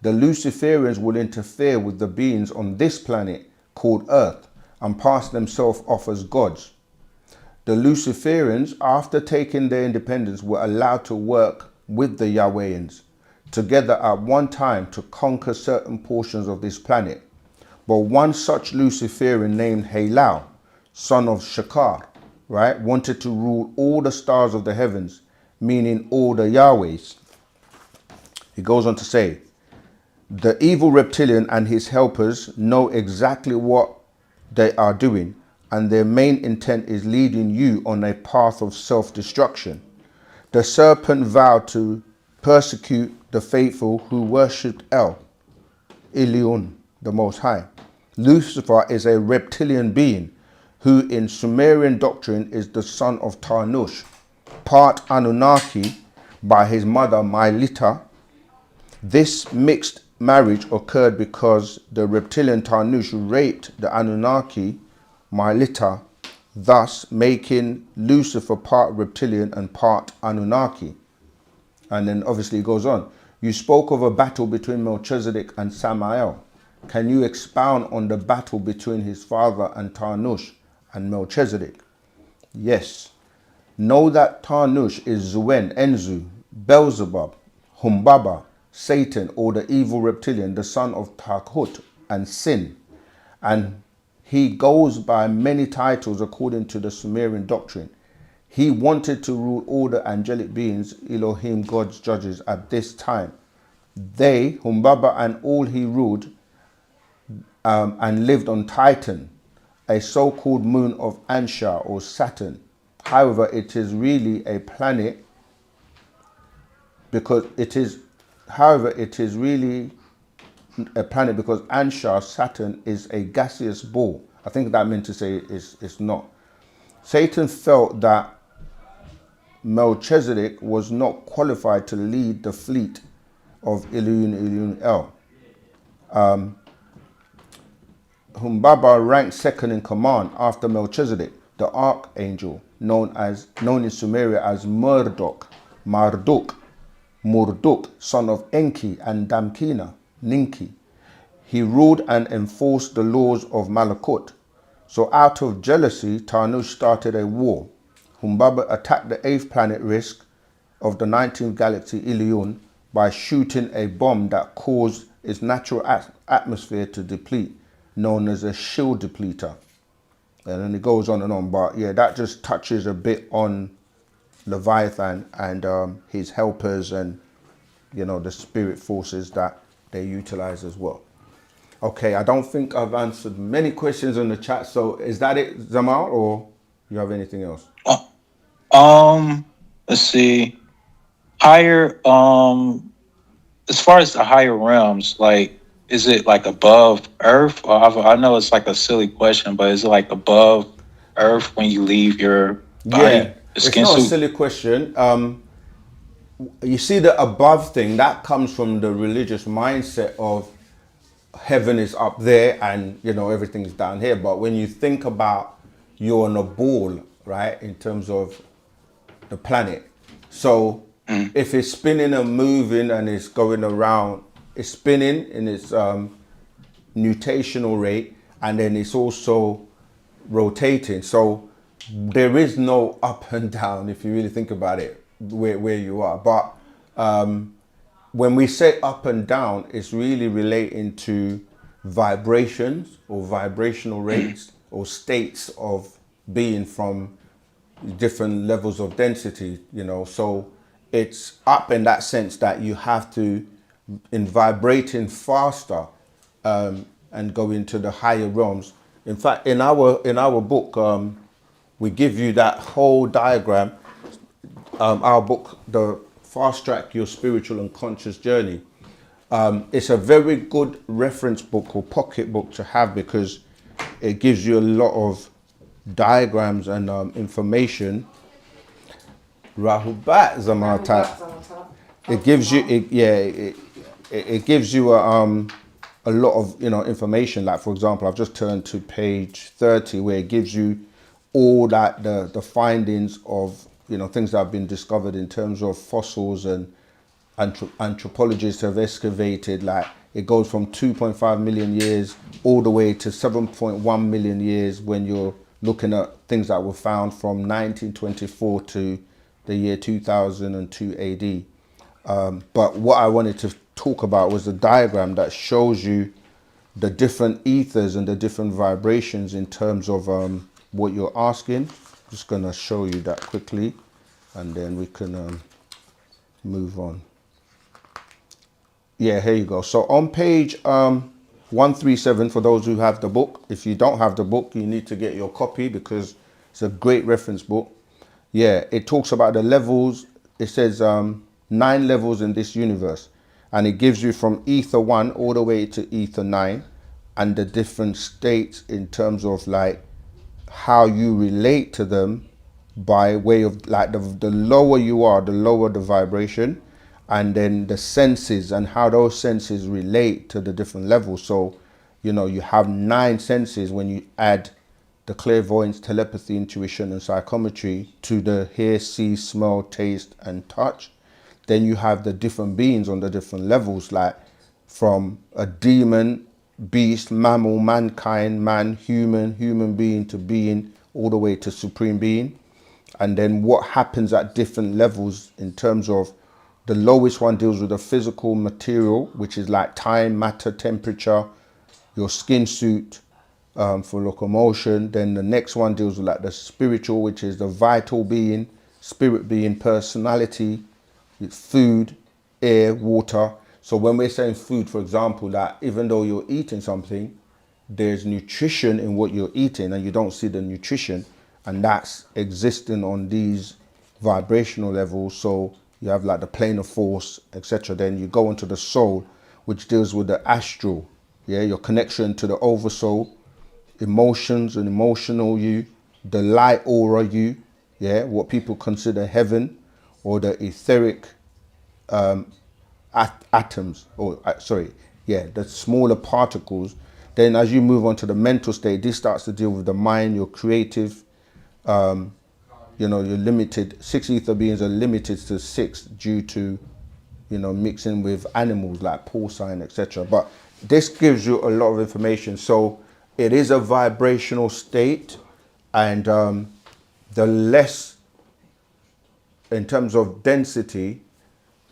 The Luciferians will interfere with the beings on this planet called Earth and pass themselves off as gods. The Luciferians, after taking their independence, were allowed to work with the Yahwehians together at one time to conquer certain portions of this planet. But one such Luciferian named Halal, son of Shakar, right, wanted to rule all the stars of the heavens, meaning all the Yahwehs. He goes on to say, the evil reptilian and his helpers know exactly what they are doing, and their main intent is leading you on a path of self-destruction. The serpent vowed to persecute the faithful who worshipped El Elyon, the Most High. Lucifer is a reptilian being who in Sumerian doctrine is the son of Tarnush, part Anunnaki by his mother Mylita. This mixed marriage occurred because the reptilian Tarnush raped the Anunnaki Mylita, thus making Lucifer part reptilian and part Anunnaki. And then obviously it goes on. You spoke of a battle between Melchizedek and Samael. Can you expound on the battle between his father and Tarnush and Melchizedek? Yes. Know that Tarnush is Zuen, Enzu, Beelzebub, Humbaba, Satan, or the evil reptilian, the son of Takhut and Sin. And he goes by many titles according to the Sumerian doctrine. He wanted to rule all the angelic beings, Elohim, God's judges, at this time. They, Humbaba, and all he ruled and lived on Titan, a so-called moon of Anshar or Saturn. However, it is really a planet because it is really a planet because Anshar, Saturn, is a gaseous ball. I think that meant to say it's not. Satan felt that Melchizedek was not qualified to lead the fleet of Elyon El. Humbaba ranked second in command after Melchizedek, the archangel, known in Sumeria as Marduk, son of Enki and Damkina, Ninki. He ruled and enforced the laws of Malakut. So out of jealousy, Tarnush started a war. Humbaba attacked the 8th planet Risk of the 19th galaxy Elyon by shooting a bomb that caused its natural atmosphere to deplete, known as a shield depleter. And then it goes on and on, but yeah, that just touches a bit on Leviathan and his helpers and, you know, the spirit forces that they utilize as well. Okay, I don't think I've answered many questions in the chat, so is that it, Zamal, or you have anything else? Let's see. Higher, as far as the higher realms, like, is it like above Earth? Or I know it's like a silly question, but is it like above Earth when you leave your body? Yeah, it's not a silly question. You see the above thing, that comes from the religious mindset of heaven is up there and, you know, everything's down here. But when you think about you're on a ball, right, in terms of the planet. So if it's spinning and moving and it's going around, it's spinning in its nutational rate, and then it's also rotating. So there is no up and down if you really think about it where you are. But when we say up and down, it's really relating to vibrations or vibrational rates or states of being from different levels of density, you know. So it's up in that sense that you have to, in vibrating faster, and go into the higher realms. In fact, in our book, we give you that whole diagram. Our book, the Fast Track Your Spiritual and Conscious Journey. It's a very good reference book or pocket book to have because it gives you a lot of diagrams and information. Rahubat Zamata. It gives you, it gives you a lot of, you know, information. Like, for example, I've just turned to page 30 where it gives you all that the findings of, you know, things that have been discovered in terms of fossils, and anthropologists have excavated. Like, it goes from 2.5 million years all the way to 7.1 million years when you're looking at things that were found from 1924 to the year 2002 AD. But what I wanted to talk about was the diagram that shows you the different ethers and the different vibrations in terms of what you're asking. Just going to show you that quickly and then we can move on. Yeah, here you go. So on page 137, for those who have the book, if you don't have the book, you need to get your copy because it's a great reference book. Yeah, it talks about the levels. It says 9 levels in this universe, and it gives you from ether 1 all the way to ether 9 and the different states in terms of like how you relate to them by way of like the lower you are, the lower the vibration, and then the senses and how those senses relate to the different levels. So, you know, you have 9 senses when you add the clairvoyance, telepathy, intuition, and psychometry to the hear, see, smell, taste, and touch. Then you have the different beings on the different levels, like from a demon, beast, mammal, mankind, man, human being to being, all the way to supreme being. And then what happens at different levels in terms of the lowest one deals with the physical material, which is like time, matter, temperature, your skin suit for locomotion. Then the next one deals with like the spiritual, which is the vital being, spirit being, personality, food, air, water. So when we're saying food, for example, that even though you're eating something, there's nutrition in what you're eating and you don't see the nutrition, and that's existing on these vibrational levels. So you have like the plane of force, etc. Then you go into the soul, which deals with the astral, yeah, your connection to the oversoul, emotions and emotional you, the light aura you, yeah, what people consider heaven, or the etheric atoms, or the smaller particles. Then as you move on to the mental state, this starts to deal with the mind, your creative, you know, you're limited. 6 ether beings are limited to 6 due to, you know, mixing with animals like porcine, etc. But this gives you a lot of information. So it is a vibrational state, and the less, in terms of density,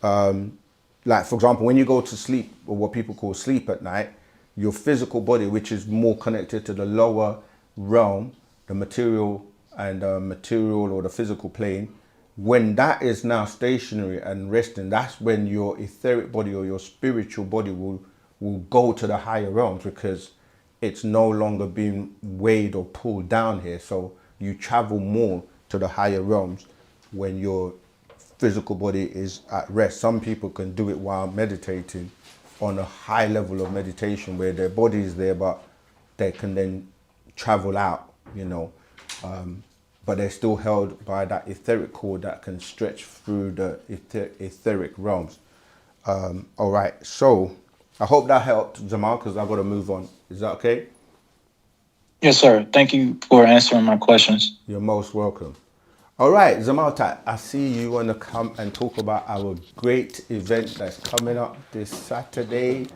like for example, when you go to sleep, or what people call sleep at night, your physical body, which is more connected to the lower realm, the material and material or the physical plane, when that is now stationary and resting, that's when your etheric body or your spiritual body will go to the higher realms, because it's no longer being weighed or pulled down here. So you travel more to the higher realms when your physical body is at rest. Some people can do it while meditating on a high level of meditation where their body is there, but they can then travel out, you know, but they're still held by that etheric cord that can stretch through the etheric realms. All right, so I hope that helped, Jamal, because I've got to move on. Is that okay? Yes, sir. Thank you for answering my questions. You're most welcome. All right, Zamalta, I see you want to come and talk about our great event that's coming up this Saturday.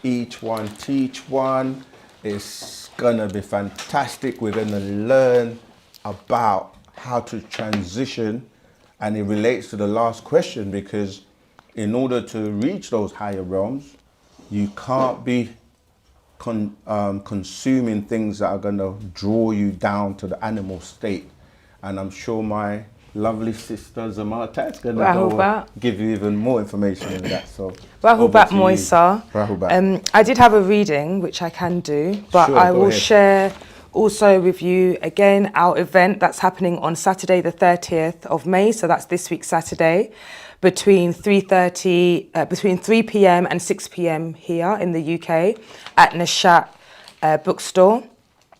Each one, teach one. It's going to be fantastic. We're going to learn about how to transition, and it relates to the last question, because in order to reach those higher realms, you can't be consuming things that are going to draw you down to the animal state. And I'm sure my lovely sister Zamata is going to go give you even more information on that. So, Rahubat Moisa. Rahubat. I did have a reading, which I can do, but Sure, I will ahead. share also with you again our event that's happening on Saturday, the 30th of May. So that's this week, Saturday, between 3 p.m. and 6 p.m. here in the UK at Nishat bookstore.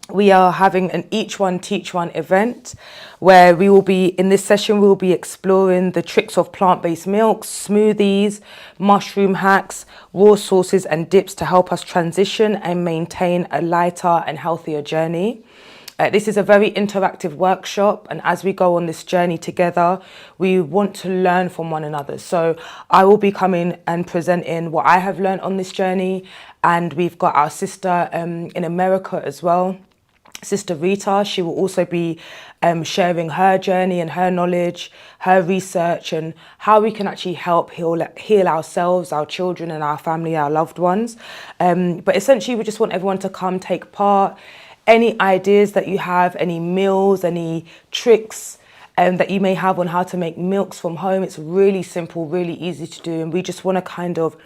We are having an Each One Teach One event where we will be, in this session, we will be exploring the tricks of plant-based milks, smoothies, mushroom hacks, raw sauces and dips to help us transition and maintain a lighter and healthier journey. This is a very interactive workshop, and as we go on this journey together, we want to learn from one another. So I will be coming and presenting what I have learned on this journey, and we've got our sister in America as well, Sister Rita. She will also be sharing her journey and her knowledge, her research, and how we can actually help heal ourselves, our children and our family, our loved ones. But essentially, we just want everyone to come take part. Any ideas that you have, any meals, any tricks that you may have on how to make milks from home, it's really simple, really easy to do. And we just want to kind of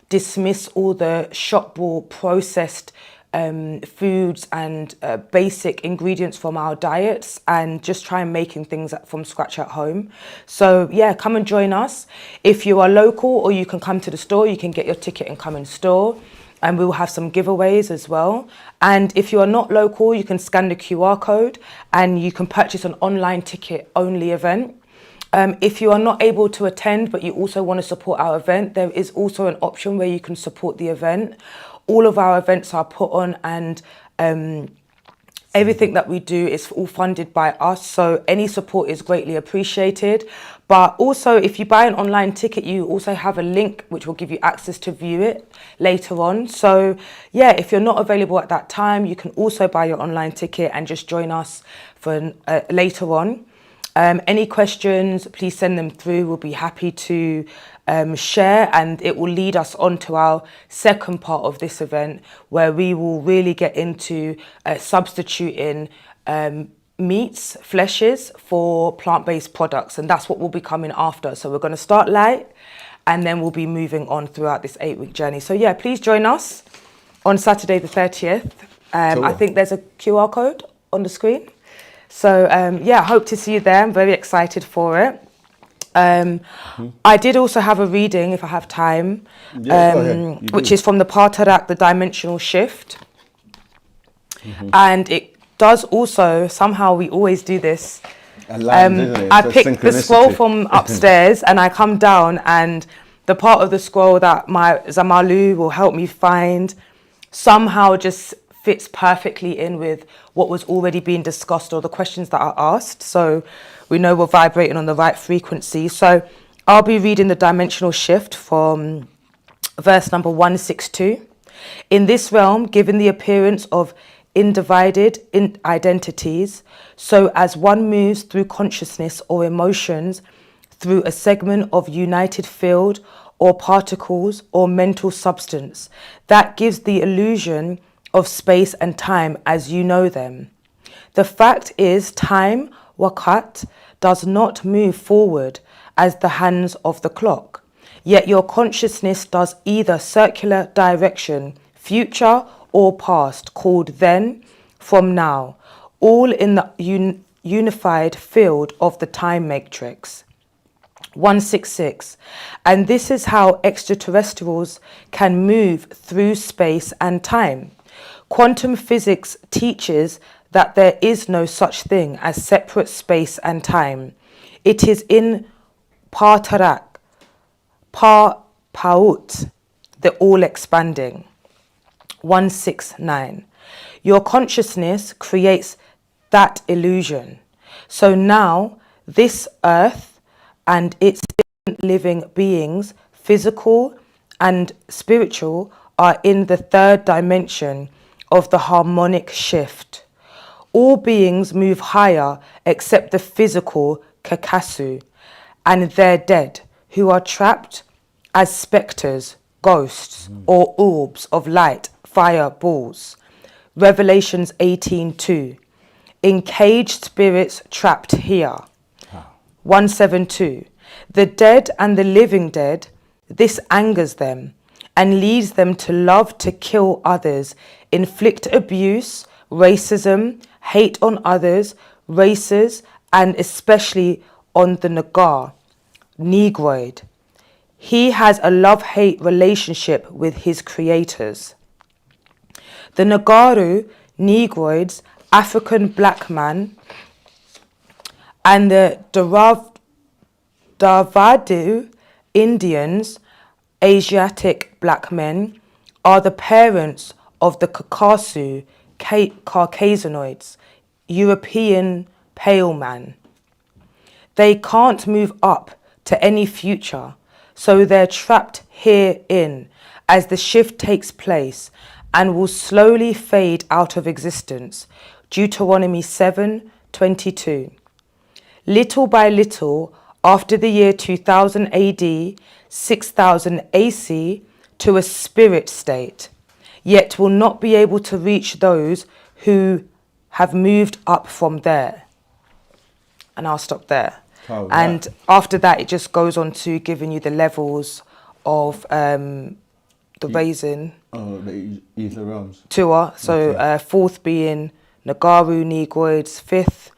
dismiss all the shop-bought processed foods and basic ingredients from our diets and just try and making things from scratch at home. So yeah, come and join us. If you are local, or you can come to the store, you can get your ticket and come in store. And we will have some giveaways as well. And if you are not local, you can scan the QR code and you can purchase an online ticket only event. If you are not able to attend, but you also want to support our event, there is also an option where you can support the event. All of our events are put on, and everything that we do is all funded by us. So any support is greatly appreciated. But also, if you buy an online ticket, you also have a link which will give you access to view it later on. So yeah, if you're not available at that time, you can also buy your online ticket and just join us for later on. Any questions, please send them through. We'll be happy to share, and it will lead us on to our second part of this event, where we will really get into substituting meats, fleshes for plant-based products, and that's what will be coming after. So we're going to start light, and then we'll be moving on throughout this 8-week journey. So yeah, please join us on Saturday the 30th. I think there's a QR code on the screen. So yeah, hope to see you there. I'm very excited for it. I did also have a reading, if I have time, which is from the Patarak, the Dimensional Shift. And it does also, somehow we always do this. I pick the scroll from upstairs and I come down, and the part of the scroll that my Zamalu will help me find somehow just fits perfectly in with what was already being discussed or the questions that are asked. So we know we're vibrating on the right frequency. So I'll be reading the Dimensional Shift from verse number 162. In this realm, given the appearance of undivided identities, so as one moves through consciousness or emotions through a segment of united field or particles or mental substance, that gives the illusion of space and time as you know them. The fact is, time, wakat, does not move forward as the hands of the clock, yet your consciousness does either circular direction, future or past, called then, from now, all in the unified field of the time matrix. 166. And this is how extraterrestrials can move through space and time. Quantum physics teaches that there is no such thing as separate space and time. It is in Patarak, Paut, the all-expanding. 169. Your consciousness creates that illusion. So now this earth and its living beings, physical and spiritual, are in the third dimension of the harmonic shift. All beings move higher except the physical Kakasu and their dead, who are trapped as spectres, ghosts, or orbs of light fireballs. Revelations 18:2. Encaged spirits trapped here. 172. The dead and the living dead, this angers them and leads them to love to kill others, inflict abuse, racism, hate on others, races, and especially on the Negroid. He has a love-hate relationship with his creators. The Nagaru, Negroids, African black man, and the Davadu Indians, Asiatic black men, are the parents of the Caucasianoids, European pale man. They can't move up to any future, so they're trapped herein as the shift takes place and will slowly fade out of existence. Deuteronomy 7:22. Little by little, after the year 2000 AD, 6000 AC, to a spirit state, yet will not be able to reach those who have moved up from there. And I'll stop there. Oh, and after that, it just goes on to giving you the levels of the raising. Oh, the ether realms. Tour. So fourth being Nagaru Negroids, fifth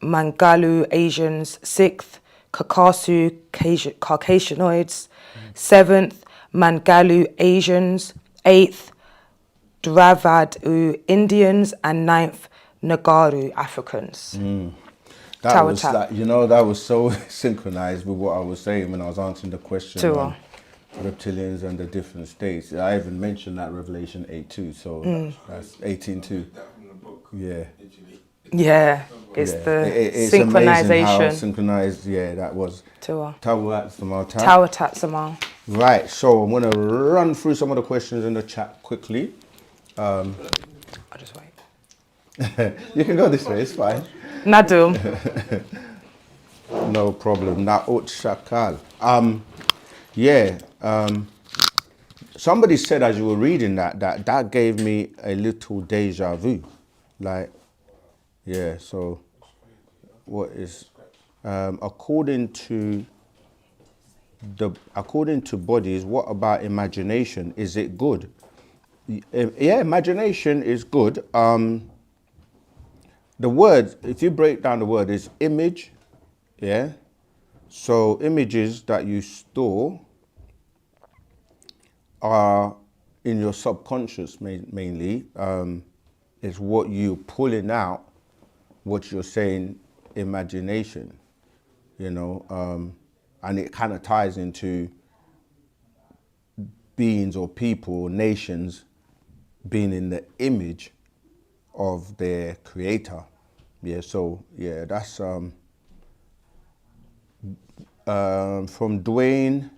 Mangalu Asians, sixth Kakasu Caucasianoids, seventh Mangalu Asians, eighth Dravadu Indians, and ninth Nagaru Africans. That was like, you know, that was so synchronized with what I was saying when I was answering the question on reptilians and the different states. I even mentioned that Revelation 8:2, so that's 18:2. Yeah. Yeah, it's the it's synchronization. amazing how synchronized, that was. Tower Tatsama. Right, so I'm going to run through some of the questions in the chat quickly. I'll just wait. You can go this way, it's fine. Nadum. No problem. Naut Shakal. Somebody said as you were reading that gave me a little deja vu. Like, so what is according to bodies, what about imagination? Is it good? Yeah, imagination is good. The word, if you break down the word, is image. So images that you store are in your subconscious mainly. Is what you're pulling out, what you're saying, imagination, and it kind of ties into beings or people, nations being in the image of their creator. That's from Dwayne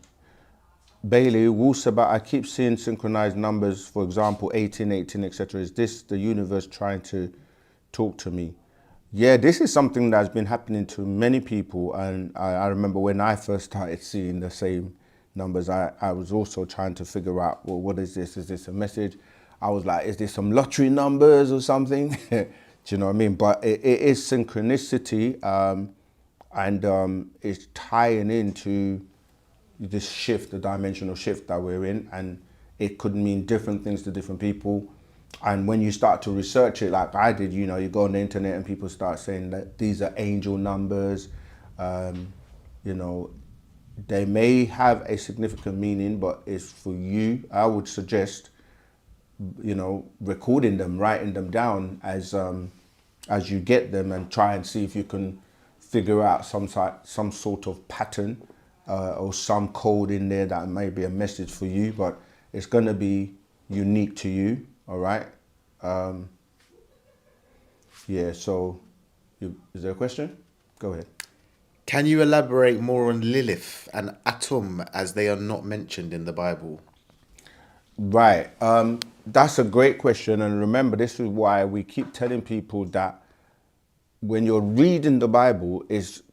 Bailey, Wu-Sabat. I keep seeing synchronized numbers, for example, 18, etc. Is this the universe trying to talk to me? Yeah, this is something that's been happening to many people, and I remember when I first started seeing the same numbers, I was also trying to figure out, well, what is this? Is this a message? I was like, is this some lottery numbers or something? Do you know what I mean? But it is synchronicity, and it's tying into this shift, the dimensional shift that we're in, and it could mean different things to different people. And when you start to research it, like I did, you go on the internet and people start saying that these are angel numbers. They may have a significant meaning, but it's for you. I would suggest, recording them, writing them down as you get them, and try and see if you can figure out some sort of pattern or some code in there that may be a message for you, but it's going to be unique to you. All right. So is there a question? Go ahead. Can you elaborate more on Lilith and Atum, as they are not mentioned in the Bible? Right. That's a great question. And remember, this is why we keep telling people that when you're reading the Bible, is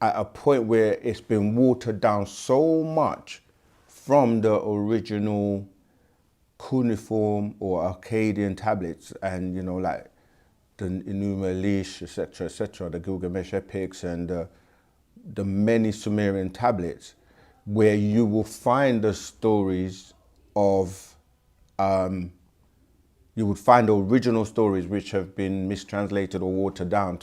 at a point where it's been watered down so much from the original cuneiform or Akkadian tablets, and you know, like the Enuma Elish, etc., the Gilgamesh epics, and the many Sumerian tablets, where you will find the stories of, you would find the original stories which have been mistranslated or watered down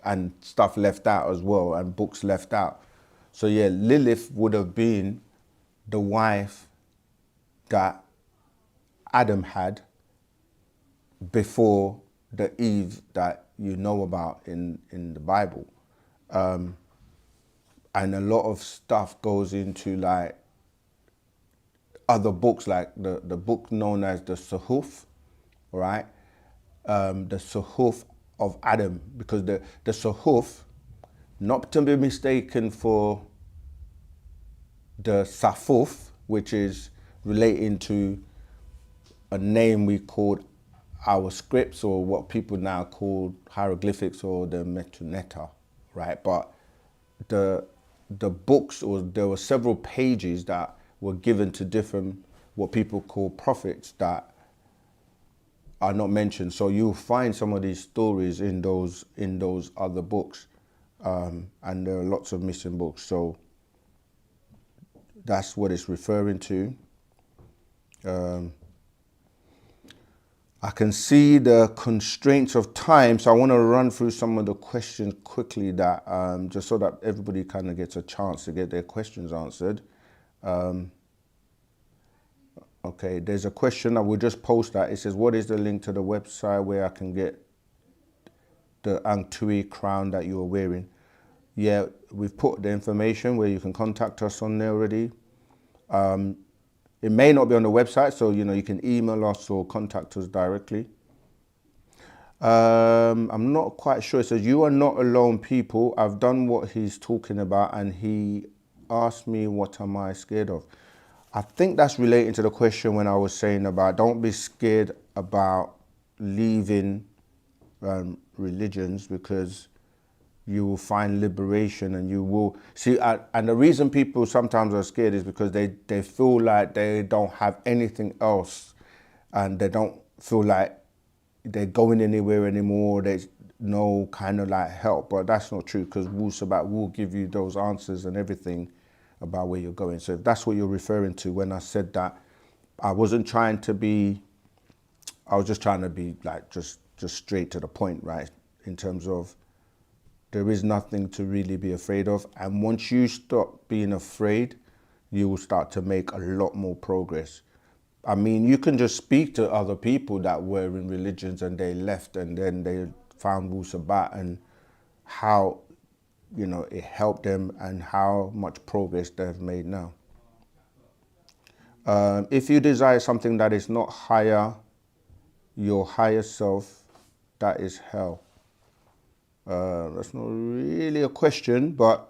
and stuff left out as well, and books left out. So yeah, Lilith would have been the wife that Adam had before the Eve that you know about in the Bible. And a lot of stuff goes into like other books, like the book known as the Suhuf, right? The Suhuf of Adam, because the Suhuf, not to be mistaken for the Safuf, which is relating to a name we called our scripts, or what people now call hieroglyphics, or the Metuneta, right? But the books, or there were several pages that were given to different, what people call prophets, that are not mentioned. So you'll find some of these stories in those other books, and there are lots of missing books. So that's what it's referring to. I can see the constraints of time, so I want to run through some of the questions quickly, that just so that everybody kind of gets a chance to get their questions answered. Okay, there's a question, I will just post that. It says, what is the link to the website where I can get the Angtui crown that you are wearing? Yeah, we've put the information where you can contact us on there already. It may not be on the website, so you know, you can email us or contact us directly. I'm not quite sure. It says, you are not alone, people. I've done what he's talking about, and he asked me, what am I scared of? I think that's relating to the question when I was saying about don't be scared about leaving religions, because you will find liberation, and you will see. And the reason people sometimes are scared is because they feel like they don't have anything else, and they don't feel like they're going anywhere anymore. There's no kind of like help, but that's not true, because Wu-Sabat will give you those answers and everything about where you're going. So if that's what you're referring to when I said that, I wasn't trying to be, I was just trying to be like just straight to the point, right? In terms of, there is nothing to really be afraid of. And once you stop being afraid, you will start to make a lot more progress. I mean, you can just speak to other people that were in religions and they left, and then they found Wu-Sabat, and how, you know, it helped them and how much progress they've made now. If you desire something that is not higher, your higher self, that is hell. That's not really a question, but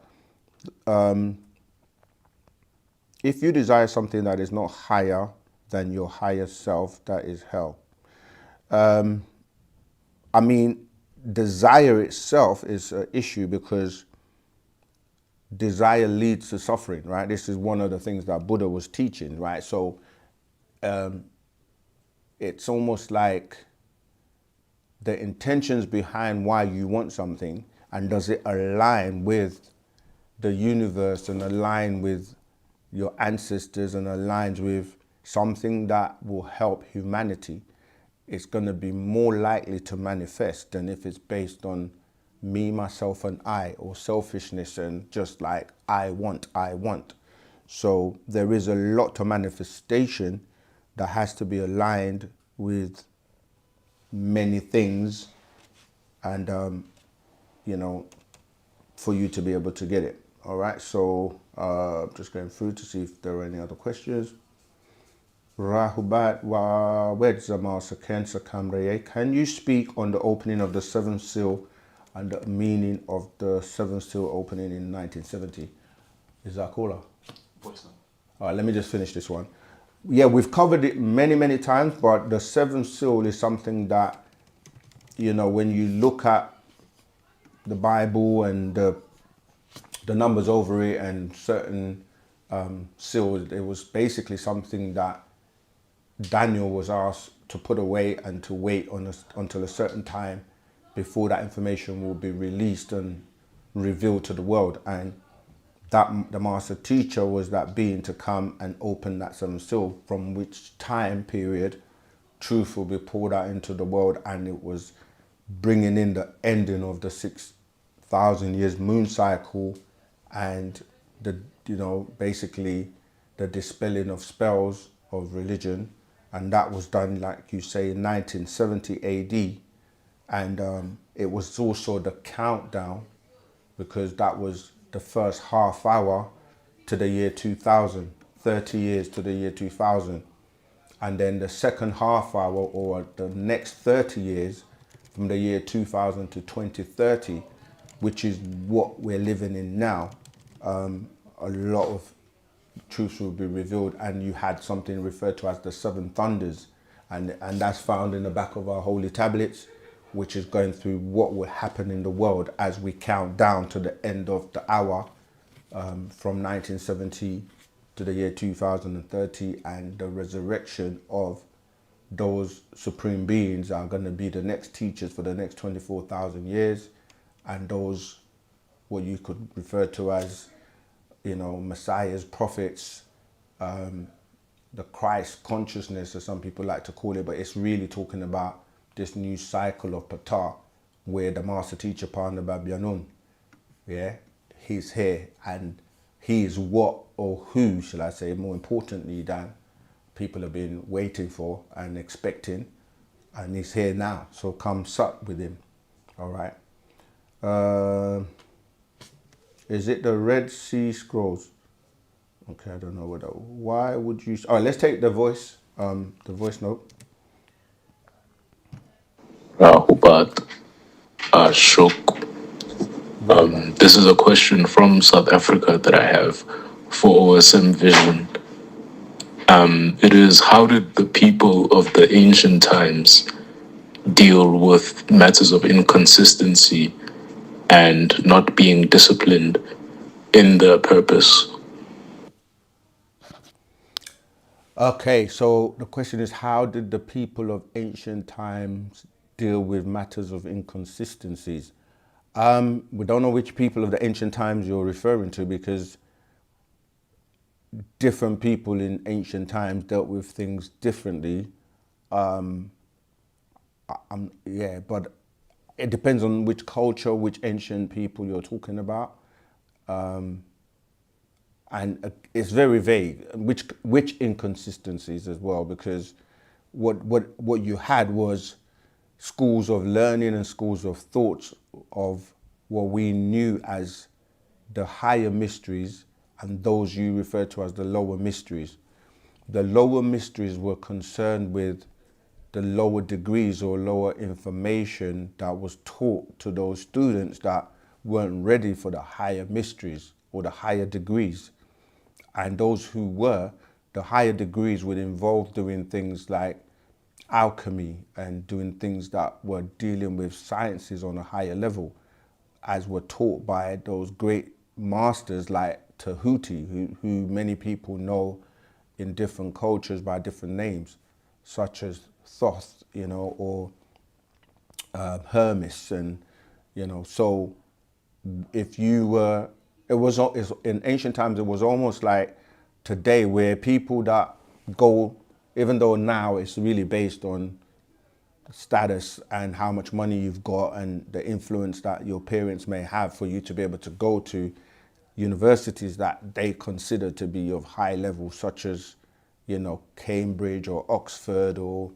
if you desire something that is not higher than your higher self, that is hell. I mean, desire itself is an issue, because desire leads to suffering, right? This is one of the things that Buddha was teaching, right? So it's almost like the intentions behind why you want something, and does it align with the universe, and align with your ancestors, and aligns with something that will help humanity. It's going to be more likely to manifest than if it's based on me, myself, and I, or selfishness, and just like I want. So there is a lot to manifestation that has to be aligned with many things, and you know, for you to be able to get it. All right, so just going through to see if there are any other questions. Rahubat wa Wedzamal Sakensa Kamreye. Can you speak on the opening of the seventh seal and the meaning of the seventh seal opening in 1970? Is that cooler? All right, let me just finish this one. Yeah, we've covered it many times, but the seventh seal is something that, you know, when you look at the Bible and the numbers over it and certain seals, it was basically something that Daniel was asked to put away and to wait until a certain time before that information will be released and revealed to the world. And that the master teacher was that being to come and open that seventh seal, from which time period truth will be poured out into the world. And it was bringing in the ending of the 6,000 years moon cycle and the, basically the dispelling of spells of religion. And that was done, like you say, in 1970 AD. And it was also the countdown, because that was the first half hour to the year 2000, 30 years to the year 2000. And then the second half hour, or the next 30 years, from the year 2000 to 2030, which is what we're living in now, a lot of truths will be revealed. And you had something referred to as the seven thunders, and that's found in the back of our holy tablets, which is going through what will happen in the world as we count down to the end of the hour, from 1970 to the year 2030, and the resurrection of those supreme beings are going to be the next teachers for the next 24,000 years, and those what you could refer to as, messiahs, prophets, the Christ consciousness, as some people like to call it, but it's really talking about this new cycle of Ptah, where the master teacher, Panda Babyanun, he's here, and he is what, or who, shall I say, more importantly, than people have been waiting for and expecting, and he's here now. So come sup with him. All right. Is it the Red Sea Scrolls? Okay, I don't know what that. Why would you? All right, let's take the voice note. Hubat Shok. This is a question from South Africa that I have for OSM Vision. It is, how did the people of the ancient times deal with matters of inconsistency and not being disciplined in their purpose? Okay, so the question is, how did the people of ancient times deal with matters of inconsistencies? We don't know which people of the ancient times you're referring to, because different people in ancient times dealt with things differently. But it depends on which culture, which ancient people you're talking about. And it's very vague, which inconsistencies as well, because what you had was schools of learning and schools of thoughts of what we knew as the higher mysteries, and those you refer to as the lower mysteries. The lower mysteries were concerned with the lower degrees or lower information that was taught to those students that weren't ready for the higher mysteries or the higher degrees. And those who were, the higher degrees would involve doing things like alchemy and doing things that were dealing with sciences on a higher level, as were taught by those great masters like Tahuti, who many people know in different cultures by different names, such as Thoth, or Hermes, and so if you were, in ancient times, it was almost like today, where people that go, even though now it's really based on status and how much money you've got and the influence that your parents may have for you to be able to go to universities that they consider to be of high level, such as, Cambridge or Oxford or,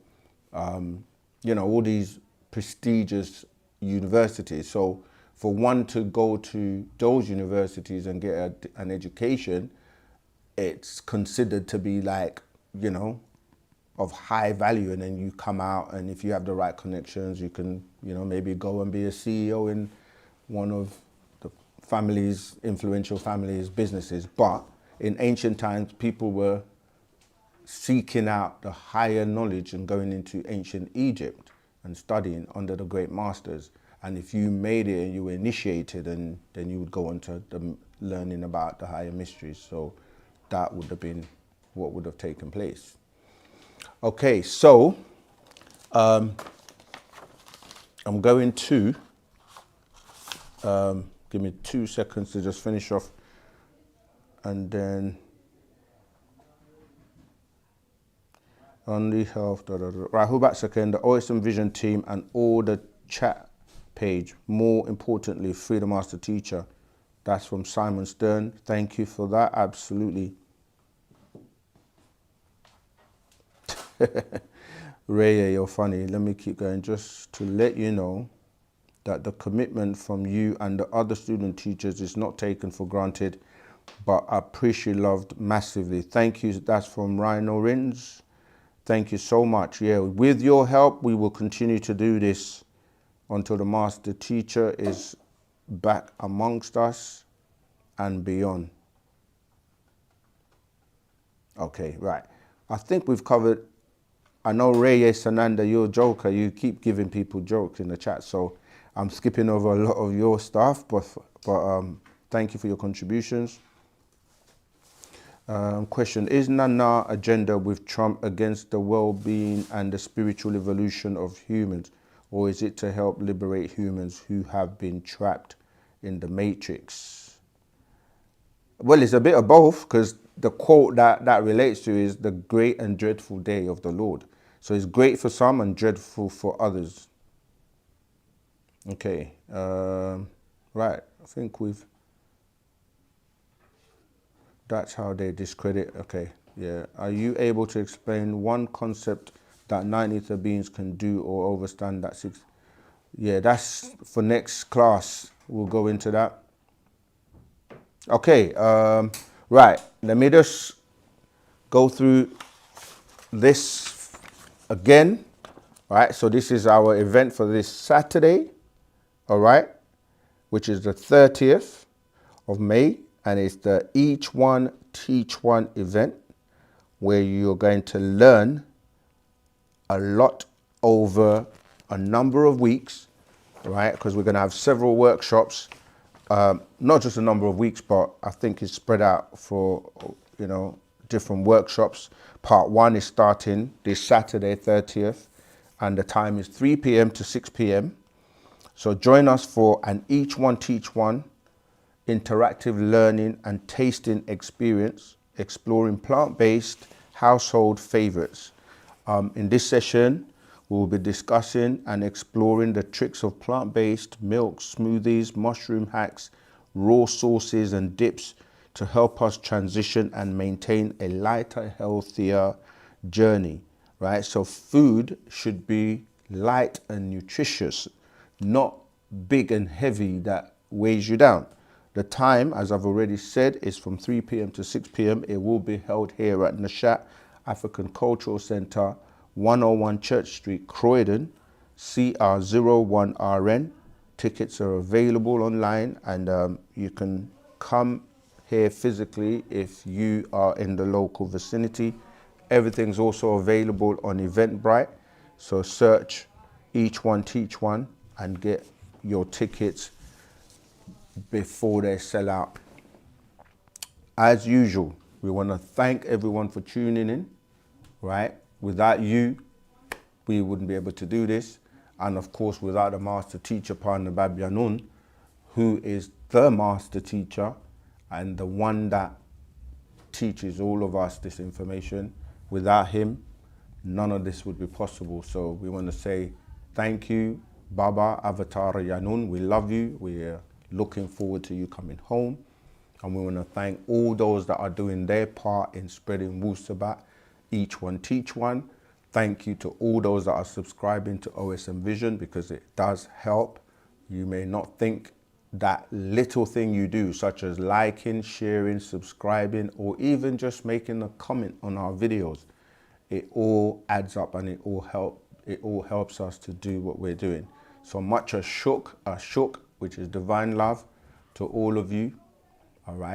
all these prestigious universities. So for one to go to those universities and get an education, it's considered to be like, of high value. And then you come out, and if you have the right connections, you can, maybe go and be a CEO in one of the influential families' businesses. But in ancient times, people were seeking out the higher knowledge and going into ancient Egypt and studying under the great masters. And if you made it and you were initiated, and then you would go on to the learning about the higher mysteries. So that would have been what would have taken place. Okay, so I'm going to give me 2 seconds to just finish off, and then only health. Right, who back second? The OSM Vision team and all the chat page. More importantly, Freedom Master Teacher. That's from Simon Stern. Thank you for that. Absolutely. Ray, you're funny. Let me keep going. Just to let you know that the commitment from you and the other student teachers is not taken for granted, but I appreciate loved massively. Thank you. That's from Rhino Rins. Thank you so much. Yeah, with your help, we will continue to do this until the master teacher is back amongst us and beyond. Okay, right. I think we've covered. I know Reyes Sananda, you're a joker. You keep giving people jokes in the chat, so I'm skipping over a lot of your stuff, but thank you for your contributions. Question, is Nana agenda with Trump against the well-being and the spiritual evolution of humans, or is it to help liberate humans who have been trapped in the matrix? Well, it's a bit of both, because the quote that relates to is the great and dreadful day of the Lord. So it's great for some and dreadful for others. Okay, right, I think that's how they discredit. Okay, yeah. Are you able to explain one concept that 9 ether beings can do or overstand that 6? Yeah, that's for next class. We'll go into that. Okay, right. Let me just go through this again. All right, so this is our event for this Saturday, all right, which is the 30th of May. And it's the Each One Teach One event, where you're going to learn a lot over a number of weeks, right? Because we're going to have several workshops, not just a number of weeks, but I think it's spread out for, you know, different workshops. Part 1 is starting this Saturday, 30th, and the time is 3 p.m. to 6 p.m. So join us for an Each One Teach One interactive learning and tasting experience, exploring plant-based household favorites. In this session, we'll be discussing and exploring the tricks of plant-based milks, smoothies, mushroom hacks, raw sauces and dips to help us transition and maintain a lighter, healthier journey, right? So food should be light and nutritious, not big and heavy that weighs you down. The time, as I've already said, is from 3 p.m. to 6 p.m. It will be held here at Nashat African Cultural Center, 101 Church Street, Croydon, CR01RN. Tickets are available online, and you can come here physically if you are in the local vicinity. Everything's also available on Eventbrite. So search Each One Teach One and get your tickets before they sell out. As usual, we want to thank everyone for tuning in, right? Without you, we wouldn't be able to do this. And of course, without the master teacher, Partner Babyanun, who is the master teacher and the one that teaches all of us this information. Without him, none of this would be possible. So we want to say thank you, Baba Avatar Yanun. We love you. We're looking forward to you coming home. And we want to thank all those that are doing their part in spreading Wu-Sabat, Each One Teach One. Thank you to all those that are subscribing to OSM Vision, because it does help. You may not think that little thing you do, such as liking, sharing, subscribing, or even just making a comment on our videos, it all adds up and it all helps us to do what we're doing. So much ashuk, which is divine love, to all of you. All right.